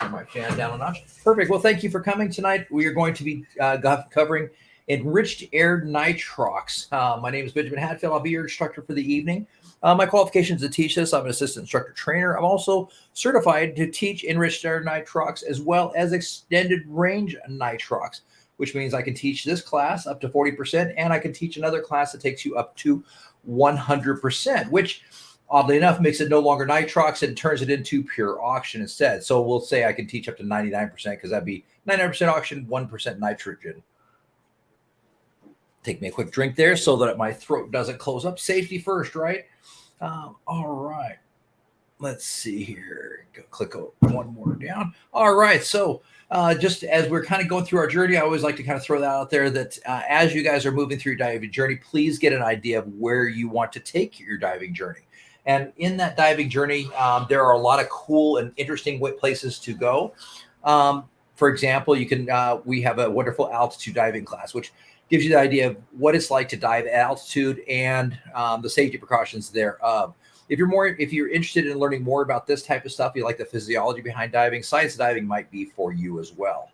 turn my fan down a notch. Perfect. Well, thank you for coming tonight. We are going to be covering enriched air nitrox. My name is Benjamin Hadfield. I'll be your instructor for the evening. My qualifications to teach this: I'm an assistant instructor trainer. I'm also certified to teach enriched air nitrox as well as extended range nitrox, which means I can teach this class up to 40%, and I can teach another class that takes you up to 100%, which oddly enough makes it no longer nitrox and turns it into pure oxygen instead. So we'll say I can teach up to 99% because that'd be 99% oxygen, 1% nitrogen. Take me a quick drink there so that my throat doesn't close up. Safety first, right? All right. Let's see here. Go click one more down. All right. So just as we're kind of going through our journey, I always like to kind of throw that out there that as you guys are moving through your diving journey, please get an idea of where you want to take your diving journey. And in that diving journey, there are a lot of cool and interesting places to go. For example, you can we have a wonderful altitude diving class, which gives you the idea of what it's like to dive at altitude and the safety precautions thereof. If you're interested in learning more about this type of stuff, you like the physiology behind diving, science diving might be for you as well.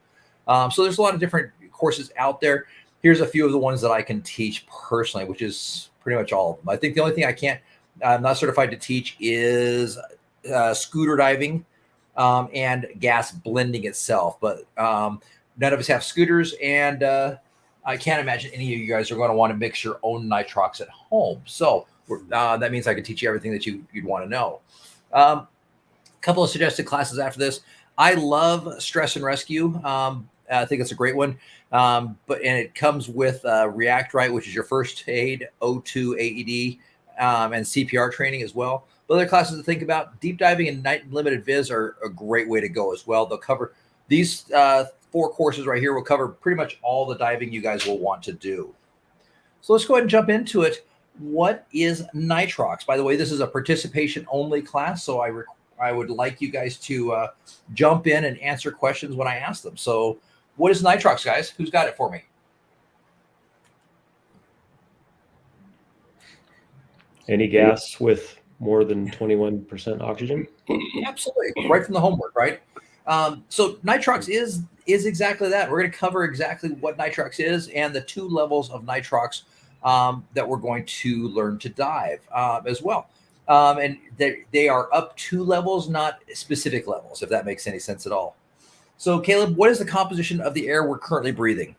So there's a lot of different courses out there. Here's a few of the ones that I can teach personally, which is pretty much all of them. I think the only thing I'm not certified to teach is scooter diving and gas blending itself. But none of us have scooters, and I can't imagine any of you guys are going to want to mix your own nitrox at home. So that means I can teach you everything that you'd want to know. A couple of suggested classes after this. I love Stress and Rescue. I think it's a great one. And it comes with React Right, which is your first aid, O2 AED, and CPR training as well. But other classes to think about: deep diving and night limited viz are a great way to go as well. They'll cover these 4 courses right here. Will cover pretty much all the diving you guys will want to do. So let's go ahead and jump into it. What is nitrox? By the way, this is a participation only class, so I would like you guys to jump in and answer questions when I ask them. So what is nitrox, guys? Who's got it for me? Any gas with more than 21% oxygen? Absolutely. Right from the homework, right? So nitrox is exactly that. We're going to cover exactly what nitrox is and the 2 levels of nitrox that we're going to learn to dive as well. And they are up 2 levels, not specific levels, if that makes any sense at all. So Caleb, what is the composition of the air we're currently breathing?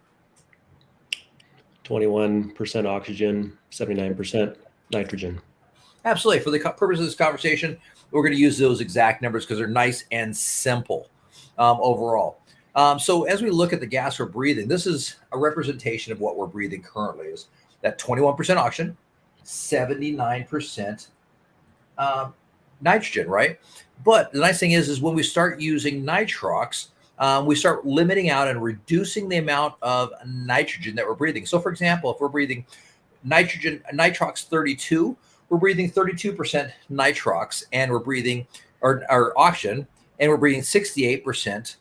21% oxygen, 79% nitrogen. Absolutely. For the purpose of this conversation, we're going to use those exact numbers because they're nice and simple overall. So as we look at the gas we're breathing, this is a representation of what we're breathing currently. Is that 21% oxygen, 79% nitrogen, right? But the nice thing is when we start using nitrox, we start limiting out and reducing the amount of nitrogen that we're breathing. So for example, if we're breathing nitrox 32, we're breathing 32% nitrox, and we're breathing our oxygen, and we're breathing 68%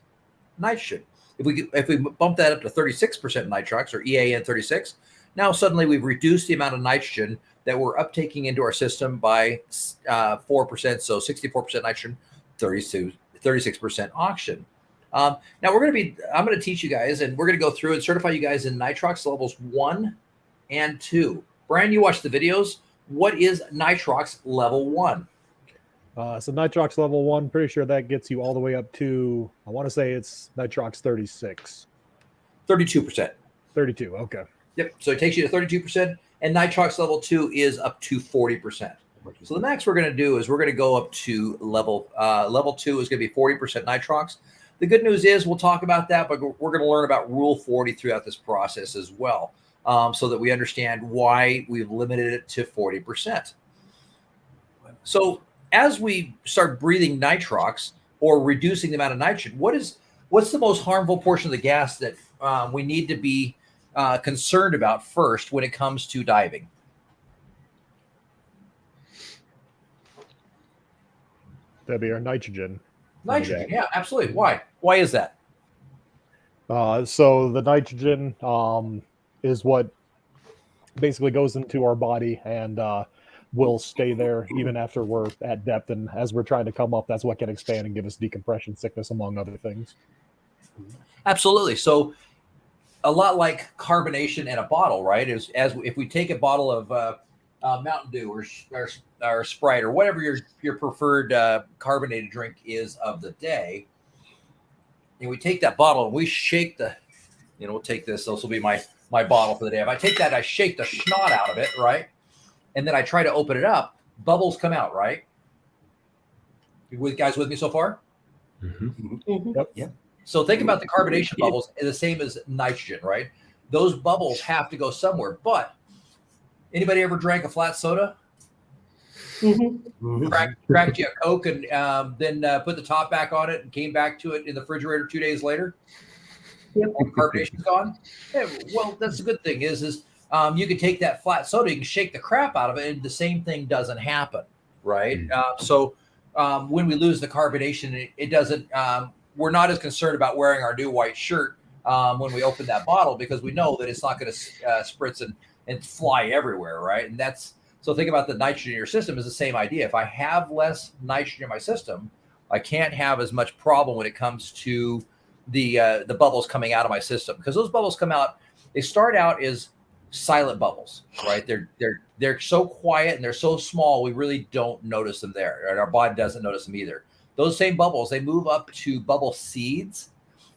nitrogen. If we bump that up to 36% nitrox, or EAN 36, now suddenly we've reduced the amount of nitrogen that we're uptaking into our system by 4%. So 64% nitrogen, 36% oxygen. Now I'm going to teach you guys, and we're going to go through and certify you guys in nitrox levels 1 and 2. Brian, you watch the videos. What is nitrox level 1? So nitrox level 1, pretty sure that gets you all the way up to, I want to say it's nitrox 36. 32%. 32, okay. Yep, so it takes you to 32%, and nitrox level 2 is up to 40%. So the max we're going to do is we're going to go up to level 2 is going to be 40% nitrox. The good news is we'll talk about that, but we're going to learn about Rule 40 throughout this process as well. So that we understand why we've limited it to 40%. So as we start breathing nitrox or reducing the amount of nitrogen, what's the most harmful portion of the gas that we need to be concerned about first when it comes to diving? That'd be our nitrogen. Nitrogen, yeah, absolutely. Why? Why is that? So the nitrogen is what basically goes into our body, and will stay there even after we're at depth. And as we're trying to come up, that's what can expand and give us decompression sickness, among other things. Absolutely. So a lot like carbonation in a bottle, right? Is as if we take a bottle of Mountain Dew or Sprite or whatever your preferred carbonated drink is of the day, and we take that bottle and we shake we'll take this. This will be my bottle for the day. If I take that, I shake the snot out of it, right? And then I try to open it up, bubbles come out, right? You guys with me so far? Mm-hmm. Yep. So think about the carbonation bubbles the same as nitrogen, right? Those bubbles have to go somewhere. But anybody ever drank a flat soda? Cracked you a Coke and then put the top back on it and came back to it in the refrigerator 2 days later? Yep. All the carbonation's gone? Yeah, well, that's the good thing is you can take that flat soda, you can shake the crap out of it, and the same thing doesn't happen, right? So when we lose the carbonation, it doesn't we're not as concerned about wearing our new white shirt when we open that bottle because we know that it's not going to spritz and fly everywhere, right? And so think about the nitrogen in your system is the same idea. If I have less nitrogen in my system, I can't have as much problem when it comes to the bubbles coming out of my system because those bubbles come out. They start out as silent bubbles, right? They're so quiet and they're so small we really don't notice them there, and our body doesn't notice them either. Those same bubbles, they move up to bubble seeds,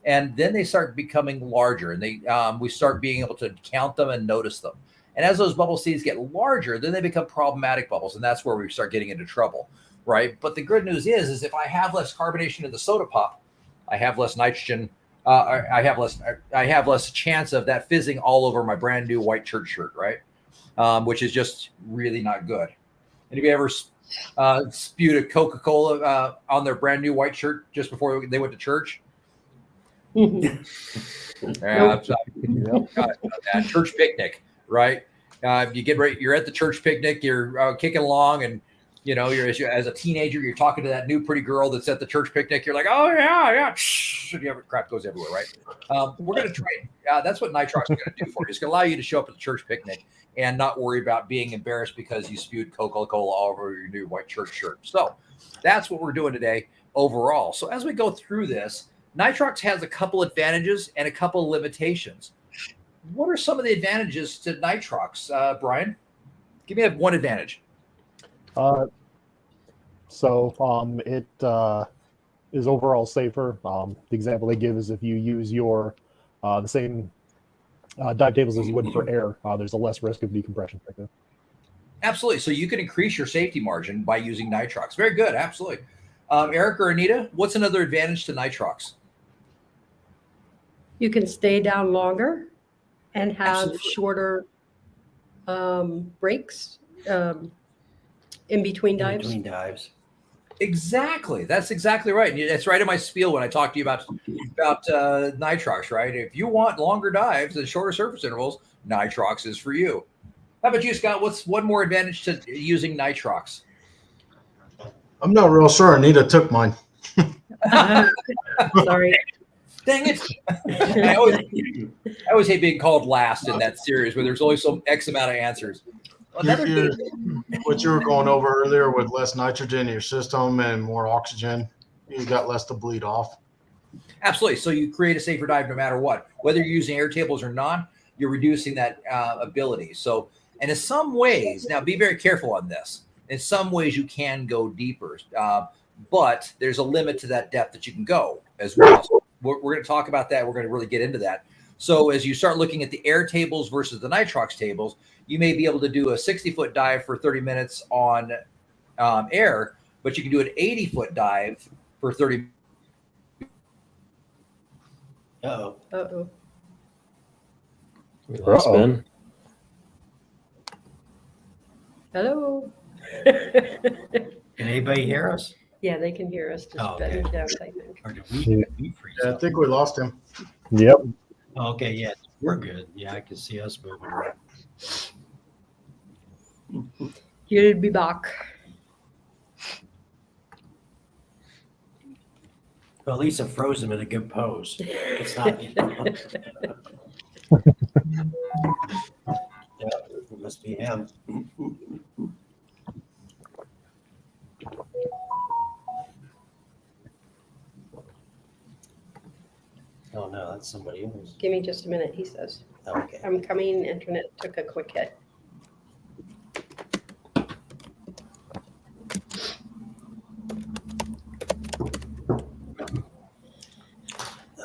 and then they start becoming larger, and we start being able to count them and notice them. And as those bubble seeds get larger, then they become problematic bubbles, and that's where we start getting into trouble, right? But the good news is if I have less carbonation in the soda pop, I have less nitrogen. I have less chance of that fizzing all over my brand new white church shirt, right? Which is just really not good. Anybody ever spewed a Coca-Cola on their brand new white shirt just before they went to church? Church picnic, right? You get ready, you're at the church picnic, you're kicking along, and you're as a teenager, you're talking to that new pretty girl that's at the church picnic. You're like, oh yeah, crap goes everywhere, right? We're gonna try. That's what Nitrox is gonna do for you. It's gonna allow you to show up at the church picnic and not worry about being embarrassed because you spewed Coca-Cola all over your new white church shirt. So that's what we're doing today overall. So as we go through this, Nitrox has a couple advantages and a couple limitations. What are some of the advantages to Nitrox, Brian? Give me one advantage. It is overall safer. The example they give is if you use the same dive tables as you would for air, there's a less risk of decompression. Absolutely. So you can increase your safety margin by using Nitrox. Very good. Absolutely. Eric or Anita, what's another advantage to Nitrox? You can stay down longer and have Absolutely. shorter breaks in between dives. Exactly. That's exactly right. And that's right in my spiel when I talk to you about Nitrox, right? If you want longer dives and shorter surface intervals, Nitrox is for you. How about you, Scott? What's one more advantage to using Nitrox? I'm not real sure. Anita took mine. Sorry. Dang it. I always hate being called last in that series where there's only some X amount of answers. What you were going over earlier with less nitrogen in your system and more oxygen, you got less to bleed off. Absolutely. So you create a safer dive no matter what. Whether you're using air tables or not, you're reducing that ability. So, and in some ways, now be very careful on this. In some ways, you can go deeper, but there's a limit to that depth that you can go as well. So we're going to talk about that. We're going to really get into that. So as you start looking at the air tables versus the Nitrox tables, you may be able to do a 60-foot dive for 30 minutes on air, but you can do an 80-foot dive for 30 minutes. Uh-oh. We lost Ben. Hello. Can anybody hear us? Yeah, they can hear us. Just okay. down, I think. Or did we freeze Yeah, I up? think we lost him. Yep. Okay, yeah, we're good. Yeah, I can see us moving around. You'll be back. Well, at least I froze him in a good pose. It's not, yeah, it must be him. Oh, no, that's somebody else. Give me just a minute, he says. Okay. I'm coming. Internet took a quick hit.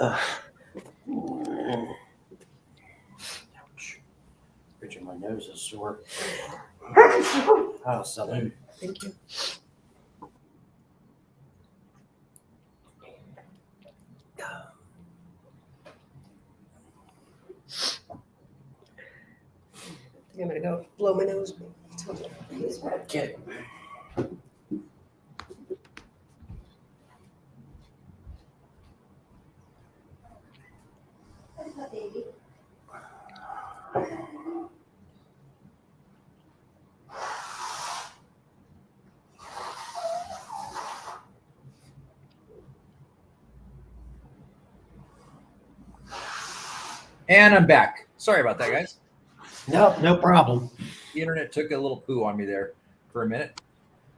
Ouch. Bridge of my nose is sore. Oh, salute. Thank you. I think I'm gonna go blow my nose. Okay. And I'm back. Sorry about that, guys. No, no problem. The internet took a little poo on me there for a minute.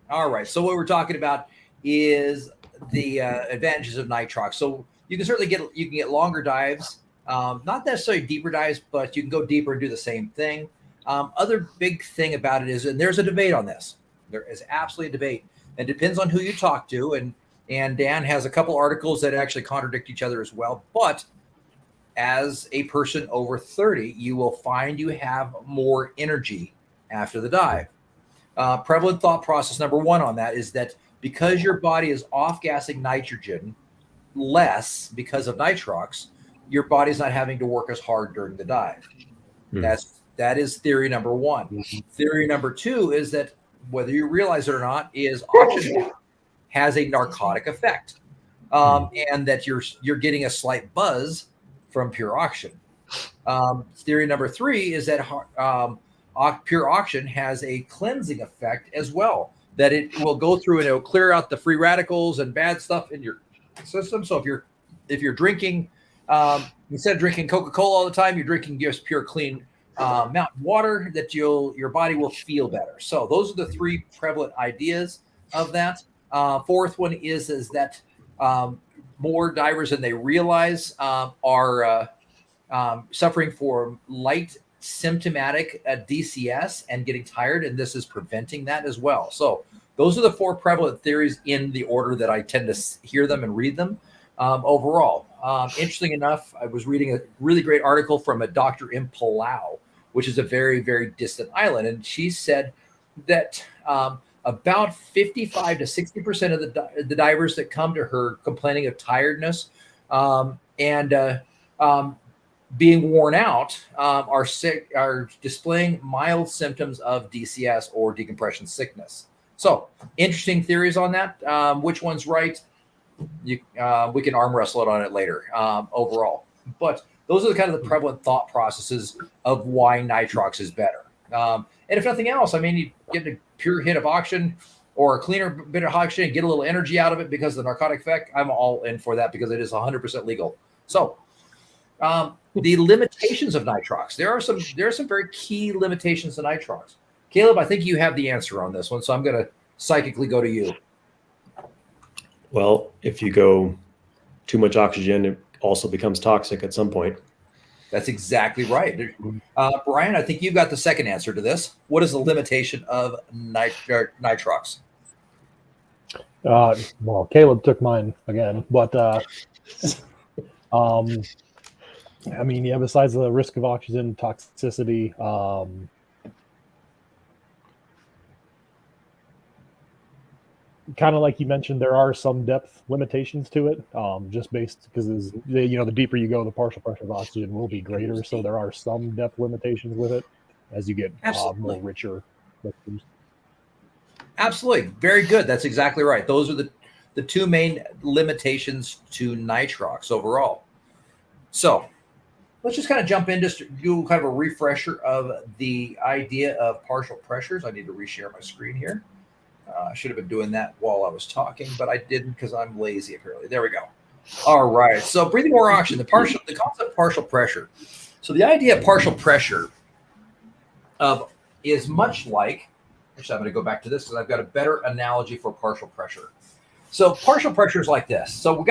All right. So what we're talking about is the advantages of nitrox. So you can certainly get longer dives, not necessarily deeper dives, but you can go deeper and do the same thing. Other big thing about it is, and there's a debate on this. There is absolutely a debate. It depends on who you talk to, and Dan has a couple articles that actually contradict each other as well. But as a person over 30, you will find you have more energy after the dive. Prevalent thought process number one on that is that because your body is off-gassing nitrogen less because of nitrox, your body's not having to work as hard during the dive. That is theory number one. Theory number two is that whether you realize it or not, is oxygen has a narcotic effect, and that you're getting a slight buzz from pure oxygen. Theory number three is that pure oxygen has a cleansing effect as well, that it will go through and it will clear out the free radicals and bad stuff in your system. So if you're drinking, instead of drinking Coca-Cola all the time, you're drinking just pure clean mountain water, that your body will feel better. So those are the three prevalent ideas of that. Fourth one is that more divers than they realize are suffering from light symptomatic DCS and getting tired, and this is preventing that as well. So those are the four prevalent theories in the order that I tend to hear them and read them overall. Interesting enough, I was reading a really great article from a doctor in Palau, which is a very, very distant island, and she said that about 55 to 60% of the divers that come to her complaining of tiredness and being worn out are displaying mild symptoms of DCS or decompression sickness. So interesting theories on that. Which one's right? We can arm wrestle it on it later overall. But those are kind of the prevalent thought processes of why nitrox is better. And if nothing else, I mean, you get a pure hit of oxygen or a cleaner bit of oxygen and get a little energy out of it because of the narcotic effect. I'm all in for that because it is 100% legal. So the limitations of nitrox. There are some very key limitations to nitrox. Caleb, I think you have the answer on this one, so I'm going to psychically go to you. Well, if you go too much oxygen, it also becomes toxic at some point. That's exactly right. Brian, I think you've got the second answer to this. What is the limitation of nitrox? Well, Caleb took mine again, but I mean, yeah, besides the risk of oxygen toxicity, kind of like you mentioned, there are some depth limitations to it, just based because the deeper you go, the partial pressure of oxygen will be greater. So there are some depth limitations with it as you get more richer liquids. Absolutely. Very good. That's exactly right. Those are the two main limitations to nitrox overall. So let's just kind of jump in, just do kind of a refresher of the idea of partial pressures. I need to reshare my screen here. I should have been doing that while I was talking, but I didn't because I'm lazy apparently. There we go. All right. So breathing more oxygen, the concept of partial pressure. So the idea of partial pressure is much like, actually I'm going to go back to this because I've got a better analogy for partial pressure. So partial pressure is like this. So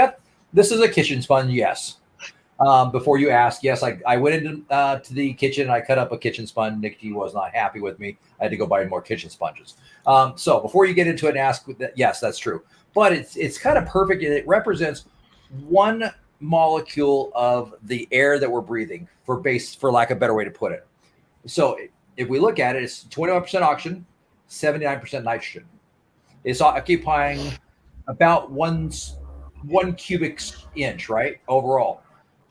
this is a kitchen sponge, yes. Before you ask, yes, I went into to the kitchen and I cut up a kitchen sponge. Nikki was not happy with me. I had to go buy more kitchen sponges. So before you get into it and ask, yes, that's true. But it's kind of perfect, and it represents one molecule of the air that we're breathing, for lack of a better way to put it. So if we look at it, it's 21% oxygen, 79% nitrogen. It's occupying about one cubic inch, right, overall.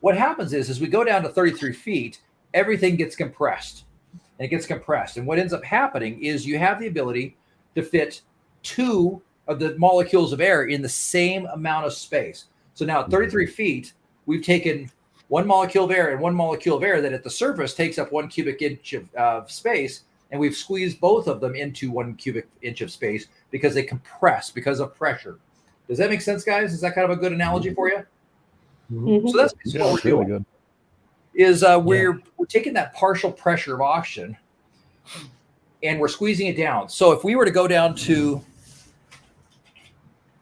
What happens is, as we go down to 33 feet, everything gets compressed. And it gets compressed. And what ends up happening is you have the ability to fit 2 of the molecules of air in the same amount of space. So now at 33 feet, we've taken 1 molecule of air and 1 molecule of air that at the surface takes up 1 cubic inch of space. And we've squeezed both of them into 1 cubic inch of space because they compress because of pressure. Does that make sense, guys? Is that kind of a good analogy for you? Mhm. So that's Yeah, what it's we're really doing. good. Is we're taking that partial pressure of oxygen and we're squeezing it down. So if we were to go down to,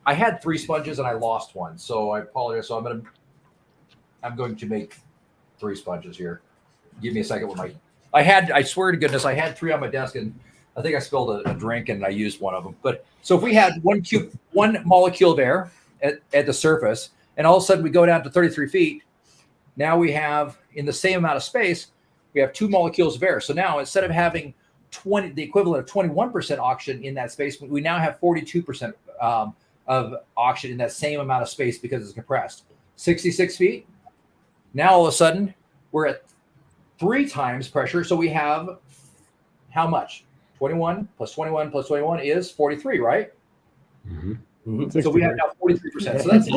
I had 3 sponges and I lost one, so I apologize. So I'm going to make 3 sponges here. Give me a second with my. I swear to goodness, I had 3 on my desk, and I think I spilled a drink and I used one of them. But so if we had 1 molecule of air at the surface, and all of a sudden we go down to 33 feet, now we have, in the same amount of space, we have 2 molecules of air. So now instead of having the equivalent of 21% oxygen in that space, we now have 42% of oxygen in that same amount of space because it's compressed. 66 feet. Now all of a sudden we're at 3 times pressure. So we have how much? 21 plus 21 plus 21 is 43, right? Mhm. So we have now 43%. So that's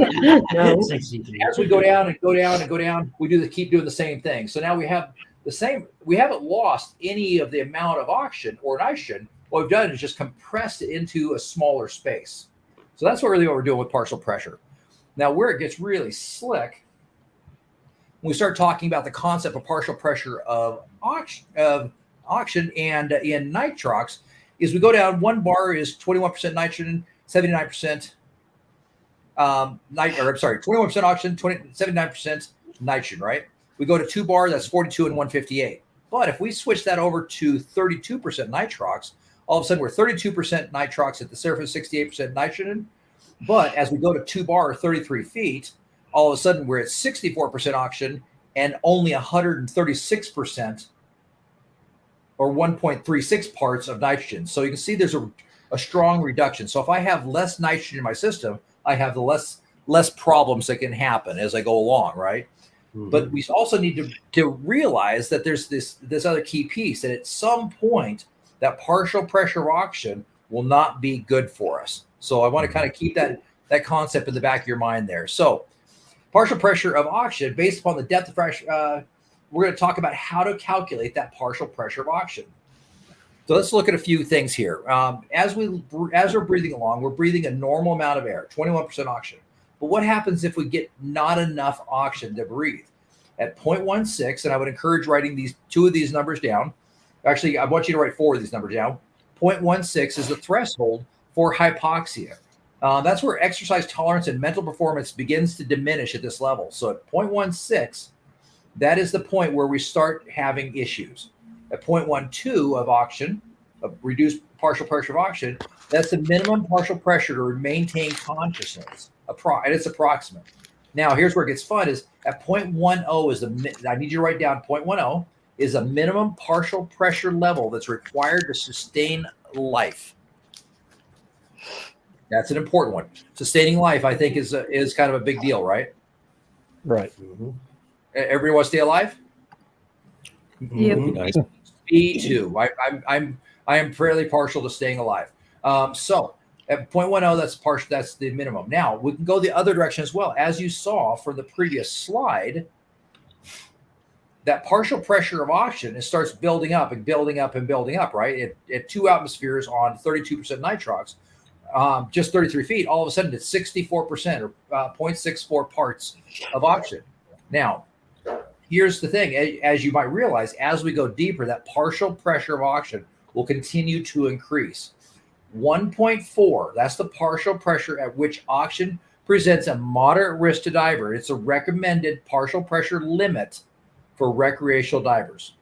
No. 63. as we go down and go down and go down, we keep doing the same thing. So now we have the same. We haven't lost any of the amount of oxygen or nitrogen. What we've done is just compressed it into a smaller space. So that's really what we're doing with partial pressure. Now, where it gets really slick, when we start talking about the concept of partial pressure of oxygen and in nitrox, is we go down, 1 bar is 21% nitrogen, 79%. 21% oxygen, 79% nitrogen, right? We go to 2 bar, that's 42 and 158. But if we switch that over to 32% nitrox, all of a sudden we're 32% nitrox at the surface, 68% nitrogen. But as we go to 2 bar, 33 feet, all of a sudden we're at 64% oxygen and only 136% or 1.36 parts of nitrogen. So you can see there's a strong reduction. So if I have less nitrogen in my system, I have the less problems that can happen as I go along, right? Mhm. But we also need to realize that there's this other key piece, that at some point that partial pressure of oxygen will not be good for us. So I want to kind of keep that concept in the back of your mind there. So partial pressure of oxygen, based upon the depth of pressure, we're going to talk about how to calculate that partial pressure of oxygen. So let's look at a few things here. As we're breathing along, we're breathing a normal amount of air, 21% oxygen. But what happens if we get not enough oxygen to breathe? At 0.16, and I would encourage writing 2 of these numbers down. Actually, I want you to write 4 of these numbers down. 0.16 is the threshold for hypoxia. That's where exercise tolerance and mental performance begins to diminish at this level. So at 0.16, that is the point where we start having issues. At 0.12 of oxygen, of reduced partial pressure of oxygen, that's the minimum partial pressure to maintain consciousness. And it's approximate. Now, here's where it gets fun, is at 0.10 is I need you to write down 0.10 is a minimum partial pressure level that's required to sustain life. That's an important one. Sustaining life, I think, is kind of a big deal, right? Right. Mhm. Everybody wants to stay alive? Yep. Nice. Me too. I am fairly partial to staying alive. So at 0.10, that's partial. That's the minimum. Now we can go the other direction as well. As you saw from the previous slide, that partial pressure of oxygen, it starts building up and building up and building up. Right at 2 atmospheres on 32% nitrox, just 33 feet. All of a sudden, it's 64% or 0.64 parts of oxygen. Now, here's the thing, as you might realize, as we go deeper, that partial pressure of oxygen will continue to increase. 1.4, that's the partial pressure at which oxygen presents a moderate risk to diver. It's a recommended partial pressure limit for recreational divers.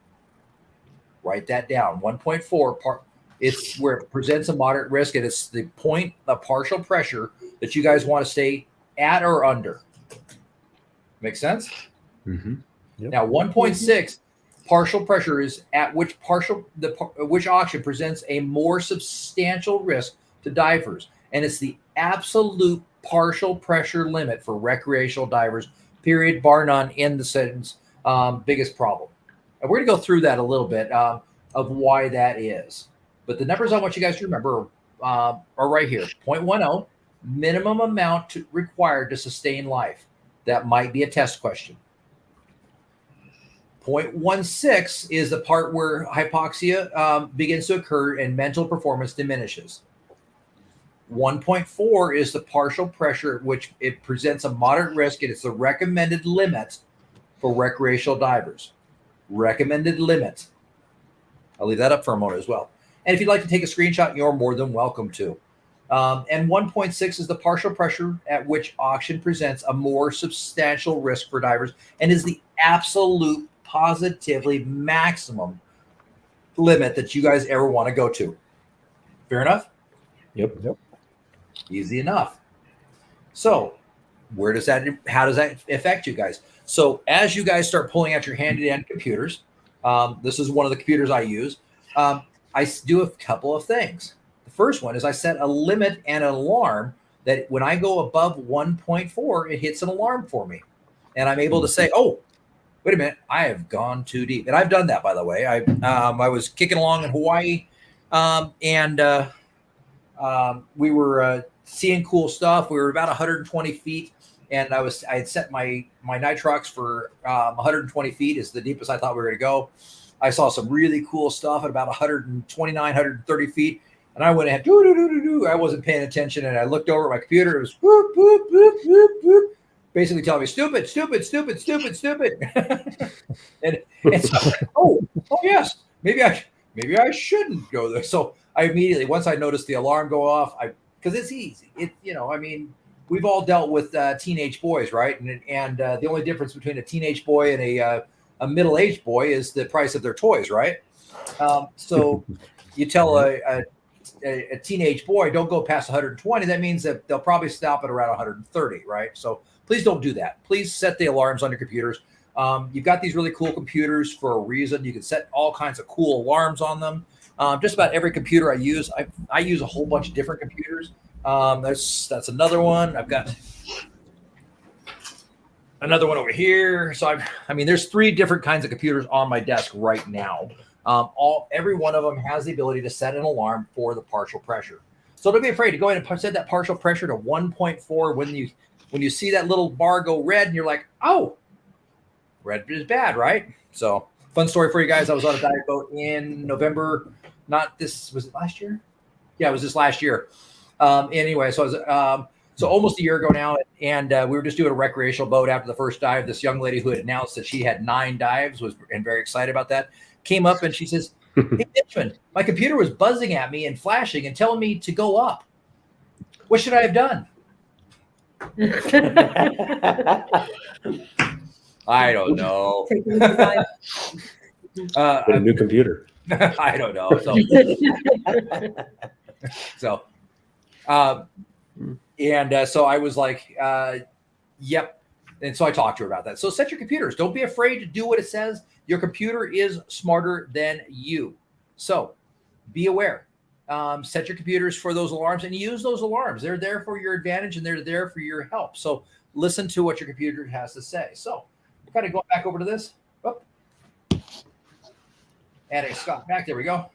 Write that down. 1.4 it's where it presents a moderate risk, and it's the point of partial pressure that you guys want to stay at or under. Make sense? Mm-hmm. Yep. Now 1.6 partial pressure is at which which oxygen presents a more substantial risk to divers, and it's the absolute partial pressure limit for recreational divers, period, bar none, in the sentence. Biggest problem. And we're going to go through that a little bit of why that is. But the numbers I want you guys to remember are right here. 0.10, minimum amount required to sustain life. That might be a test question. 0.16 is the part where hypoxia begins to occur and mental performance diminishes. 1.4 is the partial pressure, which it presents a moderate risk, and it's the recommended limit for recreational divers. Recommended limit. I'll leave that up for a moment as well. And if you'd like to take a screenshot, you're more than welcome to. And 1.6 is the partial pressure at which oxygen presents a more substantial risk for divers and is the absolute positively maximum limit that you guys ever want to go to. Fair enough? Yep. Easy enough. So how does that affect you guys? So as you guys start pulling out your handy dandy computers, this is one of the computers I use. I do a couple of things. The first one is I set a limit and an alarm that when I go above 1.4, it hits an alarm for me. And I'm able to say, oh, wait a minute, I have gone too deep. And I've done that, by the way. I was kicking along in Hawaii, and we were seeing cool stuff. We were about 120 feet, and I had set my nitrox for 120 feet is the deepest I thought we were going to go. I saw some really cool stuff at about 129, 130 feet, and I went ahead. I wasn't paying attention, and I looked over at my computer. It was whoop, whoop, whoop, whoop, whoop, basically telling me stupid. and so, oh yes, maybe I shouldn't go there. So I immediately, once I noticed the alarm go off, because it's easy. We've all dealt with teenage boys, right? And the only difference between a teenage boy and a middle-aged boy is the price of their toys, right? So you tell a teenage boy, don't go past 120. That means that they'll probably stop at around 130, right? So please don't do that. Please set the alarms on your computers. You've got these really cool computers for a reason. You can set all kinds of cool alarms on them. Just about every computer I use, I use a whole bunch of different computers. That's another one. I've got another one over here. So there's 3 different kinds of computers on my desk right now. Every one of them has the ability to set an alarm for the partial pressure. So don't be afraid to go ahead and set that partial pressure to 1.4 when you see that little bar go red and you're like, oh, red is bad, right? So fun story for you guys. I was on a dive boat in November. Was it last year? Yeah, it was this last year. Anyway, so I was so almost a year ago now, and we were just doing a recreational boat after the first dive. This young lady who had announced that she had 9 dives and very excited about that came up and she says, "Hey, Benjamin, my computer was buzzing at me and flashing and telling me to go up. What should I have done?" I don't know. Get a new computer. I don't know. So I was like, yep. And so I talked to her about that. So set your computers. Don't be afraid to do what it says. Your computer is smarter than you. So be aware. Set your computers for those alarms and use those alarms. They're there for your advantage and they're there for your help. So listen to what your computer has to say. So kind of going back over to this. Oh. Adding Scott back. There we go.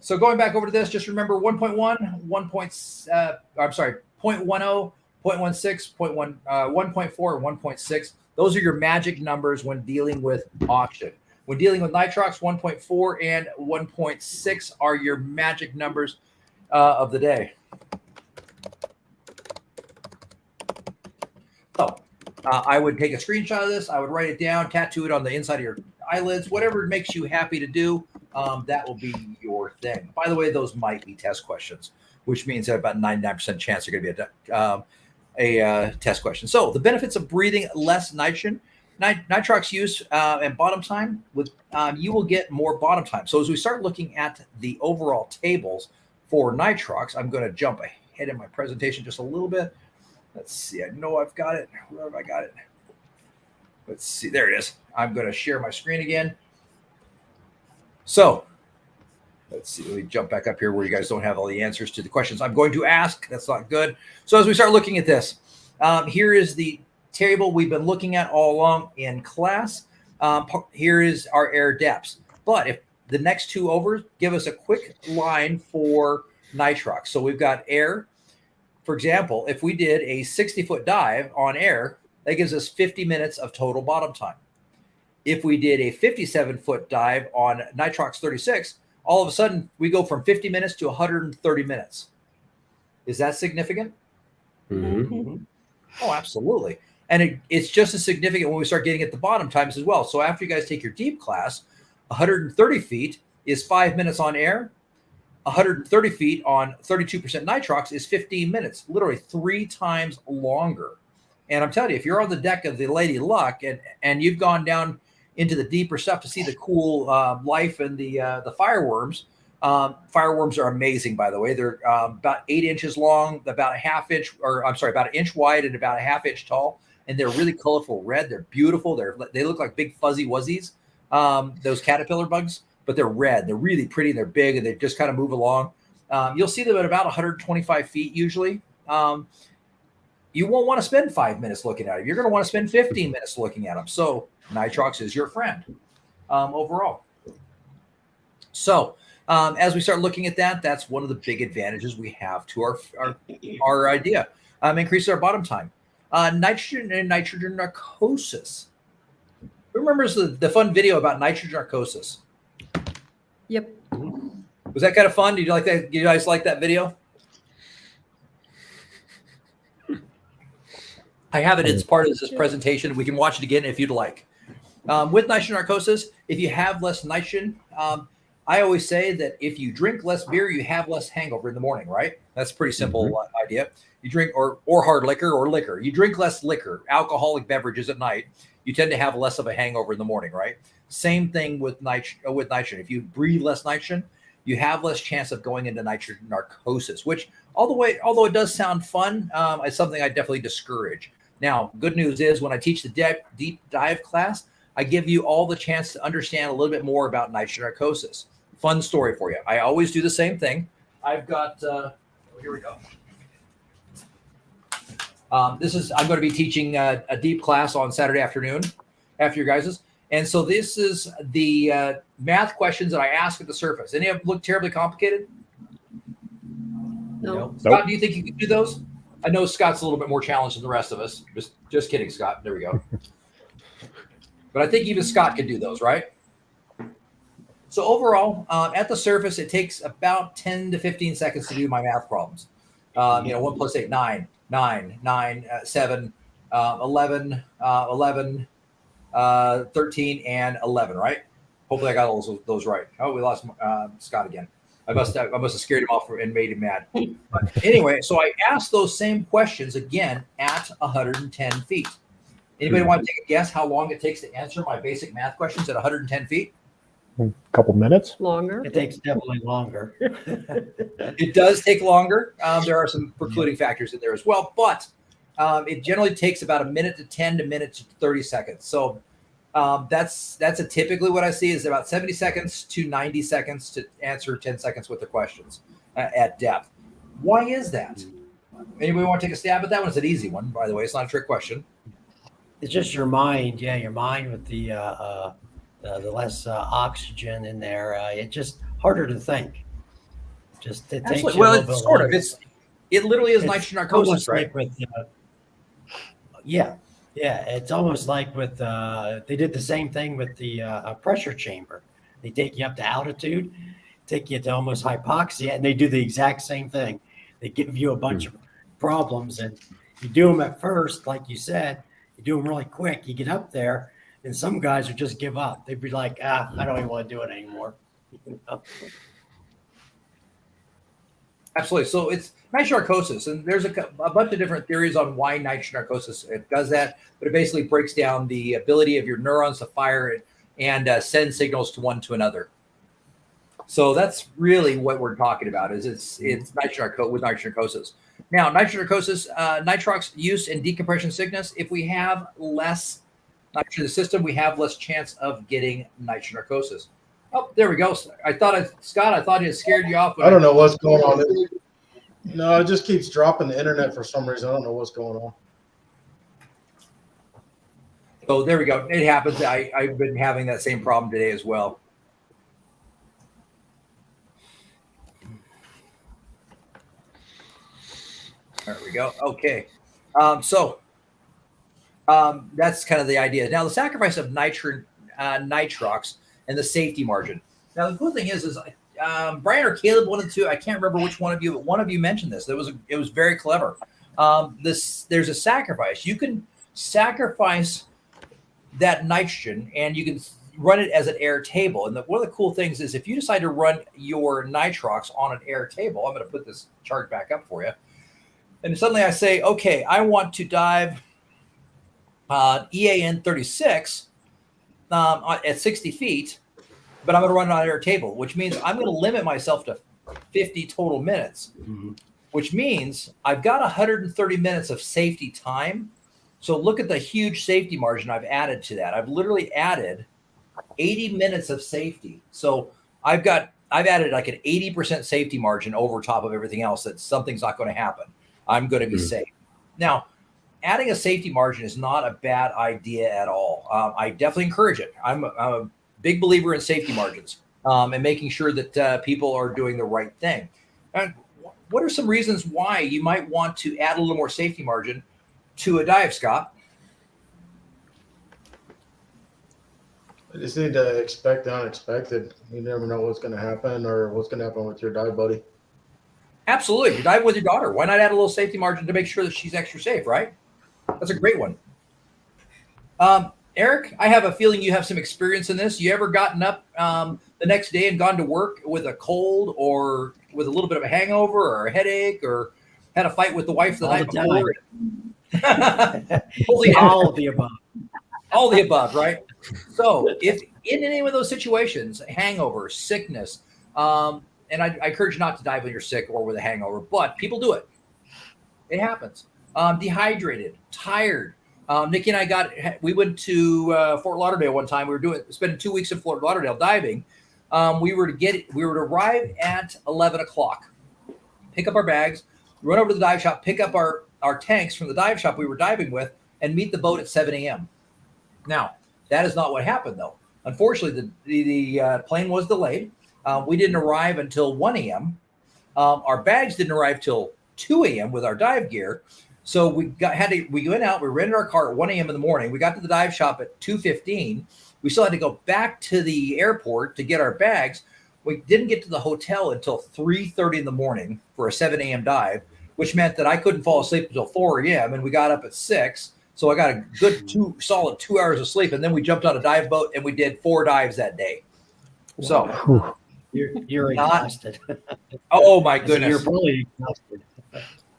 So going back over to this, just remember 1.1, 0.10, 0.16, 1.4, and 1.6. Those are your magic numbers when dealing with oxygen. When dealing with nitrox, 1.4 and 1.6 are your magic numbers of the day. So I would take a screenshot of this. I would write it down, tattoo it on the inside of your eyelids, whatever makes you happy to do. That will be your thing. By the way, those might be test questions, which means that about 99% chance they're going to be a test question. So the benefits of breathing less nitrogen. Nitrox use and bottom time, with you will get more bottom time. So as we start looking at the overall tables for nitrox, I'm going to jump ahead in my presentation just a little bit. Let's see. I know I've got it. Where have I got it? Let's see. There it is. I'm going to share my screen again. So let's see. Let me jump back up here where you guys don't have all the answers to the questions I'm going to ask. That's not good. So as we start looking at this, here is the table we've been looking at all along in class. Here is our air depths. But if the next two over give us a quick line for nitrox. So we've got air. For example, if we did a 60-foot dive on air, that gives us 50 minutes of total bottom time. If we did a 57-foot dive on nitrox 36, all of a sudden we go from 50 minutes to 130 minutes. Is that significant? Mhm. Oh, absolutely. And it's just as significant when we start getting at the bottom times as well. So after you guys take your deep class, 130 feet is 5 minutes on air. 130 feet on 32% nitrox is 15 minutes, literally 3 times longer. And I'm telling you, if you're on the deck of the Lady Luck and you've gone down into the deeper stuff to see the cool life and the fireworms, fireworms are amazing, by the way. They're about 8 inches long, about about an inch wide and about a half inch tall. And they're really colorful red. They're beautiful. They look like big fuzzy wuzzies, those caterpillar bugs, but they're red. They're really pretty. They're big, and they just kind of move along. You'll see them at about 125 feet usually. You won't want to spend 5 minutes looking at them. You're going to want to spend 15 minutes looking at them. So nitrox is your friend overall. So as we start looking at that, that's one of the big advantages we have to our idea. Increase our bottom time. Nitrogen and nitrogen narcosis. Who remembers the fun video about nitrogen narcosis? Yep. Was that kind of fun? Did you like that? You guys like that video? I have it as part of this presentation. We can watch it again if you'd like. With nitrogen narcosis, if you have less nitrogen, I always say that if you drink less beer, you have less hangover in the morning, right? That's a pretty simple idea. You drink or hard liquor or liquor. You drink less liquor, alcoholic beverages at night. You tend to have less of a hangover in the morning, right? Same thing with nitrogen. If you breathe less nitrogen, you have less chance of going into nitrogen narcosis, which although it does sound fun, it's something I definitely discourage. Now, good news is when I teach the deep dive class, I give you all the chance to understand a little bit more about nitrogen narcosis. Fun story for you. I always do the same thing. I've got, here we go. I'm going to be teaching a deep class on Saturday afternoon after your guys's. And so this is the math questions that I ask at the surface. Any of them look terribly complicated? No. Scott, do you think you can do those? I know Scott's a little bit more challenged than the rest of us. Just kidding, Scott. There we go. But I think even Scott can do those, right? So overall, at the surface, it takes about 10 to 15 seconds to do my math problems. 1 plus 8, 9, 7, 11, 11, 13, and 11, right? Hopefully I got all those right. Oh, we lost Scott again. I must have scared him off and made him mad. But anyway, so I asked those same questions again at 110 feet. Anybody want to take a guess how long it takes to answer my basic math questions at 110 feet? A couple minutes. Longer. It takes definitely longer. It does take longer. There are some precluding factors in there as well, but it generally takes about a minute to 10 to minute to 30 seconds. So that's typically what I see is about 70 seconds to 90 seconds to answer 10 seconds with the questions at depth. Why is that? Anybody want to take a stab at that one? It's an easy one, by the way. It's not a trick question. It's just your mind. Yeah, your mind with the less oxygen in there. It's just harder to think. It takes Absolutely. you Well, a little it's bit sort of. longer. It literally is It's nitrogen narcosis, almost right? like with, yeah. It's almost like with they did the same thing with the pressure chamber. They take you up to altitude, take you to almost hypoxia, and they do the exact same thing. They give you a bunch of problems, and you do them at first, like you said. You do them really quick. You get up there, and some guys would just give up. They'd be like, I don't even want to do it anymore. Absolutely. So it's nitrocurcusis, and there's a bunch of different theories on why nitrocurcusis it does that, but it basically breaks down the ability of your neurons to fire and send signals to one to another. So that's really what we're talking about. Is it's nitrocurcusis. Now, nitrocurcusis, nitrox use in decompression sickness. If we have less nitrogen in the system, we have less chance of getting nitrocurcusis. Oh, there we go. Scott, I thought it scared you off. I don't know what's going on. No, it just keeps dropping the internet for some reason. I don't know what's going on. So there we go. It happens. I've been having that same problem today as well. There we go. Okay. That's kind of the idea. Now, the sacrifice of nitrox and the safety margin. Now, the cool thing is Brian or Caleb wanted to, I can't remember which one of you, but one of you mentioned this. It was very clever. There's a sacrifice. You can sacrifice that nitrogen and you can run it as an air table. And one of the cool things is if you decide to run your nitrox on an air table, I'm going to put this chart back up for you. And suddenly I say, okay, I want to dive EAN 36 at 60 feet, but I'm going to run it on an air table, which means I'm going to limit myself to 50 total minutes, which means I've got 130 minutes of safety time. So look at the huge safety margin I've added to that. I've literally added 80 minutes of safety. So I've added like an 80% safety margin over top of everything else that something's not going to happen. I'm going to be safe. Now, adding a safety margin is not a bad idea at all. I definitely encourage it. I'm a big believer in safety margins and making sure that people are doing the right thing. And what are some reasons why you might want to add a little more safety margin to a dive, Scott? I just need to expect the unexpected. You never know what's going to happen or what's going to happen with your dive buddy. Absolutely. You're diving with your daughter. Why not add a little safety margin to make sure that she's extra safe, right? That's a great one. Eric, I have a feeling you have some experience in this. You ever gotten up the next day and gone to work with a cold or with a little bit of a hangover or a headache or had a fight with the wife the night before? All of the above. All the above, right? So if in any of those situations, hangover, sickness, and I encourage you not to dive when you're sick or with a hangover, but people do it. It happens. Dehydrated, tired. Nikki and I we went to Fort Lauderdale one time. We were spending 2 weeks in Fort Lauderdale diving. We were to arrive at 11 o'clock, pick up our bags, run over to the dive shop, pick up our tanks from the dive shop we were diving with, and meet the boat at 7 a.m. Now, that is not what happened, though. Unfortunately, the plane was delayed. We didn't arrive until 1 a.m. Our bags didn't arrive till 2 a.m. with our dive gear. So we went out, we rented our car at 1 a.m. in the morning. We got to the dive shop at 2:15. We still had to go back to the airport to get our bags. We didn't get to the hotel until 3:30 in the morning for a 7 a.m. dive, which meant that I couldn't fall asleep until 4 a.m. And we got up at 6. So I got a good solid 2 hours of sleep. And then we jumped on a dive boat and we did 4 dives that day. So you're exhausted. Oh my goodness. You're probably exhausted.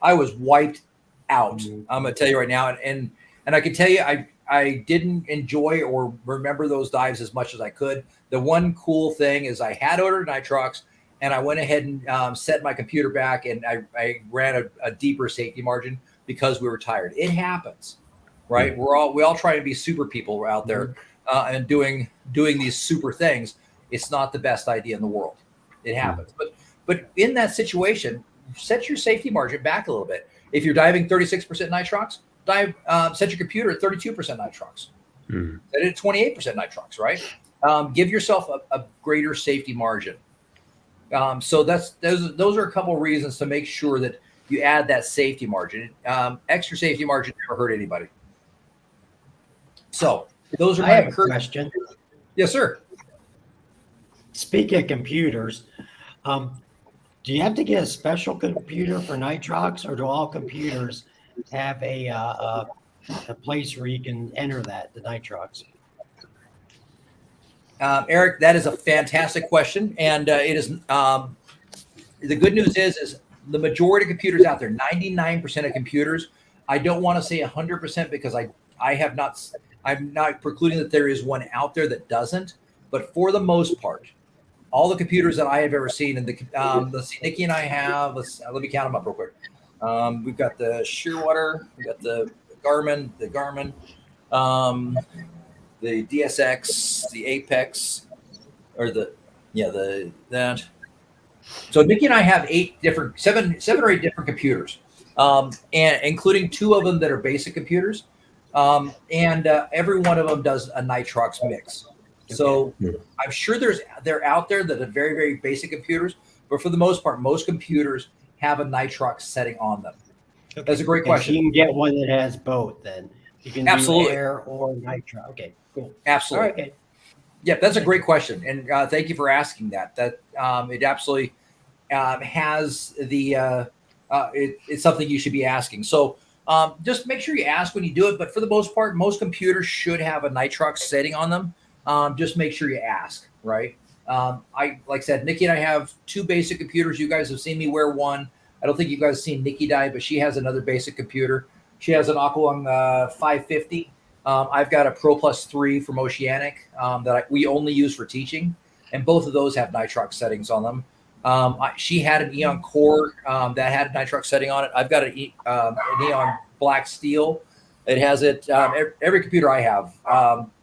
I was wiped out. I'm going to tell you right now. And I can tell you, I didn't enjoy or remember those dives as much as I could. The one cool thing is I had ordered nitrox and I went ahead and set my computer back and I ran a deeper safety margin because we were tired. It happens, right? We all try to be super people out there and doing these super things. It's not the best idea in the world. It happens. But in that situation, set your safety margin back a little bit. If you're diving 36% nitrox, set your computer at 32% nitrox. Set it at 28% nitrox, right? Give yourself a greater safety margin. So those are a couple of reasons to make sure that you add that safety margin. Extra safety margin never hurt anybody. So those are I my have a question. Yes, sir. Speaking of computers, do you have to get a special computer for nitrox, or do all computers have a place where you can enter the nitrox? Eric, that is a fantastic question, and it is. The good news is the majority of computers out there, 99% of computers, I don't want to say 100% because I'm not precluding that there is one out there that doesn't, but for the most part, all the computers that I have ever seen, and let's see, Nikki and I have, let me count them up real quick. We've got the Shearwater, we got the Garmin, the DSX, the Apex, or that. So Nikki and I have seven or eight different computers, and including two of them that are basic computers, and every one of them does a Nitrox mix. So I'm sure they're out there that are very, very basic computers, but for the most part, most computers have a Nitrox setting on them. Okay. That's a great question. So you can get one that has both. Then you can Absolutely. do air or nitro. Okay, cool. Absolutely. All right, okay. Yeah, that's a great question, and thank you for asking that. That it absolutely has the it's something you should be asking. So just make sure you ask when you do it. But for the most part, most computers should have a Nitrox setting on them. Just make sure you ask, right? Like I said, Nikki and I have two basic computers. You guys have seen me wear one. I don't think you guys have seen Nikki die, but she has another basic computer. She has an Aqualung 550. I've got a Pro Plus 3 from Oceanic that we only use for teaching, and both of those have Nitrox settings on them. She had an Eon Core that had a Nitrox setting on it. I've got an Eon Black Steel. It has it. Every computer I have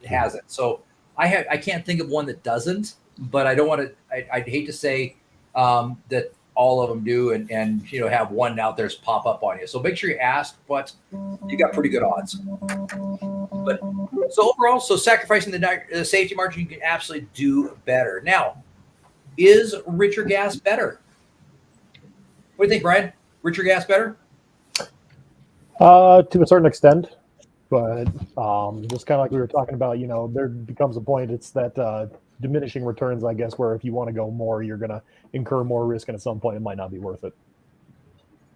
has it. So I can't think of one that doesn't, but I don't want to. I'd hate to say that all of them do, and have one out there pop up on you. So make sure you ask, but you got pretty good odds. But so overall, sacrificing the safety margin, you can absolutely do better. Now, is richer gas better? What do you think, Brian? Richer gas better? To a certain extent, but just kind of like we were talking about, there becomes a point. It's that diminishing returns, I guess, where if you want to go more, you're going to incur more risk, and at some point, it might not be worth it.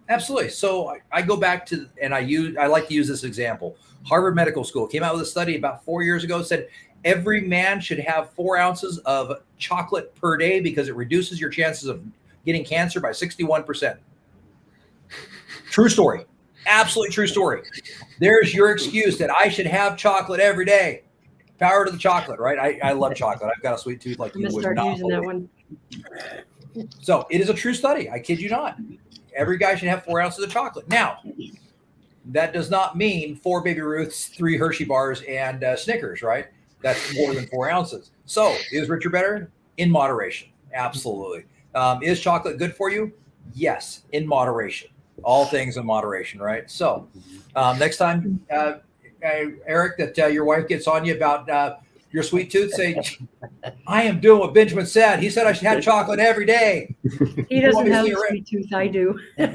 Absolutely. So I go back to, and I like to use this example. Harvard Medical School came out with a study about 4 years ago, said every man should have 4 ounces of chocolate per day because it reduces your chances of getting cancer by 61%. True story. Absolutely true story. There's your excuse that I should have chocolate every day. Power to the chocolate, right? I love chocolate. I've got a sweet tooth like I'm you gonna would start not using that believe. one. So it is a true study. I kid you not. Every guy should have 4 ounces of chocolate. Now, that does not mean 4 Baby Ruths, 3 Hershey bars, and Snickers, right? That's more than 4 ounces. So is richer better? In moderation. Absolutely. Is chocolate good for you? Yes, in moderation. All things in moderation, right? So next time, Eric, that your wife gets on you about your sweet tooth, say, I am doing what Benjamin said. He said I should have chocolate every day. He doesn't have a sweet tooth. I do. The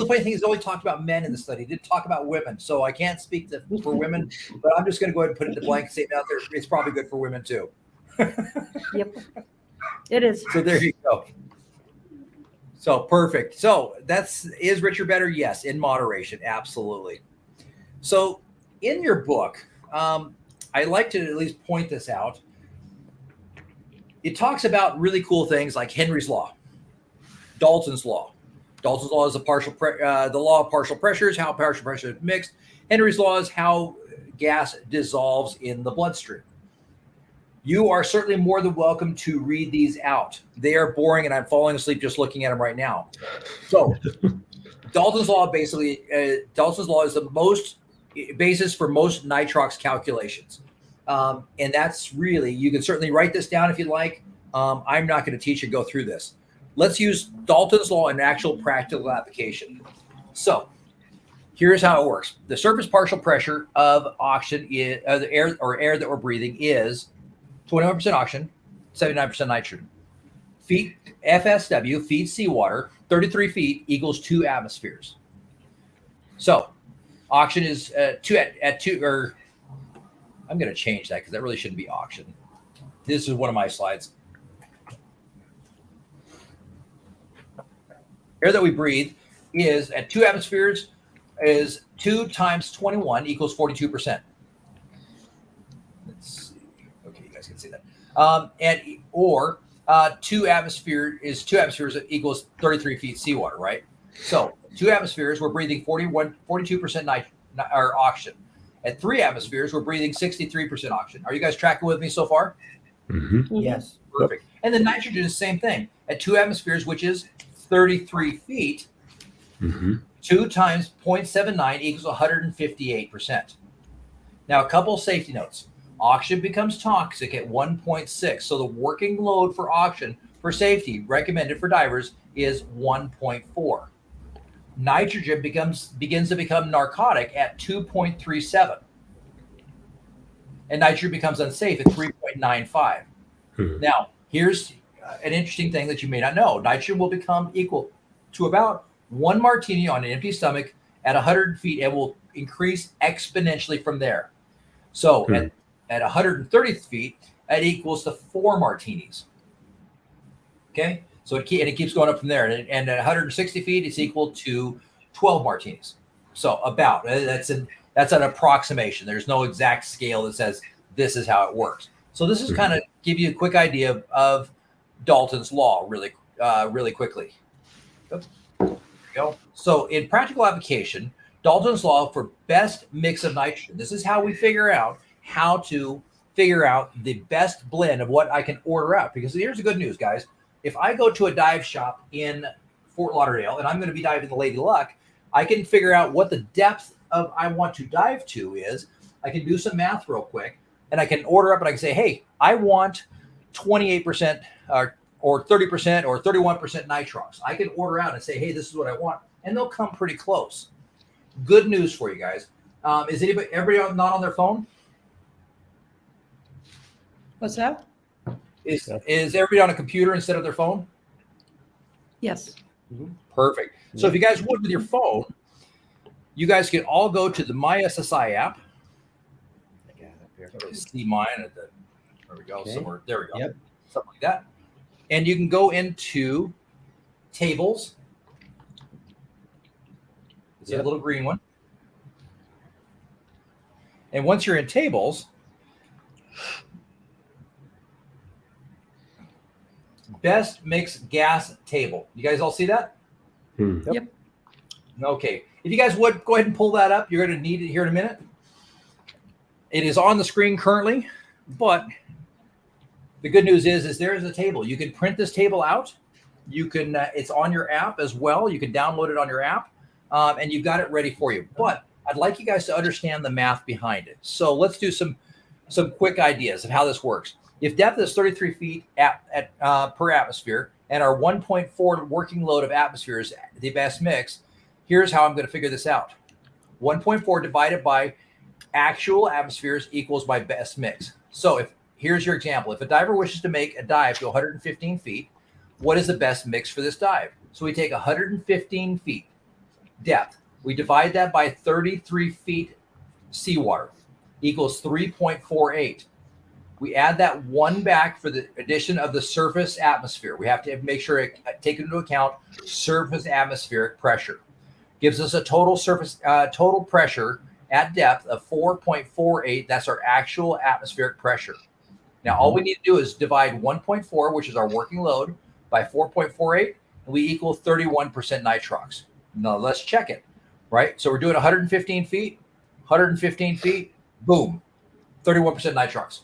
funny thing is, he only talked about men in the study. He didn't talk about women. So I can't speak for women, but I'm just going to go ahead and put it in the blanket statement out there. It's probably good for women too. Yep. It is. So there you go. So perfect. So is richer better? Yes, in moderation. Absolutely. So in your book, I like to at least point this out. It talks about really cool things like Henry's Law, Dalton's Law. Dalton's Law is the law of partial pressures, how partial pressure is mixed. Henry's Law is how gas dissolves in the bloodstream. You are certainly more than welcome to read these out. They are boring, and I'm falling asleep just looking at them right now. So Dalton's Law is the most basis for most nitrox calculations. And that's really, you can certainly write this down if you'd like. I'm not going to teach and go through this. Let's use Dalton's Law in actual practical application. So here's how it works. The surface partial pressure of oxygen, the air that we're breathing, is 21% oxygen, 79% nitrogen. Feet FSW, feet seawater, 33 feet equals 2 atmospheres. So oxygen is at 2, or I'm going to change that because that really shouldn't be oxygen. This is one of my slides. Air that we breathe is at 2 atmospheres is 2 times 21 equals 42%. Let's see. Okay, you guys can see that. two atmospheres that equals 33 feet seawater, right? So 2 atmospheres, we're breathing 42% or oxygen. At 3 atmospheres, we're breathing 63% oxygen. Are you guys tracking with me so far? Mm-hmm. Yes. Perfect. And then nitrogen is the same thing. At 2 atmospheres, which is 33 feet, Mm-hmm. 2 times 0.79 equals 158%. Now, a couple safety notes. Oxygen becomes toxic at 1.6. So the working load for oxygen for safety recommended for divers is 1.4. Nitrogen begins to become narcotic at 2.37. And nitrogen becomes unsafe at 3.95. Now, here's an interesting thing that you may not know. Nitrogen will become equal to about 1 martini on an empty stomach at 100 feet and will increase exponentially from there. So at 130 feet, that equals to 4 martinis. Okay, so it keeps going up from there. And at 160 feet, it's equal to 12 martinis. So about that's an approximation. There's no exact scale that says this is how it works. So this is kind of give you a quick idea of Dalton's law really quickly. Oops. There we go. So in practical application, Dalton's law for best mix of nitrogen. This is how we figure out the best blend of what I can order out. Because here's the good news, guys. If I go to a dive shop in Fort Lauderdale and I'm going to be diving the Lady Luck, I can figure out what the depth of I want to dive to is. I can do some math real quick and I can order up and I can say, hey, I want 28% or 30% or 31% nitrox. I can order out and say, hey, this is what I want. And they'll come pretty close. Good news for you guys. Is everybody not on their phone? What's that? Is everybody on a computer instead of their phone? Yes. Perfect. So if you guys would with your phone, you guys can all go to the MySSI app. See mine at the there we go. Okay. Somewhere there we go. Yep. Something like that. And you can go into tables. It's a little green one. And once you're in tables, best mix gas table. You guys all see that? Yep. Okay. If you guys would go ahead and pull that up, you're going to need it here in a minute. It is on the screen currently, but the good news is there is a table. You can print this table out. You can. It's on your app as well. You can download it on your app, and you've got it ready for you. But I'd like you guys to understand the math behind it. So let's do some quick ideas of how this works. If depth is 33 feet per atmosphere, and our 1.4 working load of atmosphere is the best mix, here's how I'm going to figure this out. 1.4 divided by actual atmospheres equals my best mix. So here's your example. If a diver wishes to make a dive to 115 feet, what is the best mix for this dive? So we take 115 feet depth. We divide that by 33 feet seawater equals 3.48. We add that 1 back for the addition of the surface atmosphere. We have to make sure it take into account surface atmospheric pressure. Gives us a total pressure at depth of 4.48. That's our actual atmospheric pressure. Now, all we need to do is divide 1.4, which is our working load, by 4.48, and we equal 31% nitrox. Now, let's check it, right? So we're doing 115 feet, boom, 31% nitrox.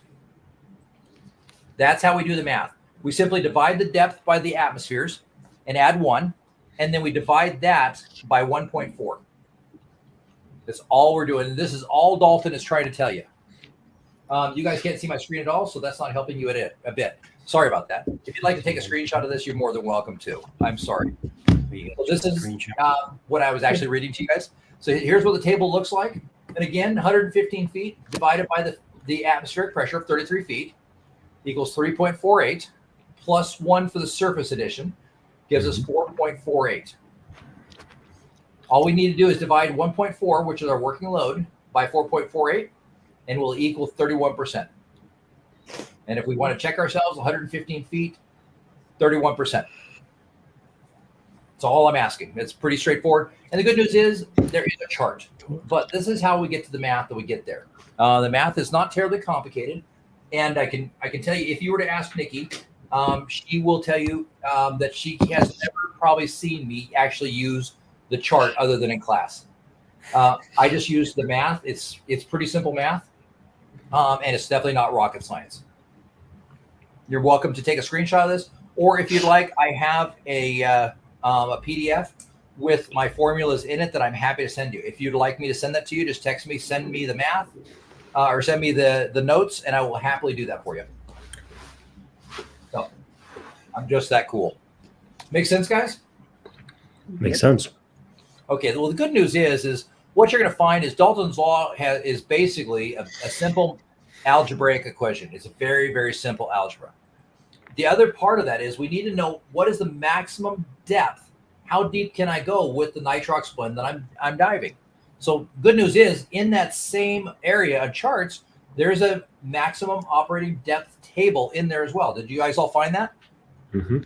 That's how we do the math. We simply divide the depth by the atmospheres and add 1, and then we divide that by 1.4. That's all we're doing. This is all Dalton is trying to tell you. You guys can't see my screen at all, so that's not helping you a bit. Sorry about that. If you'd like to take a screenshot of this, you're more than welcome to. I'm sorry. So this is what I was actually reading to you guys. So here's what the table looks like. And again, 115 feet divided by the atmospheric pressure of 33 feet equals 3.48 plus 1 for the surface addition gives us 4.48. All we need to do is divide 1.4, which is our working load, by 4.48, and we'll equal 31%. And if we want to check ourselves, 115 feet, 31%. That's all I'm asking. It's pretty straightforward. And the good news is there is a chart. But this is how we get to the math that we get there. The math is not terribly complicated. And I can tell you, if you were to ask Nikki, she will tell you that she has never probably seen me actually use the chart other than in class. I just use the math. It's pretty simple math, and it's definitely not rocket science. You're welcome to take a screenshot of this, or if you'd like, I have a PDF with my formulas in it that I'm happy to send you. If you'd like me to send that to you, just text me, send me the math, or send me the notes, and I will happily do that for you. So I'm just that cool. Make sense, guys? Makes sense. Okay. Well, the good news is what you're going to find is Dalton's law is basically a simple algebraic equation. It's a very, very simple algebra. The other part of that is we need to know what is the maximum depth. How deep can I go with the nitrox blend that I'm diving? So good news is in that same area of charts, there's a maximum operating depth table in there as well. Did you guys all find that? Mm-hmm.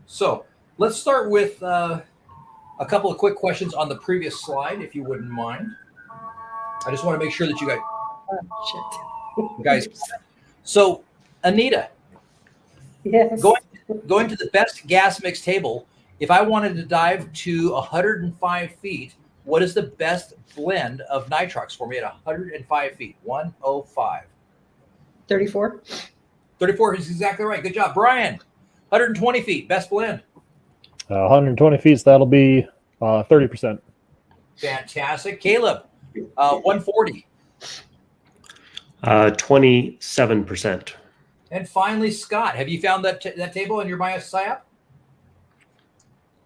So let's start with a couple of quick questions on the previous slide, if you wouldn't mind. I just want to make sure that you guys. So Anita, Yes. going to the best gas mix table, if I wanted to dive to 105 feet, what is the best blend of nitrox for me at 105 feet? 105. 34. 34 is exactly right. Good job. Brian, 120 feet, best blend. 120 feet, so that'll be 30%. Fantastic. Caleb, 140. 27%. And finally, Scott, have you found that table in your MySSI app?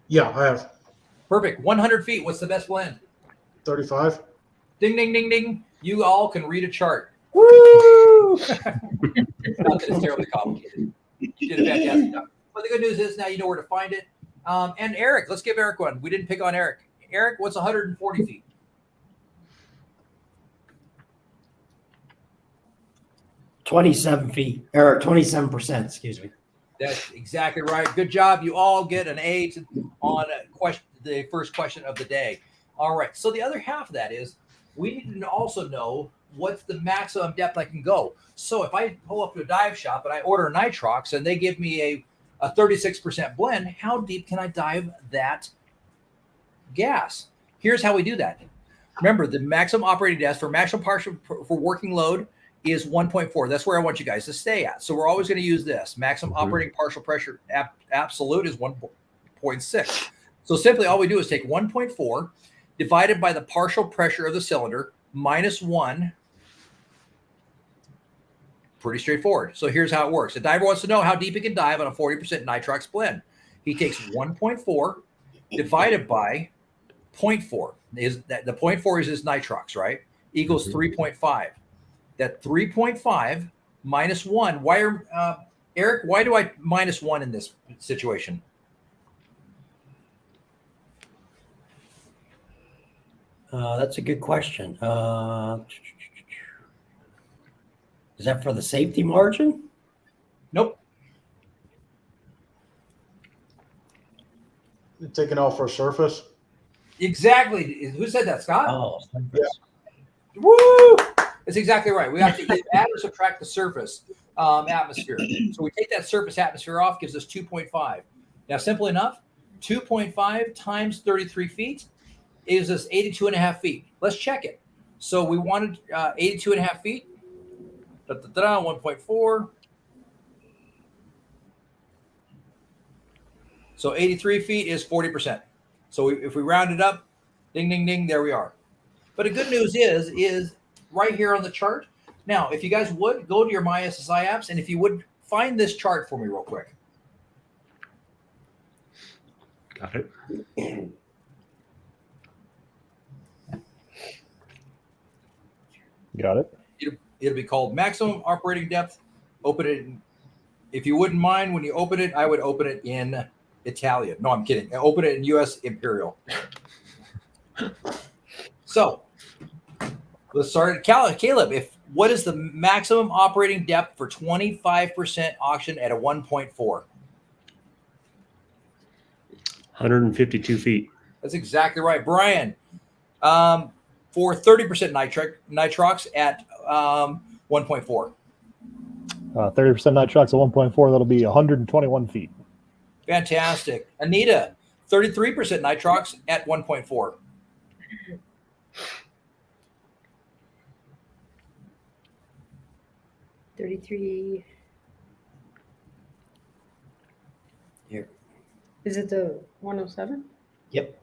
Yeah, I have Perfect. 100 feet. What's the best blend? 35. Ding, ding, ding, ding. You all can read a chart. Woo! Not that it's terribly complicated. You did a fantastic job. But the good news is now you know where to find it. And Eric, let's give Eric one. We didn't pick on Eric. Eric, what's 140 feet? 27 feet or 27%, excuse me. That's exactly right. Good job. You all get an A on the first question of the day. All right. So the other half of that is we need to also know what's the maximum depth I can go. So if I pull up to a dive shop and I order nitrox and they give me a 36% blend, how deep can I dive that gas? Here's how we do that. Remember, the maximum operating depth for maximum partial for working load is 1.4. That's where I want you guys to stay at. So we're always going to use this. Maximum operating partial pressure absolute is 1.6. So simply all we do is take 1.4 divided by the partial pressure of the cylinder minus 1. Pretty straightforward. So here's how it works. The diver wants to know how deep he can dive on a 40% nitrox blend. He takes 1.4 divided by 0.4. Is that the 0.4 is his nitrox, right? Equals 3.5. That 3.5 minus 1. Why are Eric? Why do I minus 1 in this situation? That's a good question. Is that for the safety margin? Nope. You're taking off for surface. Exactly. Who said that, Scott? Oh, Woo! That's exactly right. We have to add or subtract the surface atmosphere. So we take that surface atmosphere off, gives us 2.5. Now, simple enough, 2.5 times 33 feet gives us 82.5 feet. Let's check it. So we wanted 82.5 feet. 1.4. So 83 feet is 40%. So if we round it up, ding, ding, ding, there we are. But the good news is right here on the chart. Now, if you guys would, go to your MySSI apps, and if you would, find this chart for me real quick. Got it. Got it. It'll be called maximum operating depth. Open it. If you wouldn't mind, when you open it, I would open it in Italian. No, I'm kidding. Open it in U.S. Imperial. So let's start. Caleb, what is the maximum operating depth for 25% oxygen at a 1.4? 152 feet. That's exactly right. Brian, for 30% nitrox at 1.4. 30% nitrox at 1.4, that'll be 121 feet. Fantastic. Anita, 33% nitrox at 1.4. $33. Here. Is it the 107? Yep.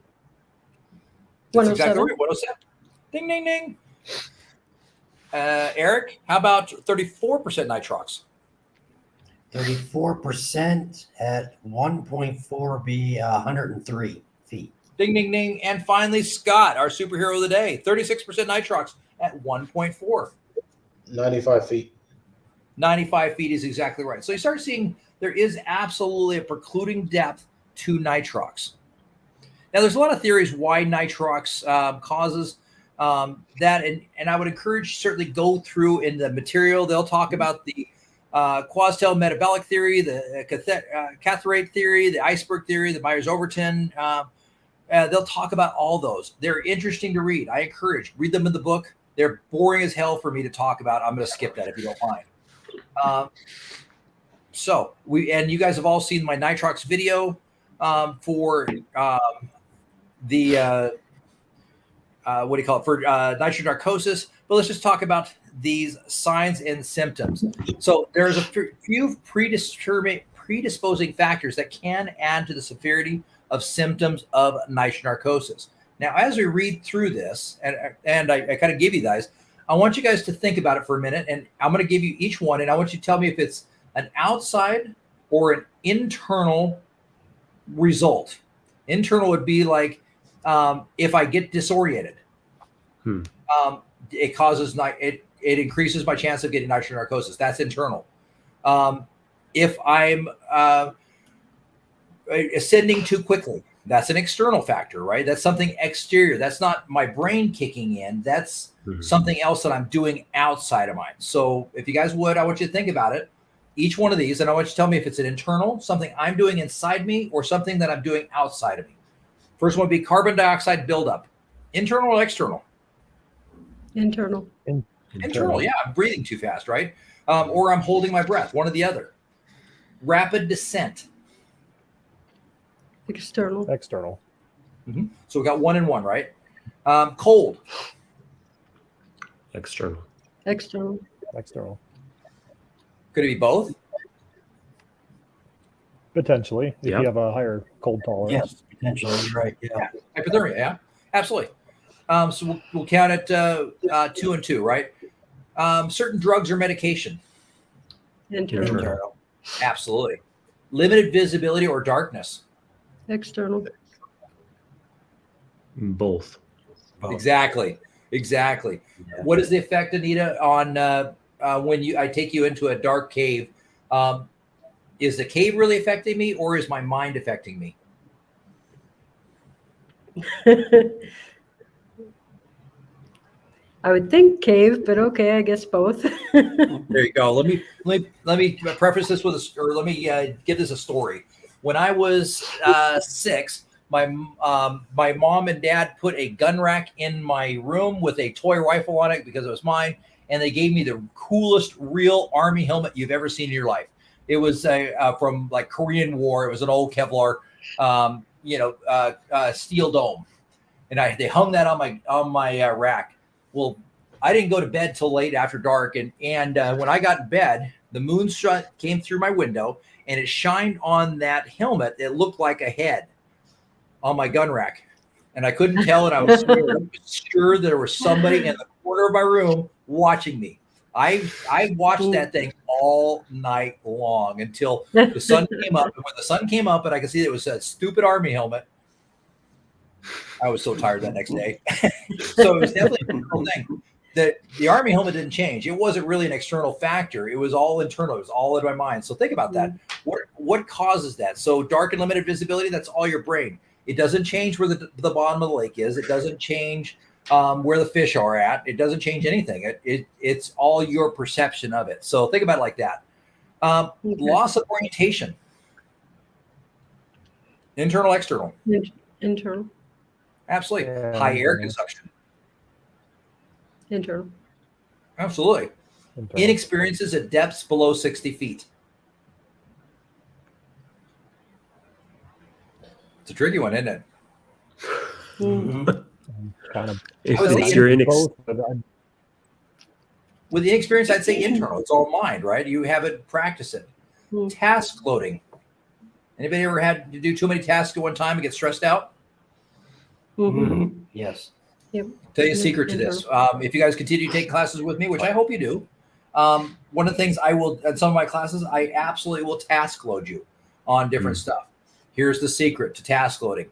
That's exactly 107? right. 107. Ding, ding, ding. Eric, how about 34% nitrox? 34% at 1.4 be 103 feet. Ding, ding, ding. And finally, Scott, our superhero of the day, 36% nitrox at 1.4. 95 feet. 95 feet is exactly right. So you start seeing there is absolutely a precluding depth to nitrox. Now, there's a lot of theories why nitrox causes that, and I would encourage certainly go through in the material. They'll talk about the Quastel metabolic theory, the Catherate theory, the iceberg theory, the Myers-Overton. They'll talk about all those. They're interesting to read. I encourage, read them in the book. They're boring as hell for me to talk about. I'm going to skip that if you don't mind. So you guys have all seen my nitrox video for the what do you call it, for nitrogen narcosis. But let's just talk about these signs and symptoms. So there's a few predisposing factors that can add to the severity of symptoms of nitrogen narcosis. Now, as we read through this, and I kind of give you guys, I want you guys to think about it for a minute, and I'm going to give you each one, and I want you to tell me if it's an outside or an internal result. Internal would be like if I get disoriented, it causes it increases my chance of getting nitrogen narcosis. That's internal. If I'm ascending too quickly, that's an external factor, right? That's something exterior. That's not my brain kicking in. That's something else that I'm doing outside of mine. So if you guys would, I want you to think about it, each one of these, and I want you to tell me if it's an internal, something I'm doing inside me, or something that I'm doing outside of me. First one would be carbon dioxide buildup. Internal or external? Internal. Internal, yeah. I'm breathing too fast, right? Or I'm holding my breath, one or the other. Rapid descent. External. External. So we got 1 and 1, right? Cold. External. External. External. Could it be both? Potentially, if Yeah. you have a higher cold tolerance. Yes, potentially. You're right. Yeah. Hypothermia, yeah, absolutely. So we'll count it 2 and 2, right? Certain drugs or medication. Internal. Internal. Absolutely. Limited visibility or darkness. External. Both. Both. Exactly. Yeah. What is the effect, Anita, on when I take you into a dark cave? Is the cave really affecting me, or is my mind affecting me? I would think cave, but okay, I guess both. There you go. Let me preface this with let me give this a story. When I was 6, my mom and dad put a gun rack in my room with a toy rifle on it because it was mine, and they gave me the coolest real Army helmet you've ever seen in your life. It was from like Korean War. It was an old Kevlar, steel dome, and they hung that on my rack. Well, I didn't go to bed till late after dark, and when I got in bed, the moon came through my window, and it shined on that helmet. It looked like a head on my gun rack, and I couldn't tell, and I was sure there was somebody in the corner of my room watching me. I watched that thing all night long until the sun came up, and when the sun came up and I could see it was a stupid Army helmet, I was so tired that next day. So it was definitely a cool thing. The Army helmet didn't change. It wasn't really an external factor. It was all internal. It was all in my mind. So think about that. What causes that? So dark and limited visibility, that's all your brain. It doesn't change where the bottom of the lake is. It doesn't change where the fish are at. It doesn't change anything. It's all your perception of it. So think about it like that. Loss of orientation. Internal, external. Internal. Absolutely. High air consumption. Internal. Absolutely. Internal. Inexperiences at depths below 60 feet. It's a tricky one, isn't it? Mhm. Kind of If was it's the your both, but With the inexperience, I'd say internal. It's all mind, right? You have it, practice it. Hmm. Task loading. Anybody ever had to do too many tasks at one time and get stressed out? Mhm. Mhm. Yes. Tell you a secret to this. If you guys continue to take classes with me, which I hope you do, one of the things I will, at some of my classes, I absolutely will task load you on different stuff. Here's the secret to task loading.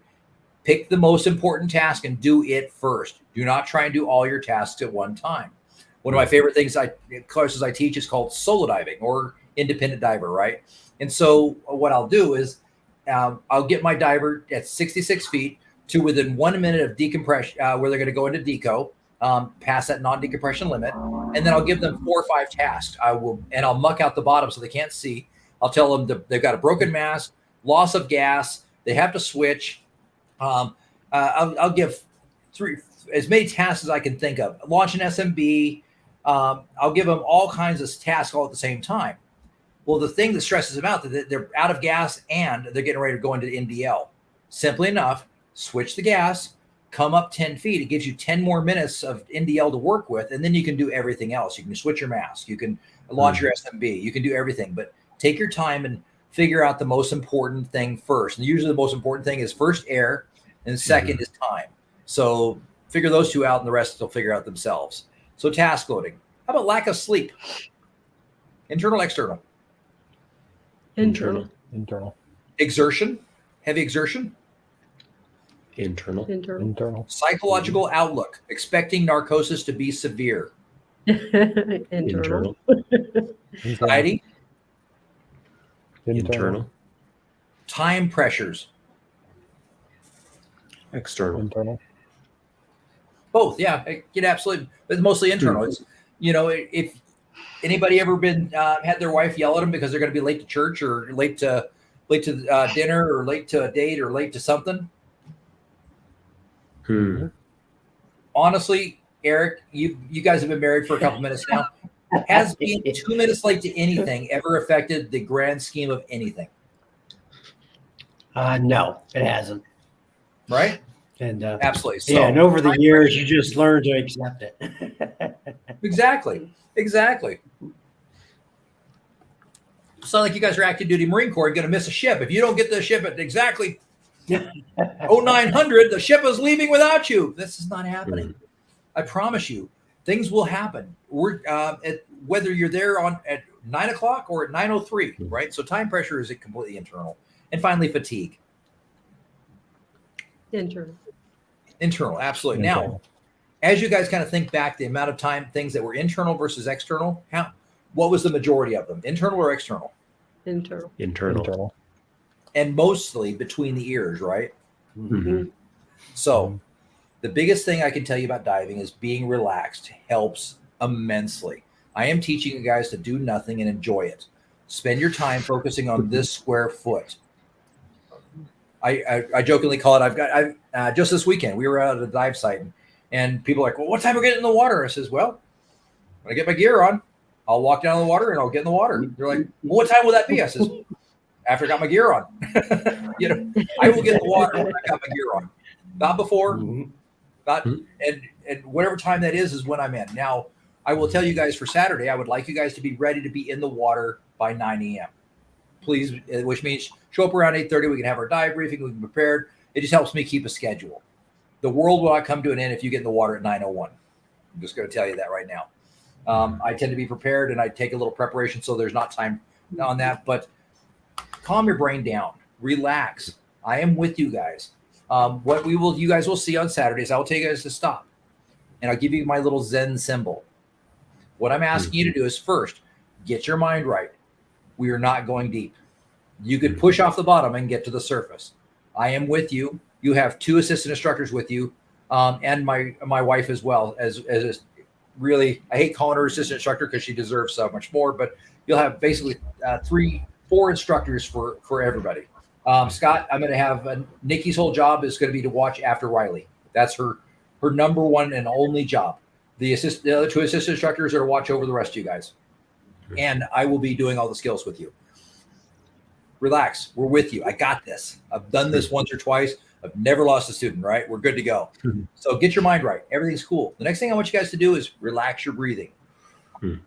Pick the most important task and do it first. Do not try and do all your tasks at one time. One of my favorite courses I teach is called solo diving or independent diver, right? And so what I'll do is I'll get my diver at 66 feet to within 1 minute of decompression, where they're going to go into deco, past that non-decompression limit, and then I'll give them 4 or 5 tasks. I'll muck out the bottom so they can't see. I'll tell them they've got a broken mast, loss of gas, they have to switch. I'll give as many tasks as I can think of. Launch an SMB. I'll give them all kinds of tasks all at the same time. Well, the thing that stresses them out that they're out of gas and they're getting ready to go into NDL. Simply enough, switch the gas, come up 10 feet. It gives you 10 more minutes of NDL to work with, and then you can do everything else. You can switch your mask. You can launch your SMB. You can do everything, but take your time and figure out the most important thing first. And usually the most important thing is first air, and second is time. So figure those two out, and the rest will figure out themselves. So task loading. How about lack of sleep? Internal, external? Internal. internal. Exertion, heavy exertion. Internal. Internal. Internal. Psychological outlook, expecting narcosis to be severe. Internal. Anxiety, Internal. time pressures. External. Internal. Both, yeah, absolutely, but mostly internal. It's, if anybody ever been had their wife yell at them because they're going to be late to church or late to dinner or late to a date or late to something. Honestly, Eric, you guys have been married for a couple minutes now. Has being 2 minutes late to anything ever affected the grand scheme of anything? No, it hasn't. Right? And Absolutely. So, yeah, and over the years, you just learn to accept it. Exactly. It's not like you guys are active duty Marine Corps and going to miss a ship. If you don't get the ship at exactly 0900, the ship is leaving without you. This is not happening. I promise you, things will happen. We're whether you're there at 9 o'clock or at 9:03, right? So time pressure is completely internal. And finally, fatigue. Internal, absolutely. Internal. Now, as you guys kind of think back the amount of time things that were internal versus external, what was the majority of them? Internal or external? Internal. Internal. And mostly between the ears, right? Mhm. So the biggest thing I can tell you about diving is being relaxed helps immensely. I am teaching you guys to do nothing and enjoy it. Spend your time focusing on this square foot. I jokingly call it, just this weekend, we were out at a dive site and people are like, well, what time are we getting in the water? I says, well, when I get my gear on, I'll walk down the water and I'll get in the water. They're like, well, what time will that be? I says, after I got my gear on. I will get in the water when I got my gear on. Not before, not and whatever time that is when I'm in. Now, I will tell you guys for Saturday, I would like you guys to be ready to be in the water by 9 a.m. Please, which means show up around 8:30. We can have our dive briefing. We can be prepared. It just helps me keep a schedule. The world will not come to an end if you get in the water at 9:01. I'm just going to tell you that right now. I tend to be prepared and I take a little preparation so there's not time on that. But calm your brain down. Relax. I am with you guys. What you guys will see on Saturdays, I will tell you guys to stop. And I'll give you my little Zen symbol. What I'm asking you to do is first, get your mind right. We are not going deep. You could push off the bottom and get to the surface. I am with you. You have 2 assistant instructors with you, and my wife as well. As really, I hate calling her assistant instructor because she deserves so much more. But you'll have basically 4 instructors for everybody. Scott, I'm going to have Nikki's whole job is going to be to watch after Riley. That's her number one and only job. The other two assistant instructors are to watch over the rest of you guys. And I will be doing all the skills with you. Relax. We're with you. I got this. I've done this once or twice. I've never lost a student, right? We're good to go. So get your mind right. Everything's cool. The next thing I want you guys to do is relax your breathing. But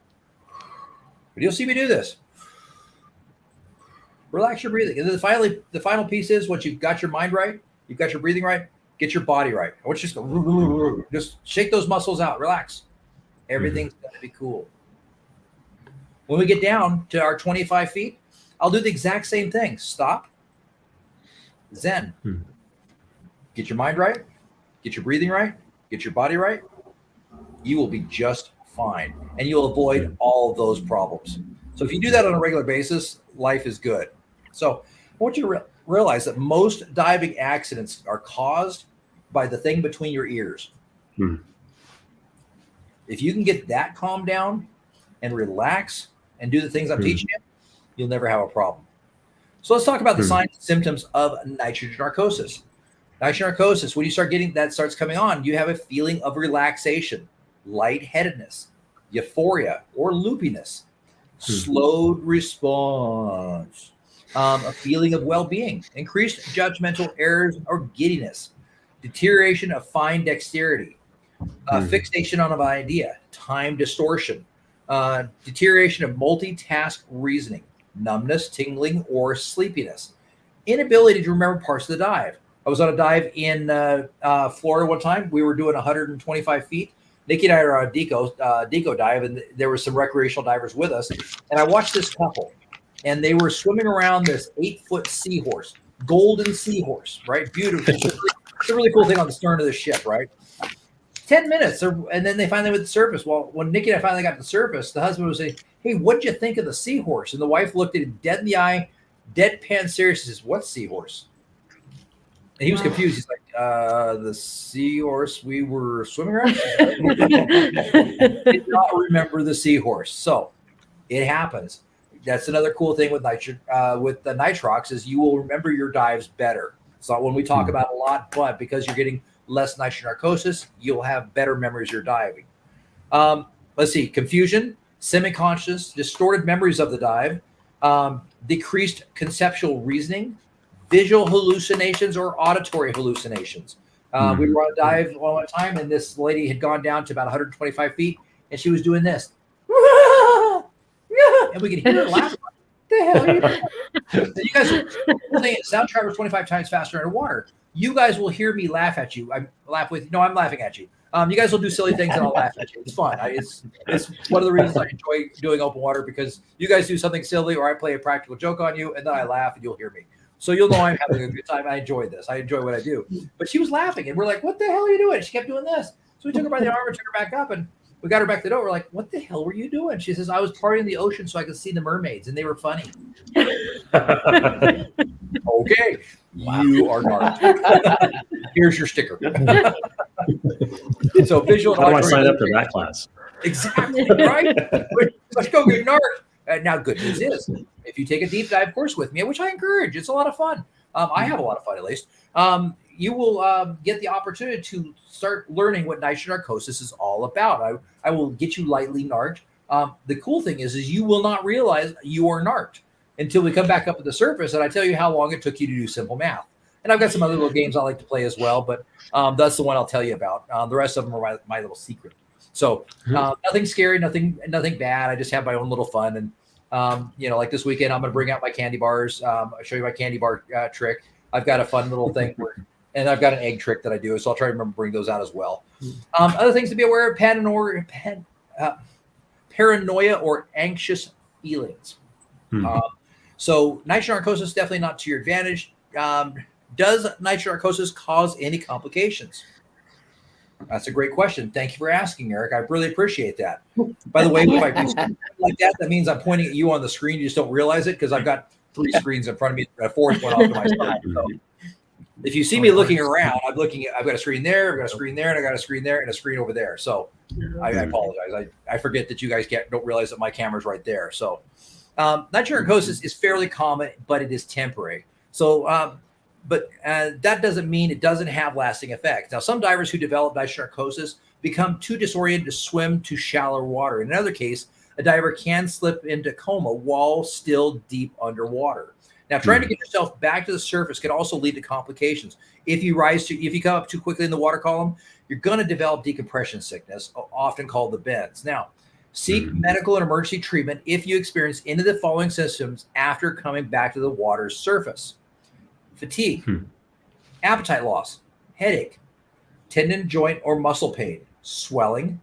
you'll see me do this. Relax your breathing. And then the final piece is once you've got your mind right, you've got your breathing right, get your body right. I want you to just shake those muscles out. Relax. Everything's going to be cool. When we get down to our 25 feet, I'll do the exact same thing. Stop. Zen. Get your mind right. Get your breathing right. Get your body right. You will be just fine. And you'll avoid all of those problems. So if you do that on a regular basis, life is good. So I want you to realize that most diving accidents are caused by the thing between your ears. If you can get that calmed down and relax and do the things I'm teaching you, you'll never have a problem. So let's talk about the signs and symptoms of nitrogen narcosis. Nitrogen narcosis, when you start getting that starts coming on, you have a feeling of relaxation, lightheadedness, euphoria, or loopiness, slowed response, a feeling of well-being, increased judgmental errors or giddiness, deterioration of fine dexterity, fixation on an idea, time distortion, deterioration of multitask reasoning, numbness, tingling, or sleepiness, inability to remember parts of the dive. I was on a dive in Florida one time. We were doing 125 feet. Nikki and I are on a deco dive, and there were some recreational divers with us. And I watched this couple, and they were swimming around this 8-foot seahorse, golden seahorse, right? Beautiful. It's a really cool thing on the stern of the ship, right? 10 minutes, and then they finally went to the surface. Well, when Nikki and I finally got to the surface, the husband was saying, "Hey, what'd you think of the seahorse?" And the wife looked at him dead in the eye, deadpan serious, and says, "What seahorse?" And he was confused. He's like, "The seahorse we were swimming around?" Did not remember the seahorse. So it happens. That's another cool thing with with the nitrox is you will remember your dives better. It's not one we talk about a lot, but because you're getting less nitrogen narcosis, you'll have better memories of your diving. Let's see, confusion, semi-conscious, distorted memories of the dive, decreased conceptual reasoning, visual hallucinations or auditory hallucinations. We were on a dive one time, and this lady had gone down to about 125 feet, and she was doing this. And we could hear her laughing. What the hell are you doing? You guys, sound travels 25 times faster underwater. You guys will hear me laugh at you. I'm laughing at you. You guys will do silly things and I'll laugh at you. It's fun. It's one of the reasons I enjoy doing open water, because you guys do something silly or I play a practical joke on you and then I laugh and you'll hear me. So you'll know I'm having a good time. I enjoy this. I enjoy what I do. But she was laughing and we're like, "What the hell are you doing?" She kept doing this. So we took her by the arm and took her back up and we got her back to the door. We're like, "What the hell were you doing?" She says, "I was partying in the ocean so I could see the mermaids and they were funny." Okay. Wow. You are not. Here's your sticker. So visual. How do I sign up for that class? Exactly, right? Let's go get narc. Now, good news is, if you take a deep dive course with me, which I encourage, it's a lot of fun. I have a lot of fun, at least. You will get the opportunity to start learning what nitrogen narcosis is all about. I will get you lightly narked. The cool thing is you will not realize you are narked until we come back up to the surface and I tell you how long it took you to do simple math. And I've got some other little games I like to play as well, but that's the one I'll tell you about. The rest of them are my little secret. So nothing scary, nothing bad. I just have my own little fun. And, like this weekend, I'm going to bring out my candy bars. I'll show you my candy bar trick. I've got a fun little thing and I've got an egg trick that I do. So I'll try to remember to bring those out as well. Other things to be aware of, paranoia or anxious feelings. So nitrogen narcosis definitely not to your advantage. Does nitrogen narcosis cause any complications? That's a great question. Thank you for asking, Eric. I really appreciate that. By the way, if I do something like that, that means I'm pointing at you on the screen. You just don't realize it because I've got 3 screens in front of me, a 4th one off to my side. So if you see me looking around, I've got a screen there, I've got a screen there, and I got a screen there, and a screen over there. So I apologize. I forget that you guys don't realize that my camera's right there. So nitrogen narcosis is fairly common, but it is temporary. So but that doesn't mean it doesn't have lasting effects. Now, some divers who develop nitrogen narcosis become too disoriented to swim to shallow water. In another case, a diver can slip into coma while still deep underwater. Now, trying to get yourself back to the surface can also lead to complications. If you come up too quickly in the water column, you're going to develop decompression sickness, often called the bends. Now, seek medical and emergency treatment if you experience any of the following symptoms after coming back to the water's surface: fatigue, appetite loss, headache, tendon, joint, or muscle pain, swelling,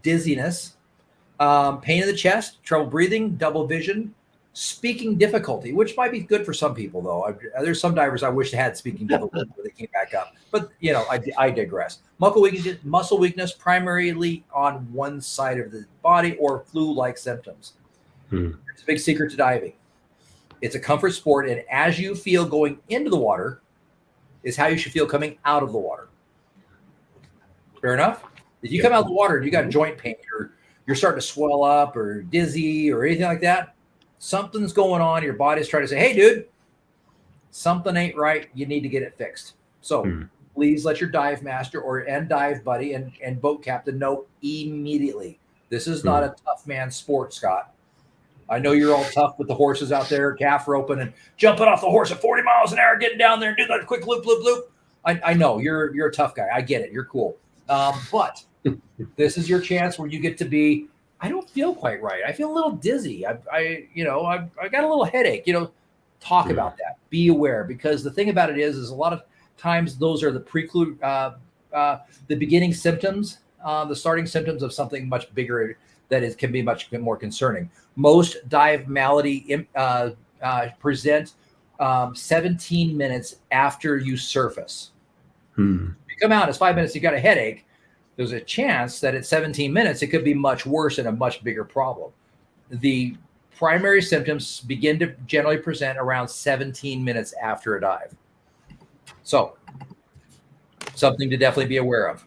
dizziness, pain in the chest, trouble breathing, double vision, speaking difficulty, which might be good for some people, though. There's some divers I wish they had speaking difficulty when they came back up. But, I digress. Muscle weakness, primarily on one side of the body, or flu-like symptoms. It's a big secret to diving. It's a comfort sport, and as you feel going into the water is how you should feel coming out of the water. Fair enough? If you come out of the water and you got joint pain, or you're starting to swell up or dizzy or anything like that, something's going on. Your body's trying to say, hey, dude, something ain't right. You need to get it fixed. So please let your dive master and dive buddy and boat captain know immediately. This is not a tough man sport, Scott. I know you're all tough with the horses out there, calf roping and jumping off the horse at 40 miles an hour, getting down there and doing that quick loop, loop, loop. I know you're a tough guy. I get it. You're cool. But this is your chance where you get to be, I don't feel quite right. I feel a little dizzy. I got a little headache. Talk about that. Be aware, because the thing about it is a lot of times those are the the beginning symptoms, the starting symptoms of something much bigger that can be much more concerning. Most dive malady present 17 minutes after you surface. If you come out, it's 5 minutes, you got a headache. There's a chance that at 17 minutes, it could be much worse and a much bigger problem. The primary symptoms begin to generally present around 17 minutes after a dive. So, something to definitely be aware of.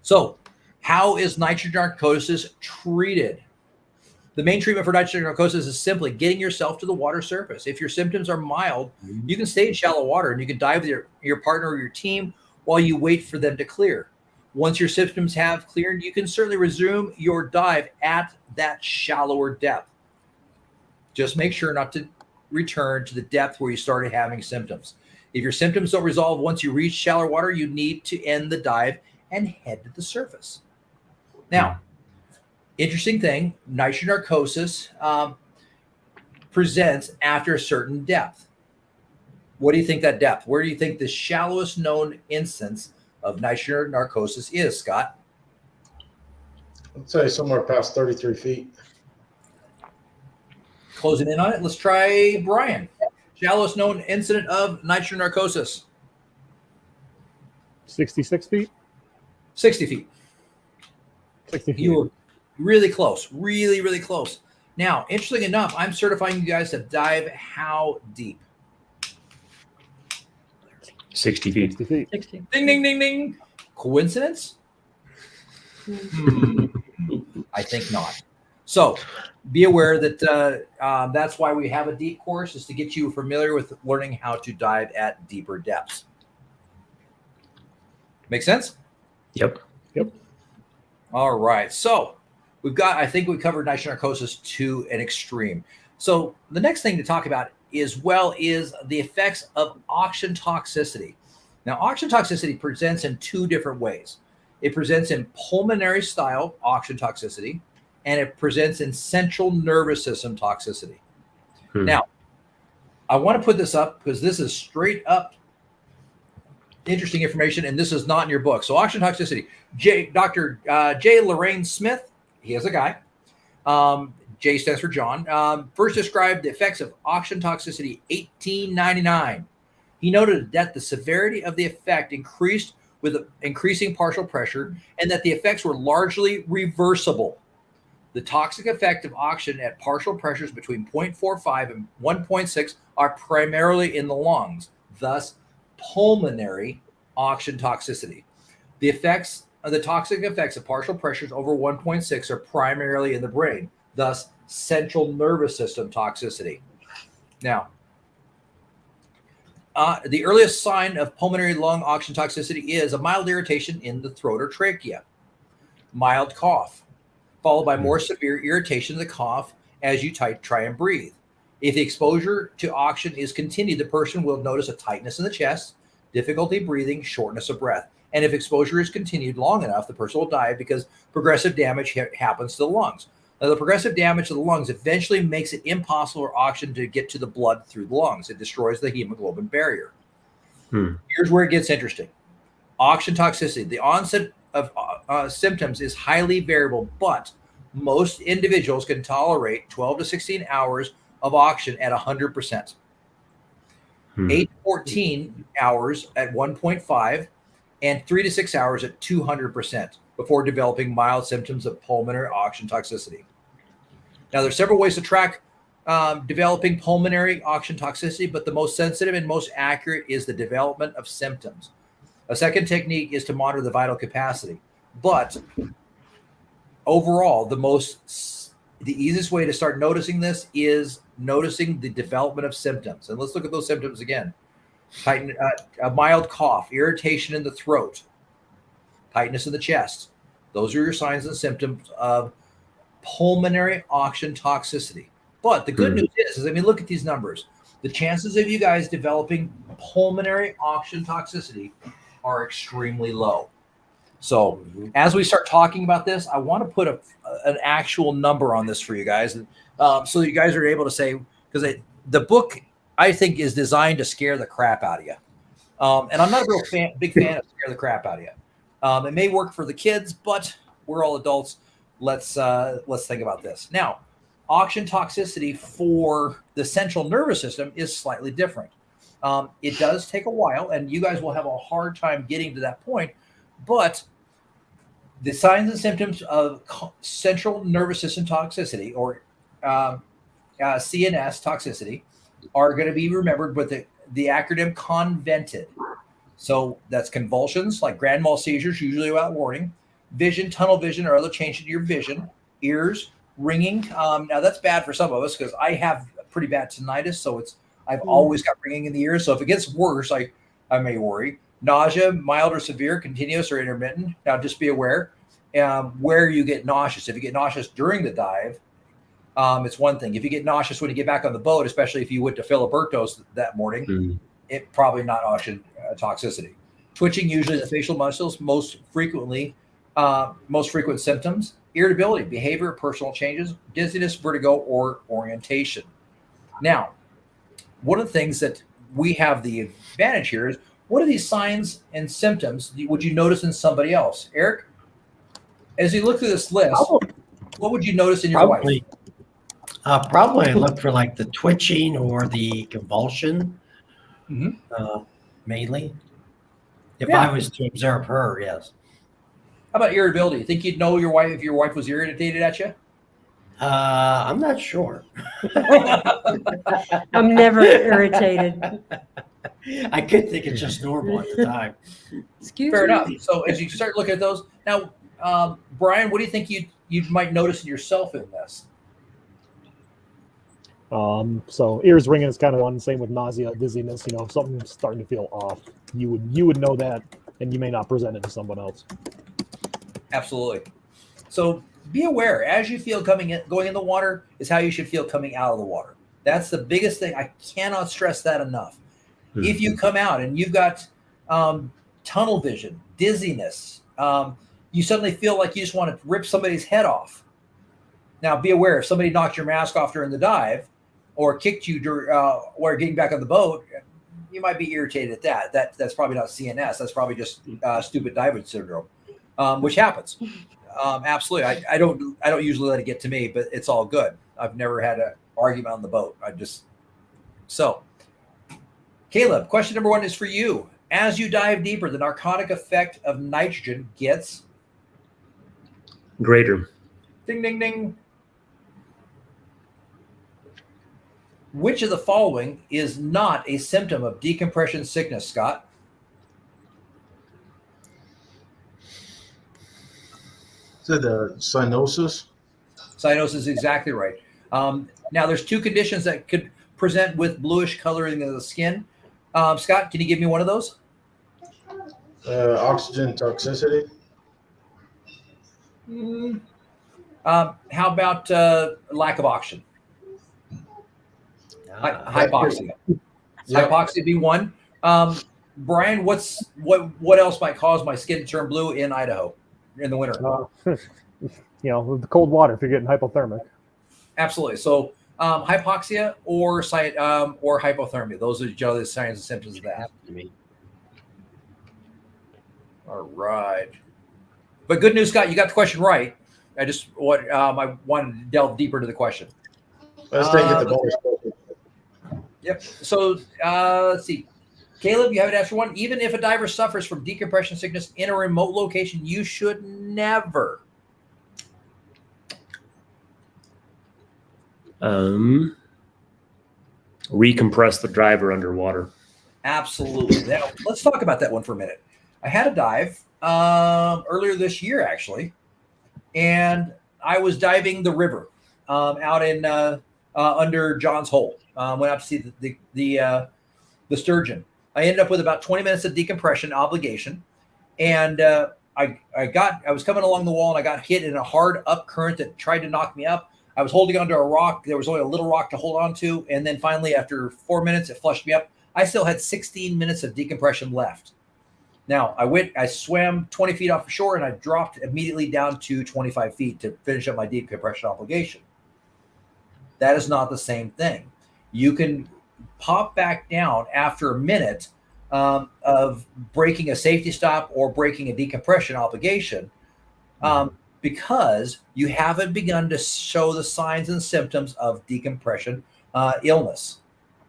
So, how is nitrogen narcosis treated? The main treatment for nitrogen narcosis is simply getting yourself to the water surface. If your symptoms are mild, you can stay in shallow water and you can dive with your partner or your team while you wait for them to clear. Once your symptoms have cleared, you can certainly resume your dive at that shallower depth. Just make sure not to return to the depth where you started having symptoms. If your symptoms don't resolve once you reach shallower water, you need to end the dive and head to the surface. Now, interesting thing, nitrogen narcosis presents after a certain depth. What do you think that depth? Where do you think the shallowest known instance of nitrogen narcosis is, Scott? I'd say somewhere past 33 feet. Closing in on it. Let's try Brian. Shallowest known incident of nitrogen narcosis. 66 feet. 60 feet. 60 feet. You were really close. Really, really close. Now, interesting enough, I'm certifying you guys to dive how deep? 60 feet. 60 feet. 60. Ding, ding, ding, ding. Coincidence? I think not. So be aware that that's why we have a deep course, is to get you familiar with learning how to dive at deeper depths. Make sense? Yep. All right. So I think we covered nitrogen narcosis to an extreme. So the next thing to talk about is the effects of oxygen toxicity. Now, oxygen toxicity presents in two different ways. It presents in pulmonary style oxygen toxicity, and it presents in central nervous system toxicity. Now, I want to put this up because this is straight up interesting information, and this is not in your book. So oxygen toxicity, Dr. J. Lorraine Smith, he is a guy. J stands for John. First described the effects of oxygen toxicity 1899. He noted that the severity of the effect increased with increasing partial pressure, and that the effects were largely reversible. The toxic effect of oxygen at partial pressures between 0.45 and 1.6 are primarily in the lungs, thus pulmonary oxygen toxicity. The toxic effects of partial pressures over 1.6 are primarily in the brain, thus central nervous system toxicity. Now, the earliest sign of pulmonary lung oxygen toxicity is a mild irritation in the throat or trachea, mild cough, followed by more severe irritation of the cough as you try and breathe. If the exposure to oxygen is continued, the person will notice a tightness in the chest, difficulty breathing, shortness of breath. And if exposure is continued long enough, the person will die because progressive damage happens to the lungs. Now, the progressive damage to the lungs eventually makes it impossible for oxygen to get to the blood through the lungs. It destroys the hemoglobin barrier. Here's where it gets interesting. Oxygen toxicity. The onset of symptoms is highly variable, but most individuals can tolerate 12 to 16 hours of oxygen at 100%. 8 to 14 hours at 1.5 and 3 to 6 hours at 200% before developing mild symptoms of pulmonary oxygen toxicity. Now, there's several ways to track developing pulmonary oxygen toxicity, but the most sensitive and most accurate is the development of symptoms. A second technique is to monitor the vital capacity, but overall, the easiest way to start noticing this is noticing the development of symptoms. And let's look at those symptoms again. A mild cough, irritation in the throat, tightness in the chest. Those are your signs and symptoms of pulmonary oxygen toxicity. But the good news is, I mean, look at these numbers. The chances of you guys developing pulmonary oxygen toxicity are extremely low. So as we start talking about this, I want to put an actual number on this for you guys, so that you guys are able to say, because the book, I think, is designed to scare the crap out of you. And I'm not a big fan of scare the crap out of you. It may work for the kids, but we're all adults. Let's think about this. Now, oxygen toxicity for the central nervous system is slightly different. It does take a while, and you guys will have a hard time getting to that point. But the signs and symptoms of central nervous system toxicity, or CNS toxicity, are going to be remembered with the acronym CONVENTED. So that's convulsions, like grand mal seizures, usually without warning, vision, tunnel vision, or other change in your vision, ears, ringing. Now that's bad for some of us because I have pretty bad tinnitus, so I've always got ringing in the ears. So if it gets worse, I may worry. Nausea, mild or severe, continuous or intermittent. Now, just be aware where you get nauseous. If you get nauseous during the dive, it's one thing. If you get nauseous when you get back on the boat, especially if you went to Filiberto's that morning, it probably not oxygen toxicity. Twitching, usually in the facial muscles, most frequent symptoms. Irritability, behavior, personal changes, dizziness, vertigo, or orientation. Now, one of the things that we have the advantage here is, what are these signs and symptoms would you notice in somebody else? Eric, as you look through this list, what would you notice in your wife? Probably look for like the twitching or the convulsion, mainly. If I was to observe her, yes. How about irritability? You think you'd know your wife if your wife was irritated at you? I'm not sure. I'm never irritated. I could think it's just normal at the time. Excuse Fair me. enough. So as you start looking at those now, Brian, what do you think you might notice in yourself in this? So ears ringing is kind of one. Same with nausea, dizziness. If something's starting to feel off, you would know that, and you may not present it to someone else. Absolutely. So be aware as you feel going in the water is how you should feel coming out of the water. That's the biggest thing. I cannot stress that enough. If you come out and you've got tunnel vision, dizziness, you suddenly feel like you just want to rip somebody's head off. Now, be aware if somebody knocked your mask off during the dive or kicked you while getting back on the boat, you might be irritated at that. That's probably not CNS. That's probably just stupid diving syndrome, which happens. Absolutely. I don't usually let it get to me, but it's all good. I've never had an argument on the boat. So Caleb, question number 1 is for you. As you dive deeper, the narcotic effect of nitrogen gets greater. Ding, ding, ding. Which of the following is not a symptom of decompression sickness, Scott? Is it the cyanosis? Cyanosis is exactly right. Now, there's 2 conditions that could present with bluish coloring of the skin. Scott, can you give me one of those? Oxygen toxicity. How about lack of oxygen? Hypoxia. Yep. Hypoxia be one. Brian, what else might cause my skin to turn blue in Idaho in the winter? With the cold water if you're getting hypothermic. Absolutely. So hypoxia or hypothermia. Those are generally the signs and symptoms of that. All right. But good news, Scott, you got the question right. I wanted to delve deeper into the question. Let's take it the bonus question. Yep. So let's see. Caleb, you have it after one. Even if a diver suffers from decompression sickness in a remote location, you should never. Recompress the driver underwater. Absolutely. Now, let's talk about that one for a minute. I had a dive earlier this year, actually, and I was diving the river out in under John's Hole. Went out to see the sturgeon. I ended up with about 20 minutes of decompression obligation, and I was coming along the wall and I got hit in a hard up current that tried to knock me up. I was holding onto a rock. There was only a little rock to hold on to, and then finally, after 4 minutes, it flushed me up. I still had 16 minutes of decompression left. Now, I swam 20 feet off the shore, and I dropped immediately down to 25 feet to finish up my decompression obligation. That is not the same thing. You can pop back down after a minute of breaking a safety stop or breaking a decompression obligation because you haven't begun to show the signs and symptoms of decompression illness.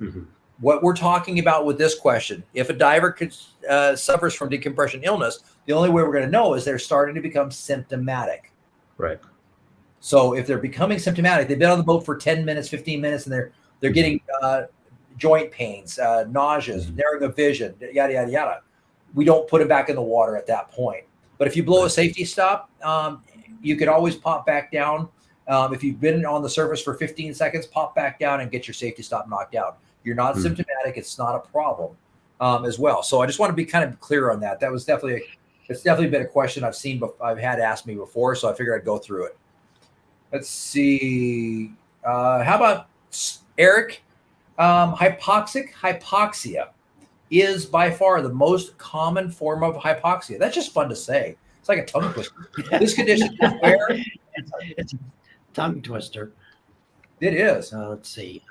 Mm-hmm. What we're talking about with this question, if a diver suffers from decompression illness, the only way we're going to know is they're starting to become symptomatic. Right. So if they're becoming symptomatic, they've been on the boat for 10 minutes, 15 minutes, and they're getting joint pains, nauseas, narrowing of vision, yada, yada, yada. We don't put them back in the water at that point. But if you blow a safety stop, you can always pop back down. If you've been on the surface for 15 seconds, pop back down and get your safety stop knocked out. You're not symptomatic. It's not a problem as well. So I just want to be kind of clear on that. It's definitely been a question I've had asked me before. So I figured I'd go through it. Let's see. How about Eric? Hypoxia is by far the most common form of hypoxia. That's just fun to say. It's like a tongue twister. This condition is where it's a tongue twister. It is. Let's see.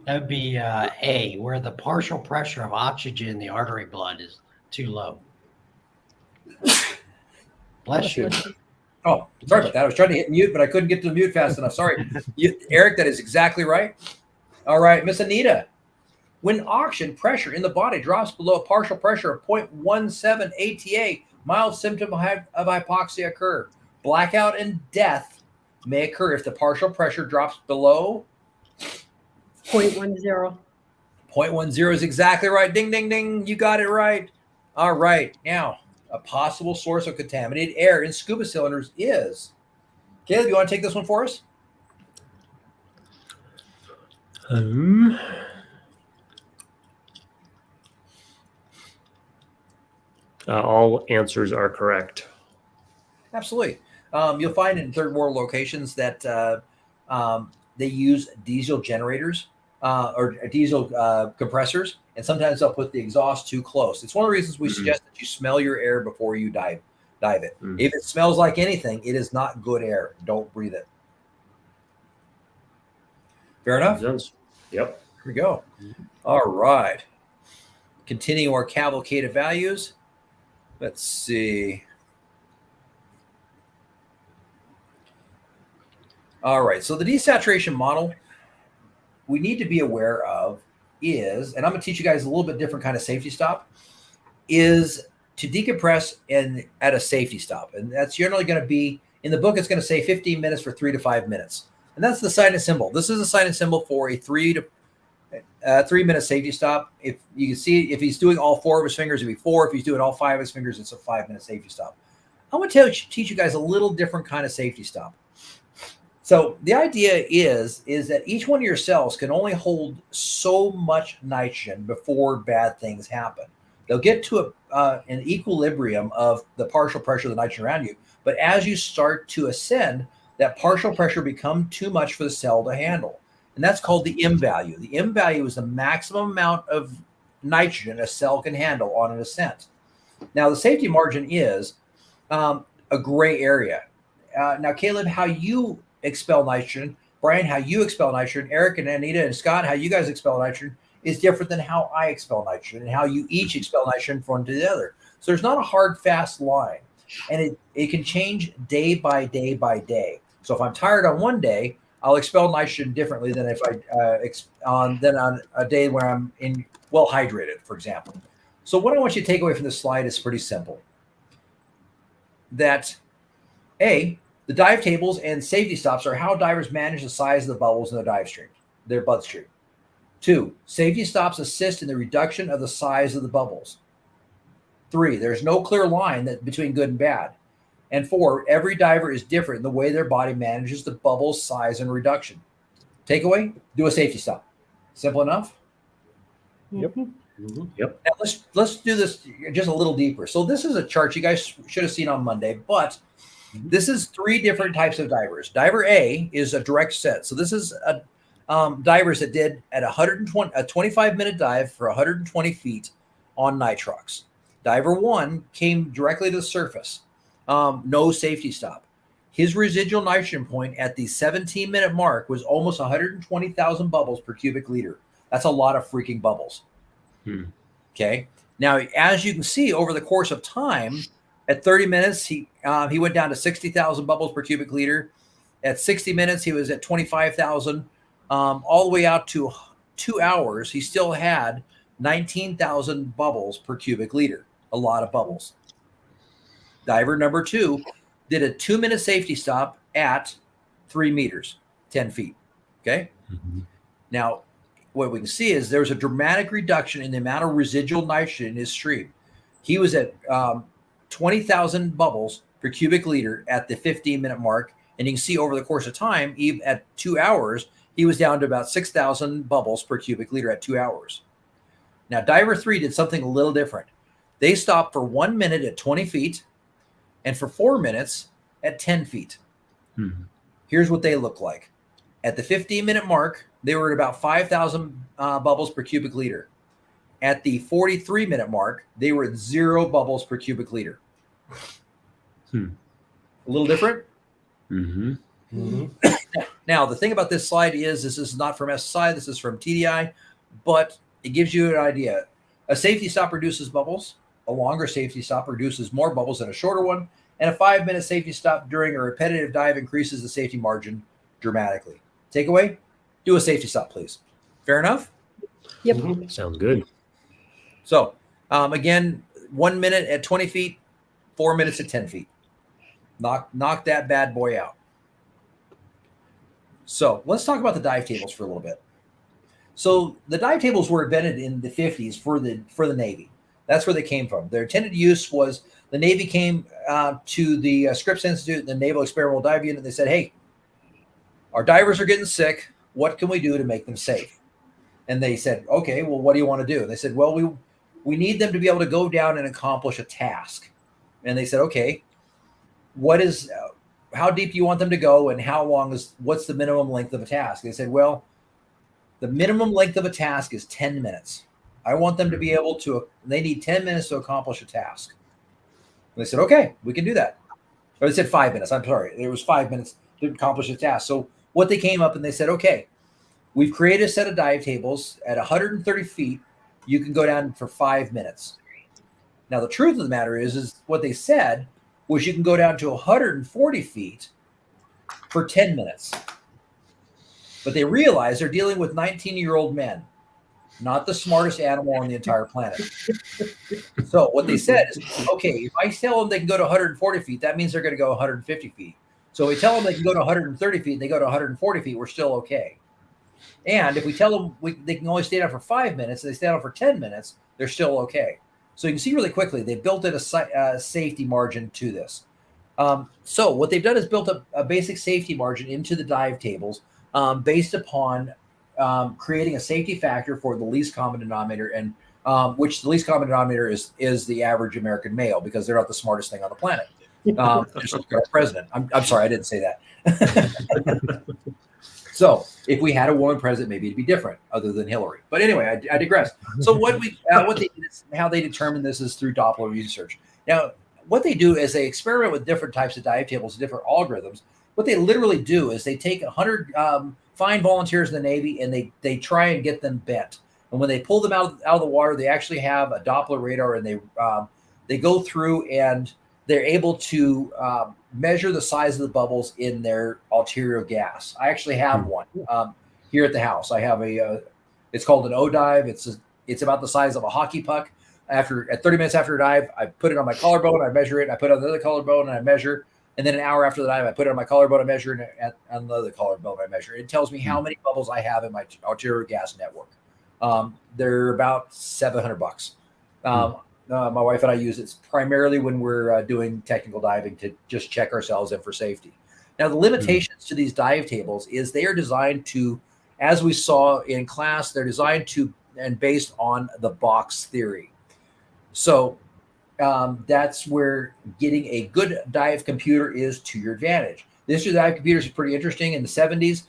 That would be A, where the partial pressure of oxygen in the artery blood is too low. Bless you. Oh, sorry about that. I was trying to hit mute, but I couldn't get to the mute fast enough. Sorry. Eric, that is exactly right. All right, Miss Anita. When oxygen pressure in the body drops below a partial pressure of 0.17 ATA, mild symptoms of hypoxia occur. Blackout and death may occur if the partial pressure drops below 0.10. 0.10 is exactly right. Ding, ding, ding. You got it right. All right. Now, a possible source of contaminated air in scuba cylinders is. Caleb, you want to take this one for us? All answers are correct. Absolutely. You'll find in third world locations that they use diesel generators or diesel compressors, and sometimes they'll put the exhaust too close. It's one of the reasons we suggest that you smell your air before you dive it. If it smells like anything, it is not good air. Don't breathe it. Fair enough? Sense. Yep. Here we go. All right. Continue our cavalcade of values. Let's see. All right. So the desaturation model we need to be aware of is, and I'm going to teach you guys a little bit different kind of safety stop, is to decompress at a safety stop. And that's generally going to be, in the book, it's going to say 15 minutes for 3 to 5 minutes. And that's the sign and symbol. This is a sign and symbol for a 3 minute safety stop. If you can see, if he's doing all 4 of his fingers, it'd be 4. If he's doing all 5 of his fingers, it's a 5 minute safety stop. I want to teach you guys a little different kind of safety stop. So the idea is that each one of your cells can only hold so much nitrogen before bad things happen. They'll get to an equilibrium of the partial pressure of the nitrogen around you, but as you start to ascend, that partial pressure become too much for the cell to handle, and that's called the M value. The M value is the maximum amount of nitrogen a cell can handle on an ascent. Now, the safety margin is a gray area. Now, Caleb, how you expel nitrogen, Brian, how you expel nitrogen, Eric and Anita and Scott, how you guys expel nitrogen is different than how I expel nitrogen and how you each expel nitrogen from one to the other. So there's not a hard, fast line, and it can change day by day by day. So if I'm tired on one day, I'll expel nitrogen differently than if on a day where I'm well hydrated, for example. So what I want you to take away from this slide is pretty simple. That the dive tables and safety stops are how divers manage the size of the bubbles in their dive stream, their bloodstream. 2, safety stops assist in the reduction of the size of the bubbles. 3, there's no clear line between good and bad. And 4, every diver is different in the way their body manages the bubble size and reduction. Takeaway, do a safety stop. Simple enough? Yep. Yep. Now let's do this just a little deeper. So this is a chart you guys should have seen on Monday, but this is 3 different types of divers. Diver A is a direct set. So this is divers that did at a 25-minute dive for 120 feet on nitrox. Diver 1 came directly to the surface. No safety stop. His residual nitrogen point at the 17-minute mark was almost 120,000 bubbles per cubic liter. That's a lot of freaking bubbles. Okay. Now, as you can see, over the course of time, at 30 minutes, he went down to 60,000 bubbles per cubic liter. At 60 minutes, he was at 25,000. All the way out to 2 hours, he still had 19,000 bubbles per cubic liter. A lot of bubbles. Diver number 2 did a 2-minute safety stop at 3 meters, 10 feet. Okay. Now, what we can see is there's a dramatic reduction in the amount of residual nitrogen in his stream. He was at 20,000 bubbles per cubic liter at the 15-minute mark. And you can see over the course of time, even at 2 hours, he was down to about 6,000 bubbles per cubic liter at 2 hours. Now, diver 3 did something a little different. They stopped for 1 minute at 20 feet and for 4 minutes at 10 feet. Here's what they look like. At the 15-minute mark, they were at about 5,000 bubbles per cubic liter. At the 43-minute mark, they were at 0 bubbles per cubic liter. A little different? Now, the thing about this slide is this is not from SSI, this is from TDI, but it gives you an idea. A safety stop reduces bubbles. A longer safety stop reduces more bubbles than a shorter one. And a 5-minute safety stop during a repetitive dive increases the safety margin dramatically. Takeaway, do a safety stop, please. Fair enough? Yep. Sounds good. So, again, 1 minute at 20 feet, 4 minutes at 10 feet. Knock that bad boy out. So let's talk about the dive tables for a little bit. So the dive tables were invented in the 50s for the Navy. That's where they came from. Their intended use was the Navy came to the Scripps Institute, the Naval Experimental Dive Unit. And they said, hey, our divers are getting sick. What can we do to make them safe? And they said, okay, well, what do you want to do? And they said, well, we need them to be able to go down and accomplish a task. And they said, okay, how deep do you want them to go, and what's the minimum length of a task? They said, well, the minimum length of a task is 10 minutes. I want them to be able to, they need 10 minutes to accomplish a task. And they said, okay, we can do that. Or they said 5 minutes. I'm sorry. It was 5 minutes to accomplish a task. So what they came up and they said, okay, we've created a set of dive tables at 130 feet. You can go down for 5 minutes. Now, the truth of the matter is what they said was you can go down to 140 feet for 10 minutes. But they realize they're dealing with 19-year-old men, not the smartest animal on the entire planet. So what they said is, okay, if I tell them they can go to 140 feet, that means they're going to go 150 feet. So we tell them they can go to 130 feet and they go to 140 feet, we're still okay. And if we tell them they can only stay down for 5 minutes and they stay down for 10 minutes, they're still okay. So you can see really quickly, they built in a safety margin to this. So what they've done is built up a basic safety margin into the dive tables based upon creating a safety factor for the least common denominator, and which the least common denominator is the average American male, because they're not the smartest thing on the planet. Just look at our president. I'm sorry, I didn't say that. So if we had a woman president, maybe it'd be different, other than Hillary. But anyway, I digress. So what they did is, how they determine this is through Doppler research. Now, what they do is they experiment with different types of dive tables, different algorithms. What they literally do is they take 100 fine volunteers in the Navy, and they try and get them bent. And when they pull them out of the water, they actually have a Doppler radar, and they go through and they're able to measure the size of the bubbles in their ulterior gas. I actually have one here at the house. I have it's called an O dive. It's about the size of a hockey puck. At 30 minutes after a dive, I put it on my collarbone, I measure it. I put it on the other collarbone, and I measure. And then an hour after the dive, I put it on my collarbone, I measure, and on the other collarbone, I measure. It tells me how many bubbles I have in my ulterior gas network. They're about $700. My wife and I use it primarily when we're doing technical diving to just check ourselves in for safety. Now, the limitations to these dive tables is they are designed to, as we saw in class, they're designed to and based on the box theory. So that's where getting a good dive computer is to your advantage. This dive computers is pretty interesting. In the 70s,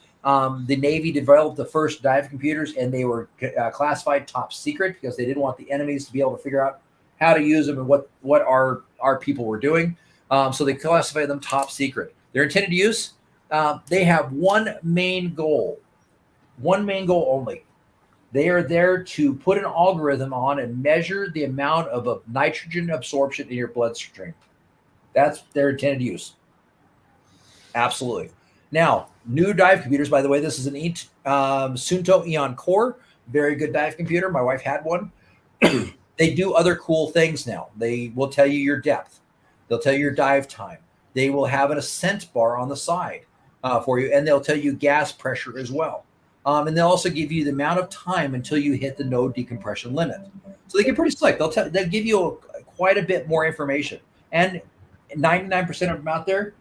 the Navy developed the first dive computers, and they were classified top secret because they didn't want the enemies to be able to figure out how to use them and what our people were doing. So they classified them top secret. Their intended use, they have one main goal only. They are there to put an algorithm on and measure the amount of nitrogen absorption in your bloodstream. That's their intended use. Absolutely. Now, new dive computers, by the way, this is an Suunto Eon Core, very good dive computer. My wife had one. They do other cool things now. They will tell you your depth. They'll tell you your dive time. They will have an ascent bar on the side for you, and they'll tell you gas pressure as well. And they'll also give you the amount of time until you hit the no decompression limit. So they get pretty slick. They'll give you quite a bit more information. And 99% of them out there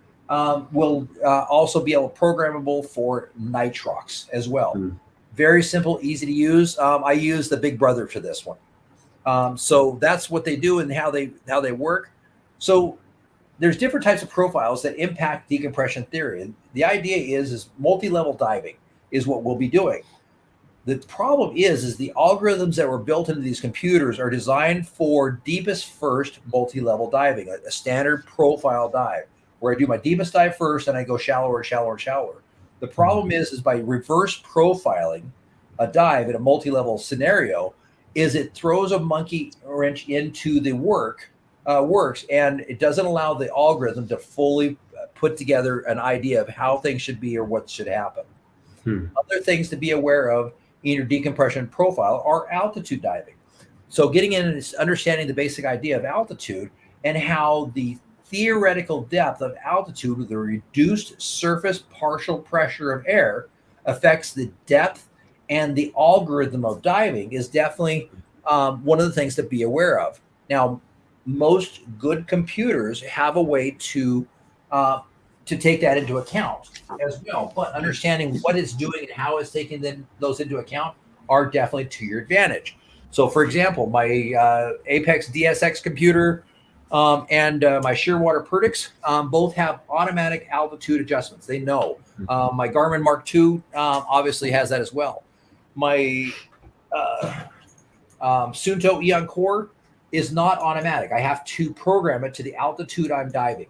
will also be able programmable for nitrox as well. Very simple, easy to use. I use the Big Brother for this one. So that's what they do and how they work. So there's different types of profiles that impact decompression theory. And the idea is multi-level diving is what we'll be doing. The problem is the algorithms that were built into these computers are designed for deepest first multi-level diving, a standard profile dive, where I do my deepest dive first and I go shallower and shallower and shallower. The problem is by reverse profiling a dive in a multi-level scenario, is it throws a monkey wrench into the works, and it doesn't allow the algorithm to fully put together an idea of how things should be or what should happen. Other things to be aware of in your decompression profile are altitude diving. So getting in and understanding the basic idea of altitude and how the theoretical depth of altitude with the reduced surface partial pressure of air affects the depth and the algorithm of diving is definitely one of the things to be aware of. Now, most good computers have a way to take that into account as well. But understanding what it's doing and how it's taking those into account are definitely to your advantage. So, for example, my Apex DSX computer and my Shearwater Perdix both have automatic altitude adjustments. They know. My Garmin Mark II obviously has that as well. My Suunto Eon Core is not automatic. I have to program it to the altitude I'm diving.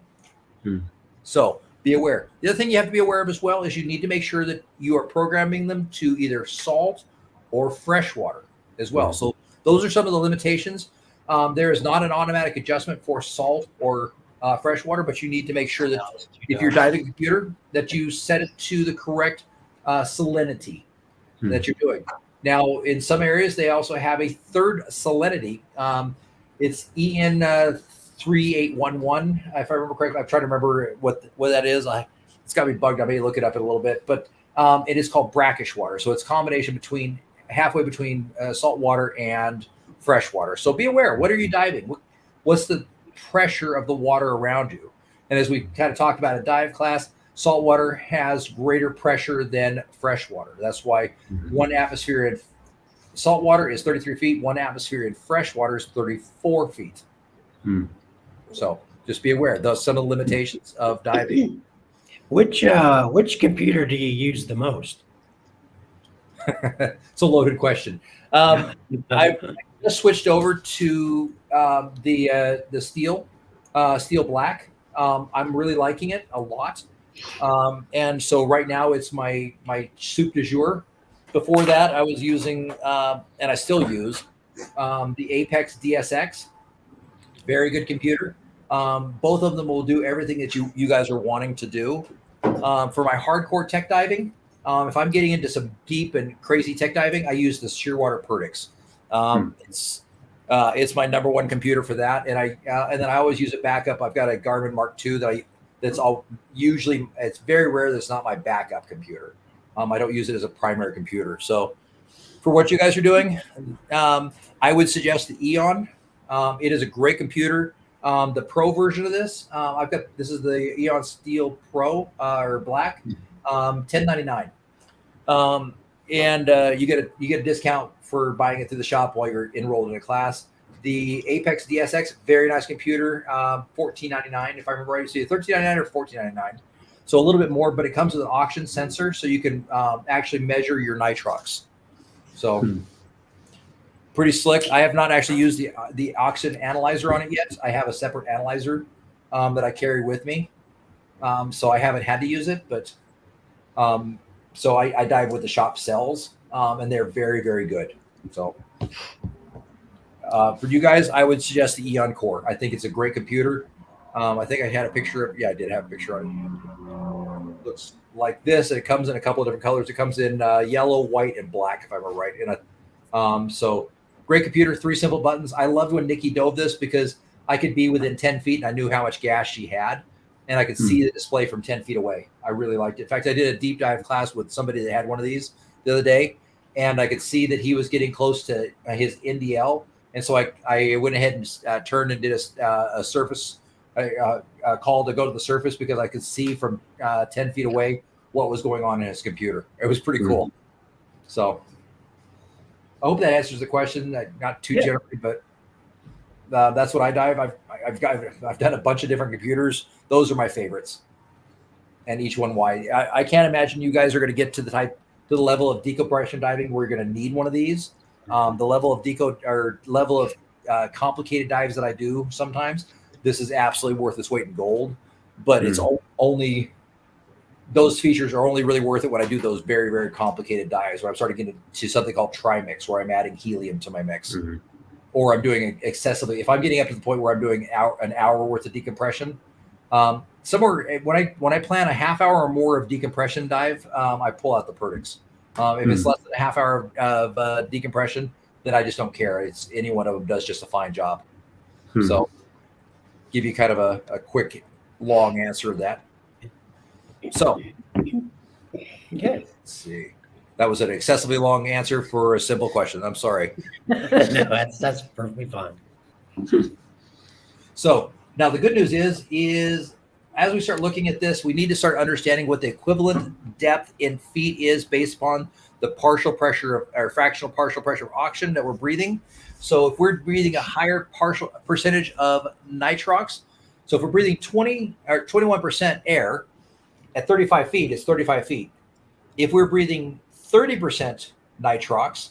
So be aware. The other thing you have to be aware of as well is you need to make sure that you are programming them to either salt or freshwater as well. So those are some of the limitations. There is not an automatic adjustment for salt or freshwater, but you need to make sure that if you're diving a computer, that you set it to the correct salinity that you're doing. Now, in some areas, they also have a third salinity. It's EN 3811, if I remember correctly. I'm trying to remember what that is. It's got me bugged. I may look it up in a little bit, but it is called brackish water. So it's a combination halfway between salt water and fresh water. So be aware. What are you diving? What's the pressure of the water around you? And as we kind of talked about in dive class, saltwater has greater pressure than freshwater. That's why 1 atmosphere in saltwater is 33 feet. 1 atmosphere in freshwater is 34 feet. So just be aware. Those some of the limitations of diving. Which computer do you use the most? It's a loaded question. I just switched over to the Steel Black. I'm really liking it a lot. And so right now it's my soup du jour. Before that, I was using and I still use the Apex DSX. Very good computer. Both of them will do everything that you guys are wanting to do. For my hardcore tech diving, if I'm getting into some deep and crazy tech diving, I use the Shearwater Perdix. It's my number one computer for that, and then I always use it backup. I've got a Garmin Mark II that's all usually. It's very rare that it's not my backup computer. I don't use it as a primary computer. So for what you guys are doing, I would suggest the Eon. It is a great computer. The Pro version of this, this is the Eon Steel Pro or Black, $10.99, and you get a discount for buying it through the shop while you're enrolled in a class. The Apex DSX, very nice computer, $14.99 if I remember right. So $13.99 or $14.99, so a little bit more, but it comes with an auction sensor, so you can actually measure your nitrox. So. Pretty slick. I have not actually used the oxygen analyzer on it yet. I have a separate analyzer that I carry with me, so I haven't had to use it. But so I dive with the shop sells, and they're very, very good. So for you guys, I would suggest the Eon Core. I think it's a great computer. I think I had a picture of. Yeah, I did have a picture on it. Looks like this. And it comes in a couple of different colors. It comes in yellow, white, and black, if I remember right. So. Great computer, 3 simple buttons. I loved when Nikki dove this because I could be within 10 feet and I knew how much gas she had, and I could see the display from 10 feet away. I really liked it. In fact, I did a deep dive class with somebody that had one of these the other day, and I could see that he was getting close to his NDL. And so I went ahead and turned and did a surface call to go to the surface because I could see from 10 feet away what was going on in his computer. It was pretty cool. So I hope that answers the question. Not too generally, but that's what I dive. I've done a bunch of different computers. Those are my favorites, and each one why. I can't imagine you guys are going to get to the level of decompression diving where you're going to need one of these. The level of complicated dives that I do sometimes, this is absolutely worth its weight in gold. But it's only. Those features are only really worth it when I do those very, very complicated dives where I'm starting to get into something called trimix, where I'm adding helium to my mix, or I'm doing excessively. If I'm getting up to the point where I'm doing an hour worth of decompression, somewhere when I plan a half hour or more of decompression dive, I pull out the Perdix. If it's less than a half hour of decompression, then I just don't care. It's any one of them does just a fine job. So, give you kind of a quick, long answer of that. So, Okay. let's see. That was an excessively long answer for a simple question. I'm sorry. No, that's perfectly fine. So now the good news is as we start looking at this, we need to start understanding what the equivalent depth in feet is based upon the partial pressure or fractional partial pressure of oxygen that we're breathing. So if we're breathing a higher partial percentage of nitrox, so if we're breathing 20 or 21% air at 35 feet, it's 35 feet. If we're breathing 30% nitrox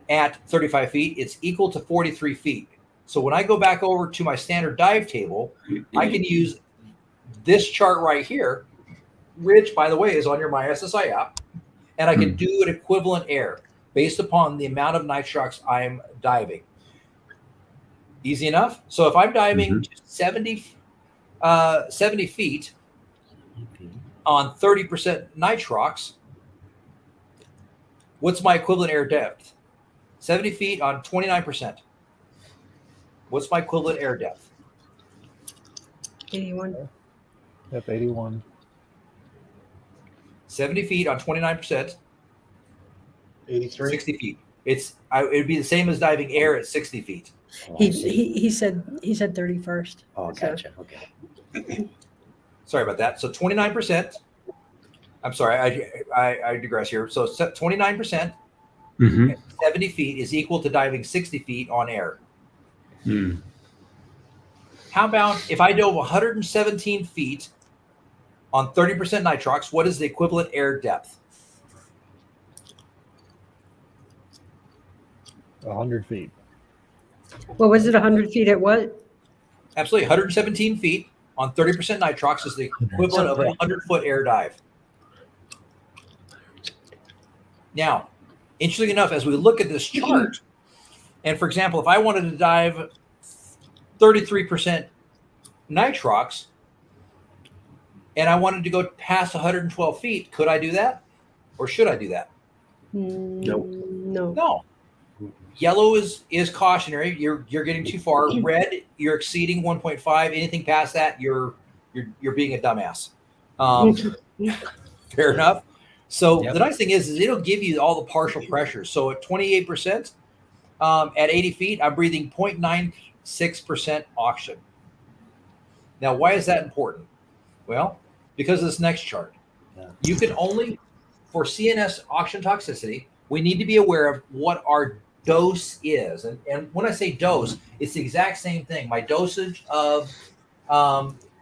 at 35 feet, it's equal to 43 feet. So when I go back over to my standard dive table, I can use this chart right here, which, by the way, is on your MySSI app, and I can do an equivalent air based upon the amount of nitrox I'm diving. Easy enough. So if I'm diving 70 feet on 30% nitrox, what's my equivalent air depth? 70 feet on 29%. What's my equivalent air depth? 81. Yep, 81. 70 feet on 29%, 83. 60 feet. It'd be the same as diving air at 60 feet. He said 31st. Oh, So- gotcha. Okay. Sorry about that. So 29%. I'm sorry, I digress here. So 29%, Mm-hmm. 70 feet is equal to diving 60 feet on air. Mm. How about if I dove 117 feet on 30% nitrox? What is the equivalent air depth? 100 feet. What was it, 100 feet at what? Absolutely. 117 feet on 30% nitrox is the equivalent of a 100-foot air dive. Now, interesting enough, as we look at this chart, and for example, if I wanted to dive 33% nitrox and I wanted to go past 112 feet, could I do that? Or should I do that? Nope. No. No. Yellow is cautionary. You're getting too far. Red, you're exceeding 1.5. Anything past that, you're being a dumbass. Fair enough. So Yep. the nice thing is it'll give you all the partial pressures. So at 28%, at 80 feet, I'm breathing 0.96% oxygen. Now, why is that important? Well, because of this next chart. Yeah. You can only, for CNS oxygen toxicity, we need to be aware of what our dose is. And when I say dose, it's the exact same thing. My dosage of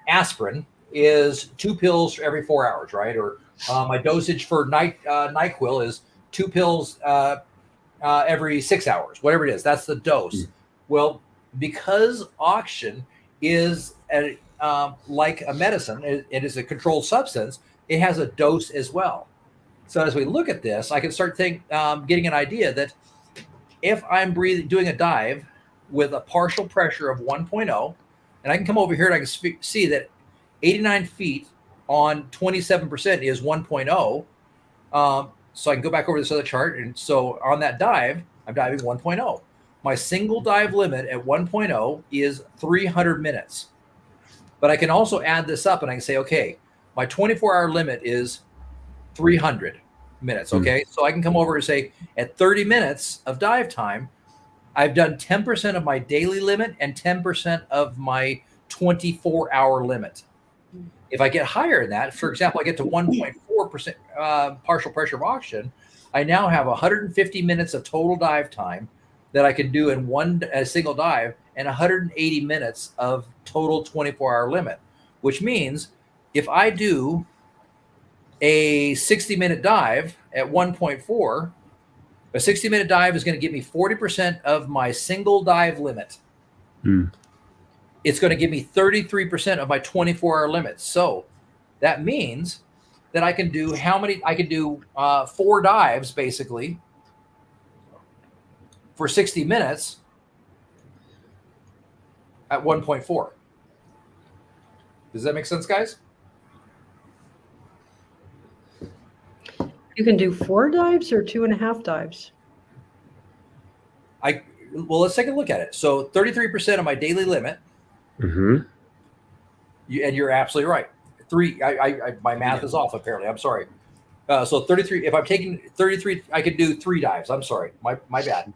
aspirin is 2 pills every 4 hours, right? Or my dosage for NyQuil is 2 pills every 6 hours, whatever it is. That's the dose. Well, because oxygen is like a medicine, it is a controlled substance, it has a dose as well. So as we look at this, I can start getting an idea that if I'm doing a dive with a partial pressure of 1.0, and I can come over here and I can see that 89 feet on 27% is 1.0. So I can go back over this other chart. And so on that dive, I'm diving 1.0. My single dive limit at 1.0 is 300 minutes. But I can also add this up and I can say, okay, my 24-hour limit is 300 minutes. Okay. So I can come over and say at 30 minutes of dive time, I've done 10% of my daily limit and 10% of my 24-hour limit. If I get higher than that, for example, I get to 1.4% partial pressure of oxygen, I now have 150 minutes of total dive time that I can do in a single dive and 180 minutes of total 24-hour limit, which means if I do a 60-minute dive at 1.4, a 60-minute dive is going to give me 40% of my single dive limit. It's going to give me 33% of my 24-hour limit. So that means that I can do I can do 4 dives basically for 60 minutes at 1.4. Does that make sense, guys? You can do 4 dives or 2.5 dives? Well, let's take a look at it. So 33% of my daily limit. Mm-hmm. And you're absolutely right. My math is off apparently. I'm sorry. So 33. If I'm taking 33, I could do 3 dives. I'm sorry. My bad.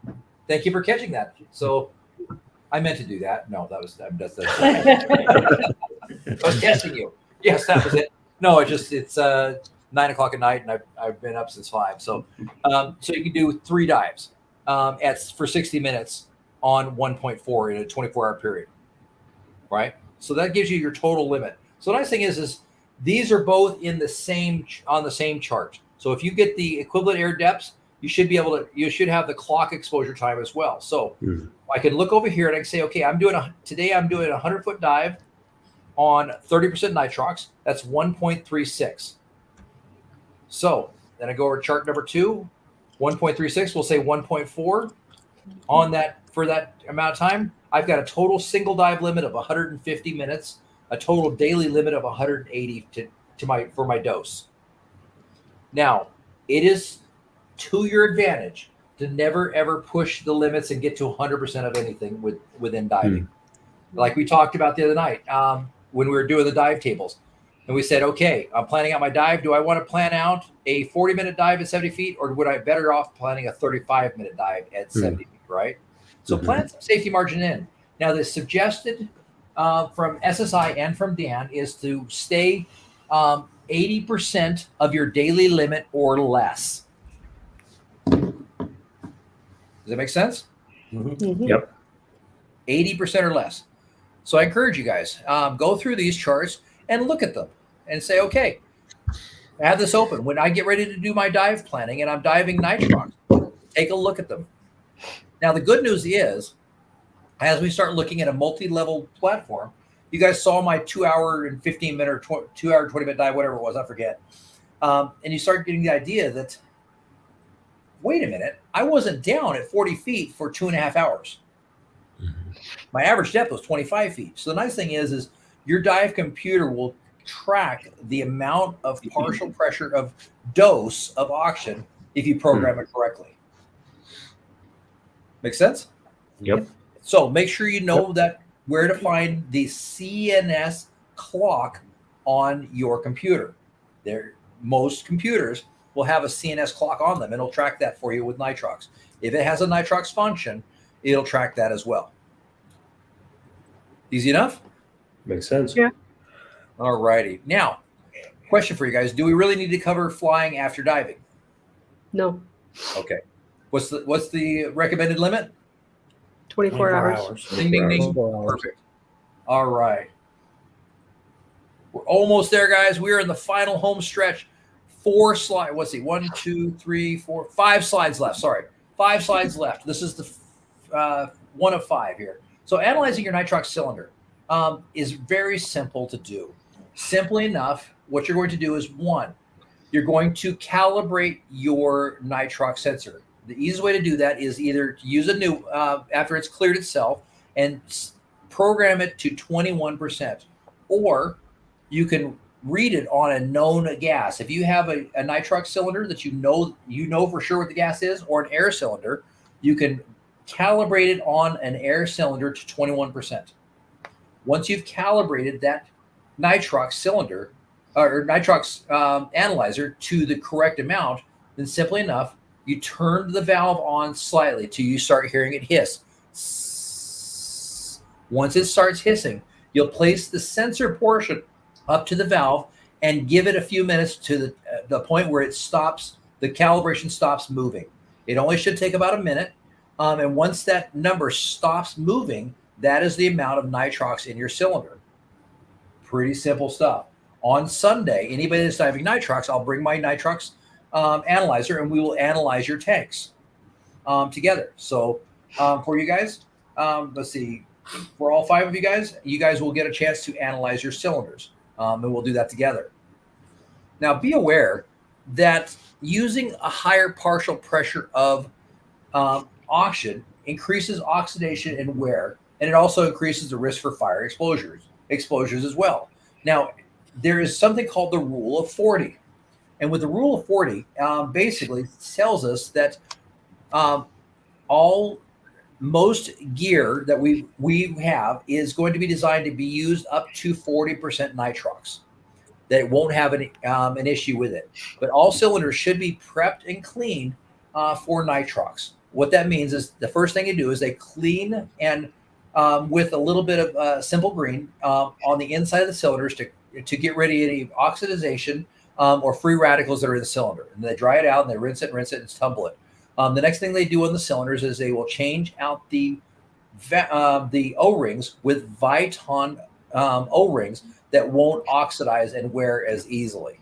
Thank you for catching that. So I meant to do that. No, that's I was testing you. Yes, that was it. No, it's 9 o'clock at night, and I've been up since 5. So so you can do 3 dives for 60 minutes on 1.4 in a 24-hour period, right? So that gives you your total limit. So the nice thing is these are both on the same chart. So if you get the equivalent air depths, you should have the clock exposure time as well. So I can look over here and I can say, okay, today I'm doing a 100-foot dive on 30% nitrox. That's 1.36. So then I go over to chart number 2, 1.36. We'll say 1.4 on that for that amount of time. I've got a total single dive limit of 150 minutes, a total daily limit of 180 for my dose. Now, it is to your advantage to never ever push the limits and get to 100% of anything within diving. Like we talked about the other night when we were doing the dive tables. And we said, okay, I'm planning out my dive. Do I want to plan out a 40-minute dive at 70 feet, or would I better off planning a 35-minute dive at 70 feet, right? So plan some safety margin in. Now, the suggested from SSI and from Dan is to stay 80% of your daily limit or less. Does that make sense? Mhm. Yep. 80% or less. So I encourage you guys, go through these charts and look at them and say, okay, I have this open. When I get ready to do my dive planning and I'm diving nitrox, take a look at them. Now, the good news is, as we start looking at a multi-level platform, you guys saw my 2 hour and 15 minute or 2 hour, 20 minute dive, whatever it was, I forget. And you start getting the idea that, wait a minute, I wasn't down at 40 feet for 2.5 hours. My average depth was 25 feet. So the nice thing is your dive computer will track the amount of partial pressure of dose of oxygen if you program it correctly. Make sense? Yep. So make sure you know that where to find the CNS clock on your computer. Most computers will have a CNS clock on them, and it'll track that for you with nitrox. If it has a nitrox function, it'll track that as well. Easy enough? Makes sense. Yeah. All righty. Now, question for you guys: do we really need to cover flying after diving? No, Okay. What's the recommended limit? 24 hours. Ding, ding, ding. 24 hours. Perfect. All right. We're almost there, guys. We are in the final home stretch. 4 slides. Let's see. 1, 2, 3, 4, 5 slides left. Sorry. 5 slides left. This is the one of 5 here. So analyzing your nitrox cylinder is very simple to do. Simply enough, what you're going to do is, 1, you're going to calibrate your nitrox sensor. The easiest way to do that is either to use a new, after it's cleared itself, and program it to 21%. Or you can read it on a known gas. If you have a nitrox cylinder that you know for sure what the gas is, or an air cylinder, you can calibrate it on an air cylinder to 21%. Once you've calibrated that nitrox cylinder or nitrox analyzer to the correct amount, then simply enough, you turn the valve on slightly till you start hearing it hiss. Once it starts hissing, you'll place the sensor portion up to the valve and give it a few minutes to the point where it stops, the calibration stops moving. It only should take about a minute. And once that number stops moving, that is the amount of nitrox in your cylinder. Pretty simple stuff. On Sunday, anybody that's diving nitrox, I'll bring my nitrox analyzer and we will analyze your tanks together. So for you guys, let's see, for all 5 of you guys will get a chance to analyze your cylinders, and we'll do that together. Now, be aware that using a higher partial pressure of oxygen increases oxidation and wear, and it also increases the risk for fire exposures as well. Now, there is something called the Rule of 40. And with the Rule of 40, basically tells us that most gear that we have is going to be designed to be used up to 40% nitrox. That it won't have an issue with it. But all cylinders should be prepped and cleaned for nitrox. What that means is the first thing you do is they clean and with a little bit of simple green on the inside of the cylinders to get rid of any oxidization or free radicals that are in the cylinder. And they dry it out and they rinse it and tumble it. The next thing they do on the cylinders is they will change out the O-rings with Viton O-rings that won't oxidize and wear as easily.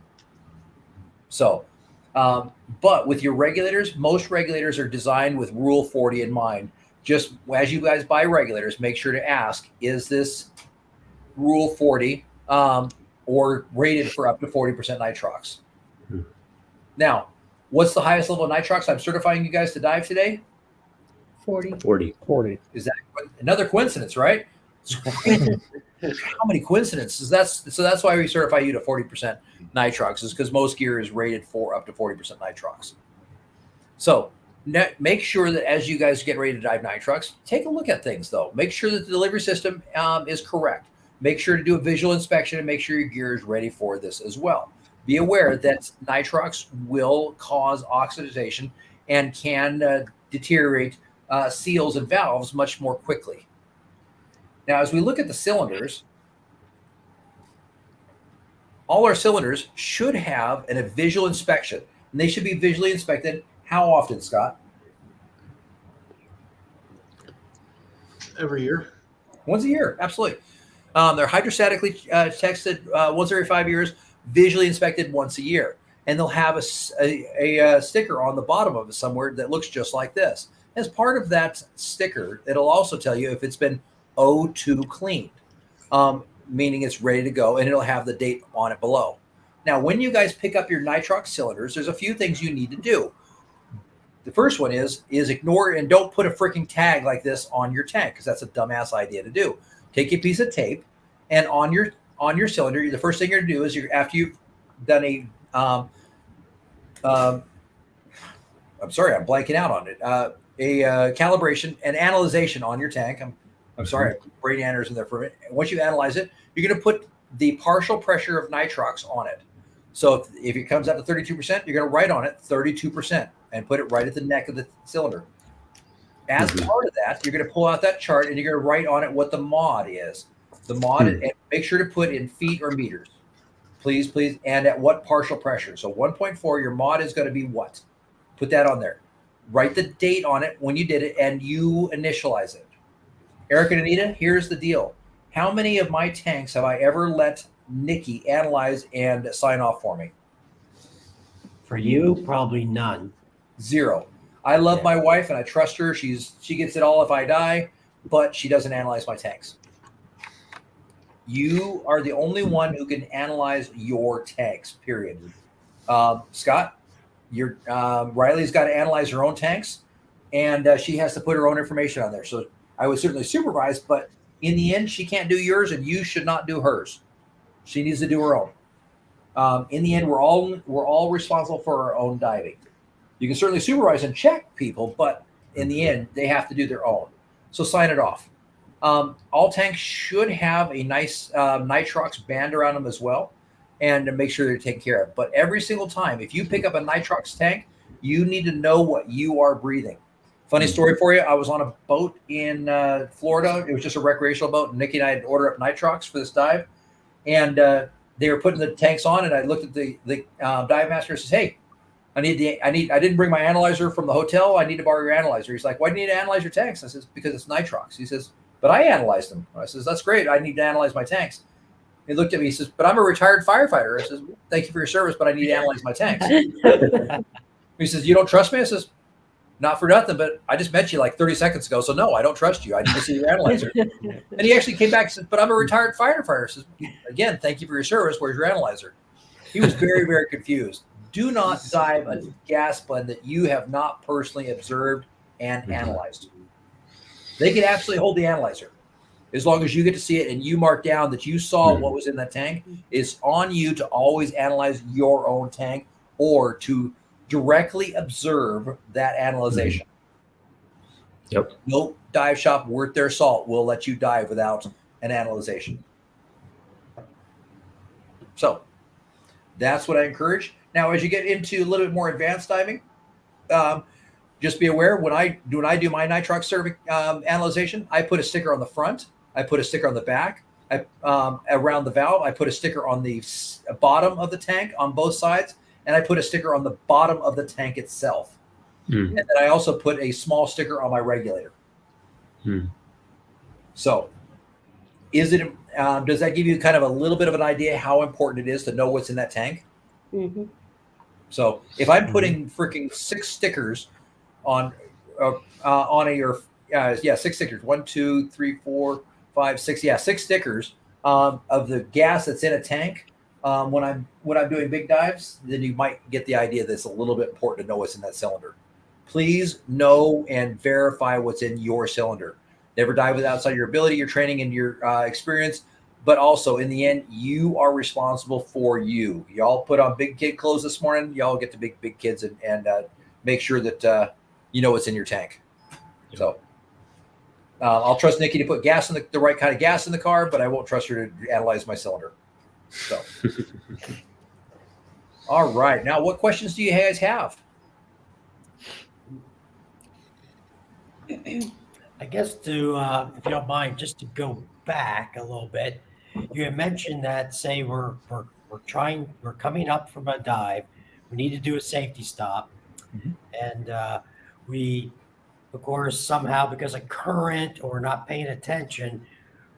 So, but with your regulators, most regulators are designed with Rule 40 in mind. Just as you guys buy regulators, make sure to ask, is this Rule 40 or rated for up to 40% nitrox? Now, what's the highest level of nitrox I'm certifying you guys to dive today? 40. 40. Is that another coincidence, right? How many coincidences? So that's why we certify you to 40% nitrox, is because most gear is rated for up to 40% nitrox. So make sure that as you guys get ready to dive nitrox, take a look at things though. Make sure that the delivery system is correct. Make sure to do a visual inspection and make sure your gear is ready for this as well. Be aware that nitrox will cause oxidation and can deteriorate seals and valves much more quickly. Now, as we look at the cylinders, all our cylinders should have a visual inspection, and they should be visually inspected. How often, Scott? Every year. Once a year, absolutely. They're hydrostatically tested once every 5 years, visually inspected once a year, and they'll have a sticker on the bottom of it somewhere that looks just like this. As part of that sticker, it'll also tell you if it's been O2 cleaned, meaning it's ready to go, and it'll have the date on it below. Now, when you guys pick up your nitrox cylinders, there's a few things you need to do. The first one is ignore and don't put a freaking tag like this on your tank, because that's a dumbass idea to do. Take a piece of tape, and on your cylinder, the first thing you're gonna do is after you've done I'm sorry, I'm blanking out on it. A calibration and analyzation on your tank. I'm sorry, brain aneurysm there for a minute. Once you analyze it, you're going to put the partial pressure of nitrox on it. So if it comes out to 32%, you're going to write on it 32% and put it right at the neck of the cylinder. As part of that, you're going to pull out that chart and you're going to write on it what the mod is. The mod, and make sure to put in feet or meters. Please, and at what partial pressure. So 1.4, your mod is going to be what? Put that on there. Write the date on it when you did it, and you initialize it. Eric and Anita, here's the deal. How many of my tanks have I ever let Nikki analyze and sign off for me? For you, probably none. 0. I love my wife and I trust her. She gets it all if I die, but she doesn't analyze my tanks. You are the only one who can analyze your tanks, period. Scott, Riley's got to analyze her own tanks, and she has to put her own information on there. So I would certainly supervise, but in the end, she can't do yours, and you should not do hers. She needs to do her own. In the end, we're all responsible for our own diving. You can certainly supervise and check people, but in the end, they have to do their own. So sign it off. All tanks should have a nice nitrox band around them as well, and to make sure they're taken care of. But every single time, if you pick up a nitrox tank, you need to know what you are breathing. Funny story for you. I was on a boat in Florida. It was just a recreational boat. And Nikki and I had ordered up nitrox for this dive, and they were putting the tanks on. And I looked at the dive master and says, "Hey, I didn't bring my analyzer from the hotel. I need to borrow your analyzer." He's like, "Why do you need to analyze your tanks?" I says, "Because it's nitrox." He says, "But I analyzed them." I says, "That's great. I need to analyze my tanks." He looked at me. He says, "But I'm a retired firefighter." I says, "Thank you for your service, but I need to analyze my tanks." He says, "You don't trust me?" I says, "Not for nothing, but I just met you like 30 seconds ago, so no, I don't trust you. I need to see your analyzer." And he actually came back and said, "But I'm a retired firefighter." I says, "Again, thank you for your service. Where's your analyzer?" He was very, very confused. Do not dive a gas blend that you have not personally observed and analyzed. They can absolutely hold the analyzer as long as you get to see it and you mark down that you saw what was in that tank. It's on you to always analyze your own tank or to directly observe that analyzation. Yep. No dive shop worth their salt will let you dive without an analyzation. So that's what I encourage. Now, as you get into a little bit more advanced diving, just be aware when I do my nitrox analyzation, I put a sticker on the front, I put a sticker on the back, around the valve, I put a sticker on the bottom of the tank on both sides, and I put a sticker on the bottom of the tank itself. And then I also put a small sticker on my regulator. So does that give you kind of a little bit of an idea how important it is to know what's in that tank? Mm-hmm. So if I'm putting freaking 6 stickers on six stickers, 1, 2, 3, 4, 5, 6, 6 stickers of the gas that's in a tank. When I'm doing big dives, then you might get the idea that it's a little bit important to know what's in that cylinder. Please know and verify what's in your cylinder. Never dive with outside your ability, your training, and your experience. But also, in the end, you are responsible for you. Y'all put on big kid clothes this morning. Y'all get to big kids and make sure that you know what's in your tank. So I'll trust Nikki to put gas in the right kind of gas in the car, but I won't trust her to analyze my cylinder. So, all right. Now, what questions do you guys have? I guess if you don't mind, just to go back a little bit, you had mentioned that say we're coming up from a dive, we need to do a safety stop, Mhm. and we, of course, somehow because of current or not paying attention,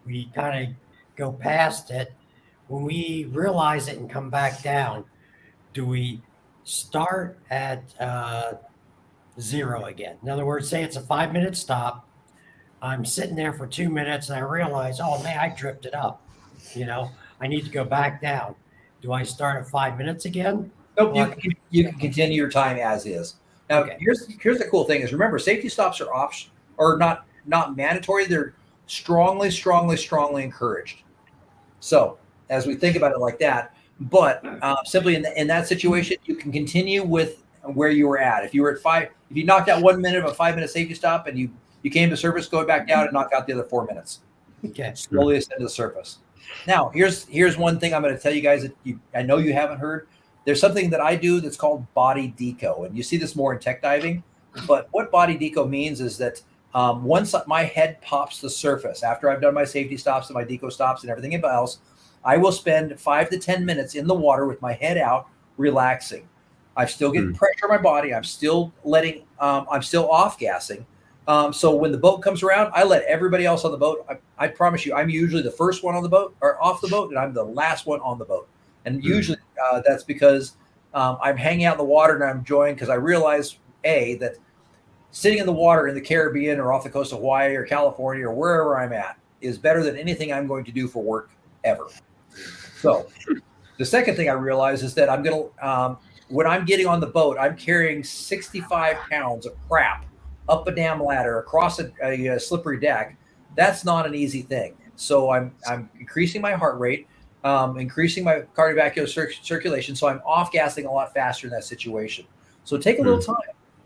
we kind of go past it. When we realize it and come back down, do we start at zero again? In other words, say it's a 5 minute stop. I'm sitting there for 2 minutes and I realize, oh man, I drifted up. I need to go back down. Do I start at 5 minutes again? Nope, Or- you can continue your time as is. Now, Okay. here's the cool thing is remember safety stops are option or not mandatory. They're strongly encouraged. So as we think about it like that, but simply in that situation, you can continue with where you were at. If you were at if you knocked out 1 minute of a 5 minute safety stop and you came to surface, go back down and knock out the other 4 minutes. Okay. Slowly ascend to the surface. Now, here's one thing I'm going to tell you guys that I know you haven't heard. There's something that I do that's called body deco, and you see this more in tech diving. But what body deco means is that once my head pops the surface, after I've done my safety stops and my deco stops and everything else, I will spend 5 to 10 minutes in the water with my head out, relaxing. I'm still getting pressure on my body. I'm still I'm still off gassing. So when the boat comes around, I let everybody else on the boat. I promise you, I'm usually the first one on the boat or off the boat, and I'm the last one on the boat. And usually that's because I'm hanging out in the water and I'm enjoying because I realize that sitting in the water in the Caribbean or off the coast of Hawaii or California or wherever I'm at is better than anything I'm going to do for work ever. So the second thing I realize is that I'm going to, when I'm getting on the boat, I'm carrying 65 pounds of crap up a damn ladder across a slippery deck. That's not an easy thing. So I'm increasing my heart rate, increasing my cardiovascular circulation. So I'm off gassing a lot faster in that situation. So take a little time,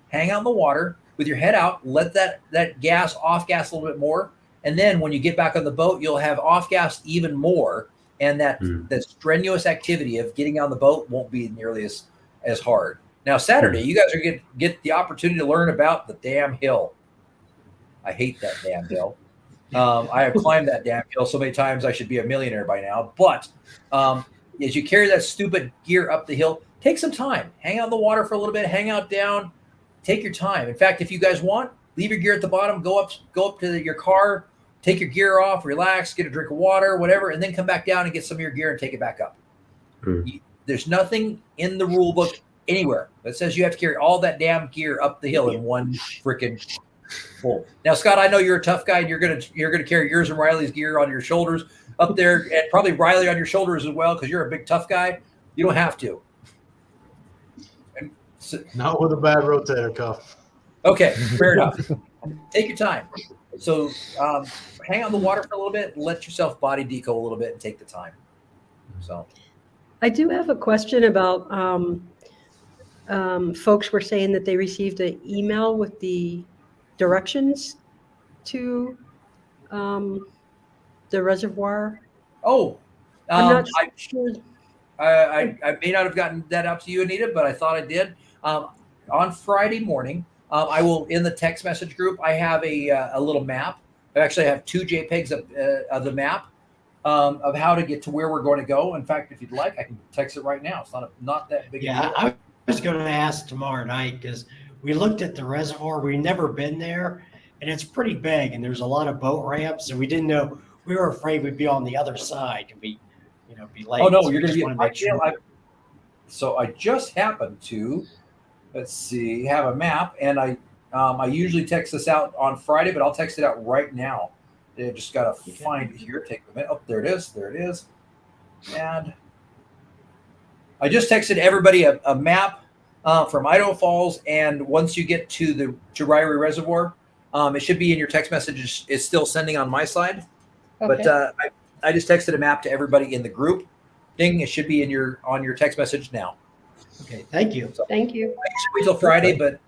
hang out in the water with your head out, let that gas off gas a little bit more. And then when you get back on the boat, you'll have off gas even more. And that strenuous activity of getting on the boat won't be nearly as hard. Now, Saturday, you guys are going to get the opportunity to learn about the damn hill. I hate that damn hill. I have climbed that damn hill so many times I should be a millionaire by now. But as you carry that stupid gear up the hill, take some time. Hang out in the water for a little bit. Hang out down. Take your time. In fact, if you guys want, leave your gear at the bottom. Go up to your car. Take your gear off. Relax. Get a drink of water, whatever, and then come back down and get some of your gear and take it back up. There's nothing in the rule book anywhere that says you have to carry all that damn gear up the hill in one freaking pull. Now, Scott, I know you're a tough guy and you're gonna carry yours and Riley's gear on your shoulders up there, and probably Riley on your shoulders as well because you're a big tough guy. You don't have to. And so, Not with a bad rotator cuff. okay, fair enough. Take your time. So hang out in the water for a little bit, let yourself body deco a little bit, and take the time. So I do have a question about folks were saying that they received an email with the directions to the reservoir. I'm I'm not sure. I may not have gotten that out to you, Anita, but I thought I did. On Friday morning, I will, in the text message group, I have a little map. I actually have 2 JPEGs of the map of how to get to where we're going to go. In fact, if you'd like, I can text it right now. It's not that big. Yeah, I was going to ask tomorrow night because we looked at the reservoir. We've never been there, and it's pretty big, and there's a lot of boat ramps, and we didn't know. We were afraid we'd be on the other side and be late. Oh no, So you're we going to just be. wanna make sure. So I just happened to, let's see, have a map, and I usually text this out on Friday, but I'll text it out right now. I just got to find it here. Take a minute. Oh, there it is. There it is. And I just texted everybody a map from Idaho Falls, and once you get to the Ryrie Reservoir, it should be in your text messages. It's still sending on my side, but I just texted a map to everybody in the group. Ding! It should be on your text message now. Okay, thank you. So Thank you. I usually wait till Friday, but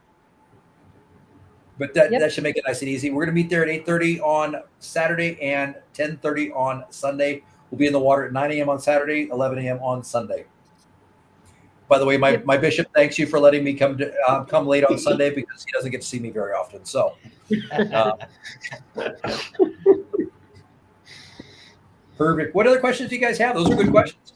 that Yep. that should make it nice and easy. We're gonna meet there at 8:30 on Saturday and 10:30 on Sunday. We'll be in the water at 9 a.m. on Saturday, 11 a.m. on Sunday. By the way, my, Yep. my bishop thanks you for letting me come late on Sunday because he doesn't get to see me very often. So, perfect. What other questions do you guys have? Those are good questions.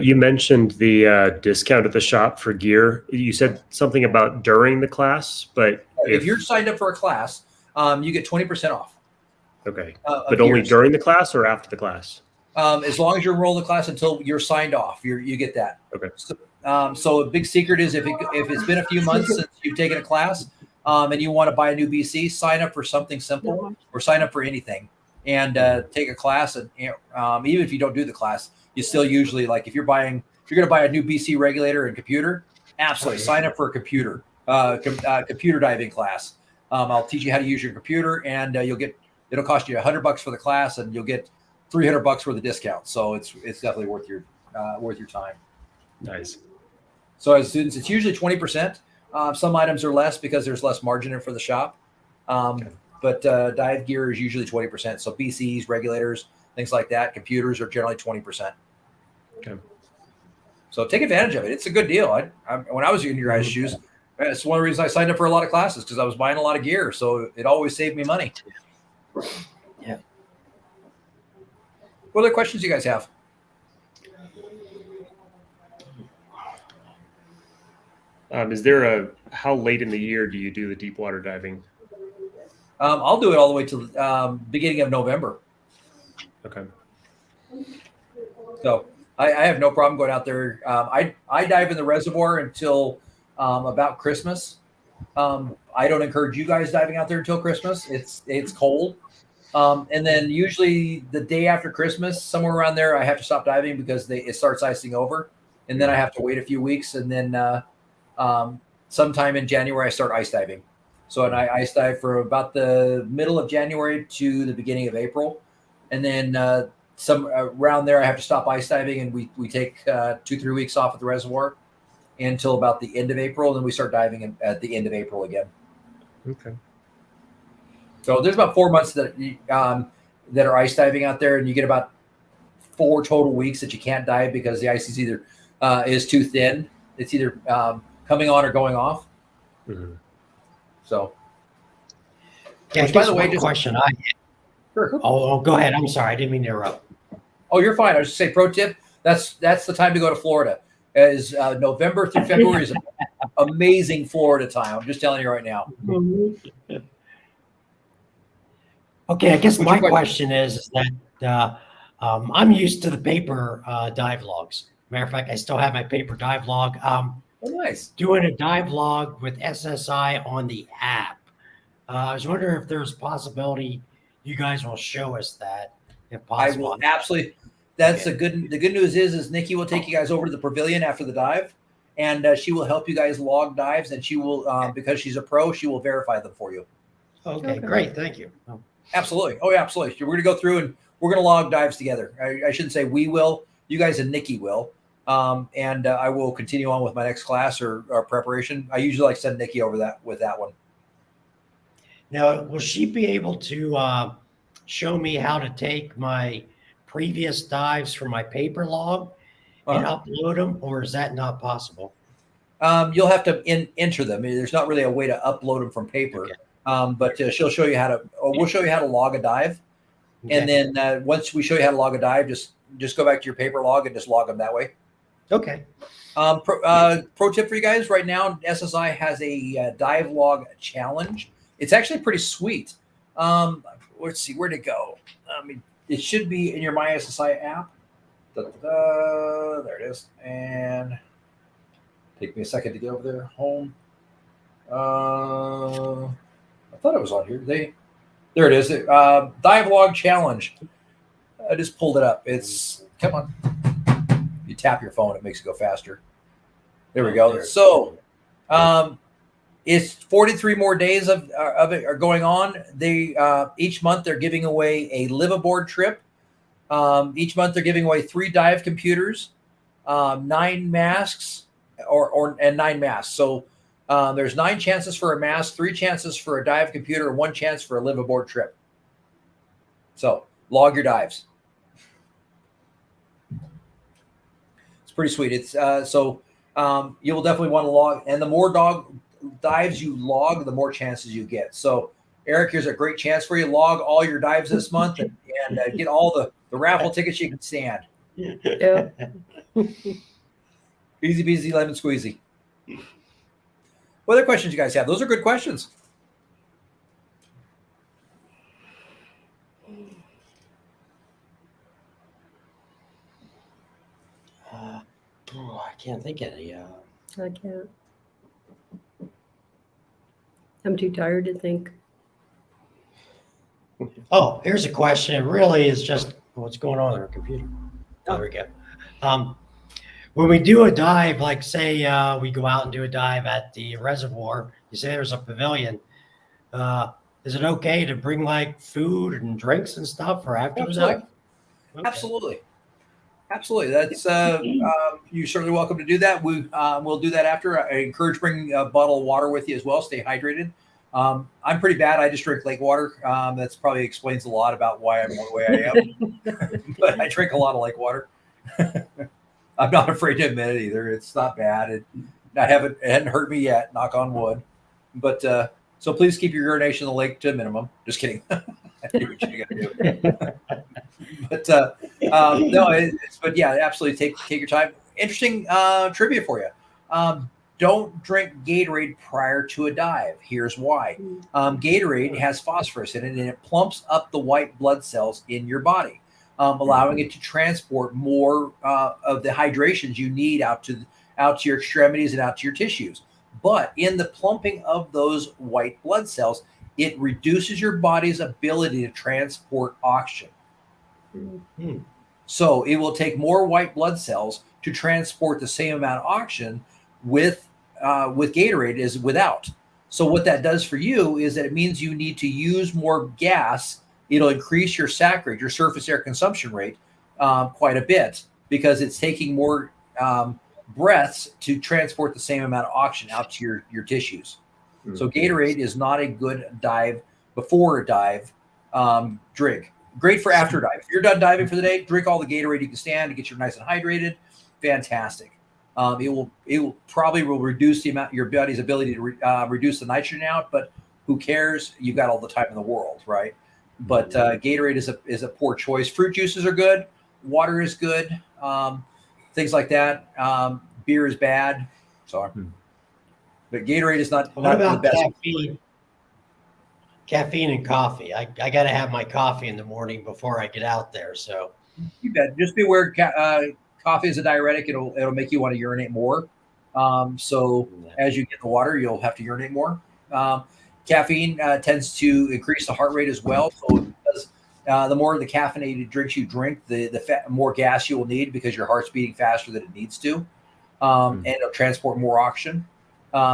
You mentioned the discount at the shop for gear. You said something about during the class, but If you're signed up for a class, you get 20% off. okay, Of but only gears. during the class or after the class? As long as you're enrolled in the class until you're signed off, you get that. Okay. So a big secret is if it's been a few months since you've taken a class, and you want to buy a new BC, sign up for something simple or sign up for anything and take a class. And even if you don't do the class, you still usually, like if you're going to buy a new BC regulator and computer, absolutely sign up for a computer diving class. I'll teach you how to use your computer, and it'll cost you $100 for the class, and you'll get $300 for the discount. So it's definitely worth your time. Nice. So as students, it's usually 20%. Some items are less because there's less margin in for the shop. But dive gear is usually 20%. So BCs, regulators, things like that, computers are generally 20%. Okay. So take advantage of it. It's a good deal. When I was in your guys' shoes, it's one of the reasons I signed up for a lot of classes because I was buying a lot of gear. So it always saved me money. Yeah. What other questions do you guys have? Is there how late in the year do you do the deep water diving? I'll do it all the way to beginning of November. Okay. So I have no problem going out there. I dive in the reservoir until about Christmas. I don't encourage you guys diving out there until Christmas. It's cold. And then usually the day after Christmas, somewhere around there, I have to stop diving because it starts icing over. And then I have to wait a few weeks. And then sometime in January, I start ice diving. So and I ice dive for about the middle of January to the beginning of April. And then some around there, I have to stop ice diving, and we take 2-3 weeks off at the reservoir until about the end of April. And then we start diving at the end of April again. Okay. So there's about 4 months that are ice diving out there, and you get about 4 total weeks that you can't dive because the ice is either is too thin. It's either coming on or going off. Mm-hmm. So, Yeah, which, by the way, one question I had. Sure. Oh, go ahead. I'm sorry. I didn't mean to interrupt. Oh, you're fine. I was just saying, pro tip, that's the time to go to Florida. Is November through February is an amazing Florida time. I'm just telling you right now. Okay, I guess What's my your question is that I'm used to the paper dive logs. Matter of fact, I still have my paper dive log. Oh, nice. Doing a dive log with SSI on the app. I was wondering if there's a possibility you guys will show us that, if I possible. will absolutely. That's the good news is Nikki will take you guys over to the pavilion after the dive, and she will help you guys log dives, and she will because she's a pro, she will verify them for you. Okay, great. Thank you. Oh. Absolutely. Oh, yeah, absolutely. We're going to go through and we're going to log dives together. I shouldn't say we will. You guys and Nikki will. And I will continue on with my next class or preparation. I usually like send Nikki over with that one. Now, will she be able to show me how to take my previous dives from my paper log and upload them, or is that not possible? You'll have to enter them. I mean, there's not really a way to upload them from paper. Okay. But she'll show you how to. We'll show you how to log a dive, and then once we show you how to log a dive, just go back to your paper log and just log them that way. Okay. Pro tip for you guys right now: SSI has a dive log challenge. It's actually pretty sweet. Let's see, where'd it go? It should be in your MySSI app. There it is, and take me a second to get over there. Home. I thought it was on here. There it is. Dive log challenge. I just pulled it up. It's come on. You tap your phone, it makes it go faster. There we go. So, it's 43 more days of it are going on. They each month they're giving away a liveaboard trip. Each month they're giving away 3 dive computers, 9 masks, and 9 masks. So. There's 9 chances for a mask, 3 chances for a dive computer, and 1 chance for a liveaboard trip. So log your dives. It's pretty sweet. It's you will definitely want to log, and the more dives you log, the more chances you get. So Eric, here's a great chance for you. Log all your dives this month and get all the raffle tickets you can stand. Yeah. Easy peasy, lemon squeezy. What other questions you guys have? Those are good questions. I can't think of any. I can't. I'm too tired to think. Oh, here's a question. It really is just what's going on our computer. Oh, there we go. When we do a dive, like say we go out and do a dive at the reservoir, you say there's a pavilion. Is it okay to bring like food and drinks and stuff for after the dive? Okay. Absolutely. That's you're certainly welcome to do that. We'll do that after. I encourage bringing a bottle of water with you as well. Stay hydrated. I'm pretty bad. I just drink lake water. That's probably explains a lot about why I'm the way I am. But I drink a lot of lake water. I'm not afraid to admit it either. It's not bad. It hadn't hurt me yet. Knock on wood. But so please keep your urination in the lake to a minimum. Just kidding. I do what you gotta do. But but yeah, absolutely take your time. Interesting trivia for you. Don't drink Gatorade prior to a dive. Here's why. Gatorade has phosphorus in it, and it plumps up the white blood cells in your body, allowing it to transport more of the hydrations you need out to your extremities and out to your tissues. But in the plumping of those white blood cells, it reduces your body's ability to transport oxygen. So it will take more white blood cells to transport the same amount of oxygen with Gatorade as without. So what that does for you is that it means you need to use more gas. It'll increase your SAC rate, your surface air consumption rate, quite a bit because it's taking more breaths to transport the same amount of oxygen out to your tissues. So Gatorade is not a good dive before a dive drink. Great for after dive. If you're done diving for the day, drink all the Gatorade you can stand to get you nice and hydrated. Fantastic. It will probably reduce the amount your body's ability to reduce the nitrogen out, but who cares? You've got all the time in the world, right? But Gatorade is a poor choice. Fruit juices are good. Water is good. Things like that. Beer is bad. Sorry. But Gatorade is not the best. Caffeine and coffee. I got to have my coffee in the morning before I get out there. So you bet. Just be aware. Coffee is a diuretic. It'll make you want to urinate more. So as you get the water, you'll have to urinate more. Caffeine tends to increase the heart rate as well. So the more the caffeinated drinks you drink, the more gas you will need because your heart's beating faster than it needs to, and it'll transport more oxygen.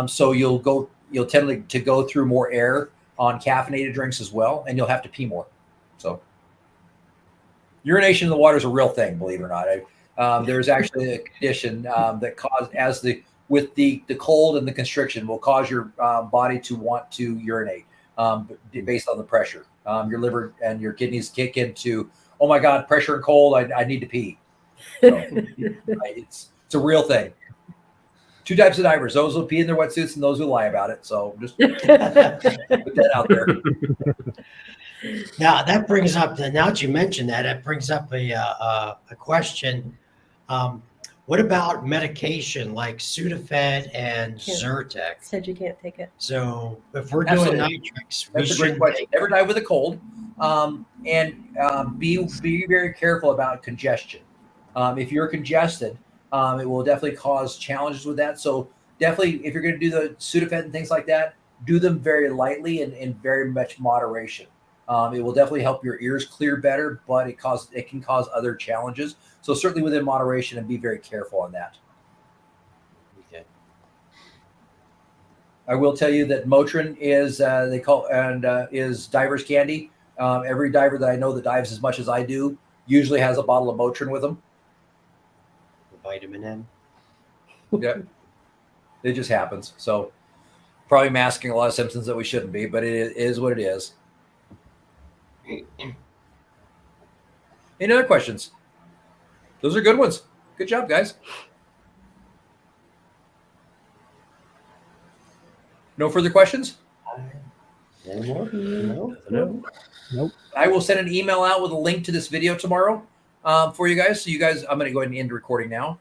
So you'll tend to go through more air on caffeinated drinks as well, and you'll have to pee more. So urination in the water is a real thing, believe it or not. There's actually a condition that with the cold and the constriction will cause your body to want to urinate based on the pressure. Your liver and your kidneys kick into, oh my God, pressure and cold, I need to pee. So, it's a real thing. Two types of divers, those who pee in their wetsuits and those who lie about it. So just put that out there. Now that brings up now that you mentioned that, it brings up a question. What about medication like Sudafed and Zyrtec? Said you can't take it. So if we're Absolutely. doing nitrix, we That's a great should question. Never dive with a cold, and be very careful about congestion. If you're congested, it will definitely cause challenges with that. So definitely, if you're going to do the Sudafed and things like that, do them very lightly and in very much moderation. It will definitely help your ears clear better, but it can cause other challenges. So certainly within moderation, and be very careful on that. Okay. I will tell you that Motrin is is diver's candy. Every diver that I know that dives as much as I do usually has a bottle of Motrin with them. Vitamin M. Yeah, it just happens. So probably masking a lot of symptoms that we shouldn't be, but it is what it is. Any other questions? Those are good ones. Good job, guys. No further questions? Any more? No. No. I will send an email out with a link to this video tomorrow for you guys. So you guys, I'm going to go ahead and end the recording now.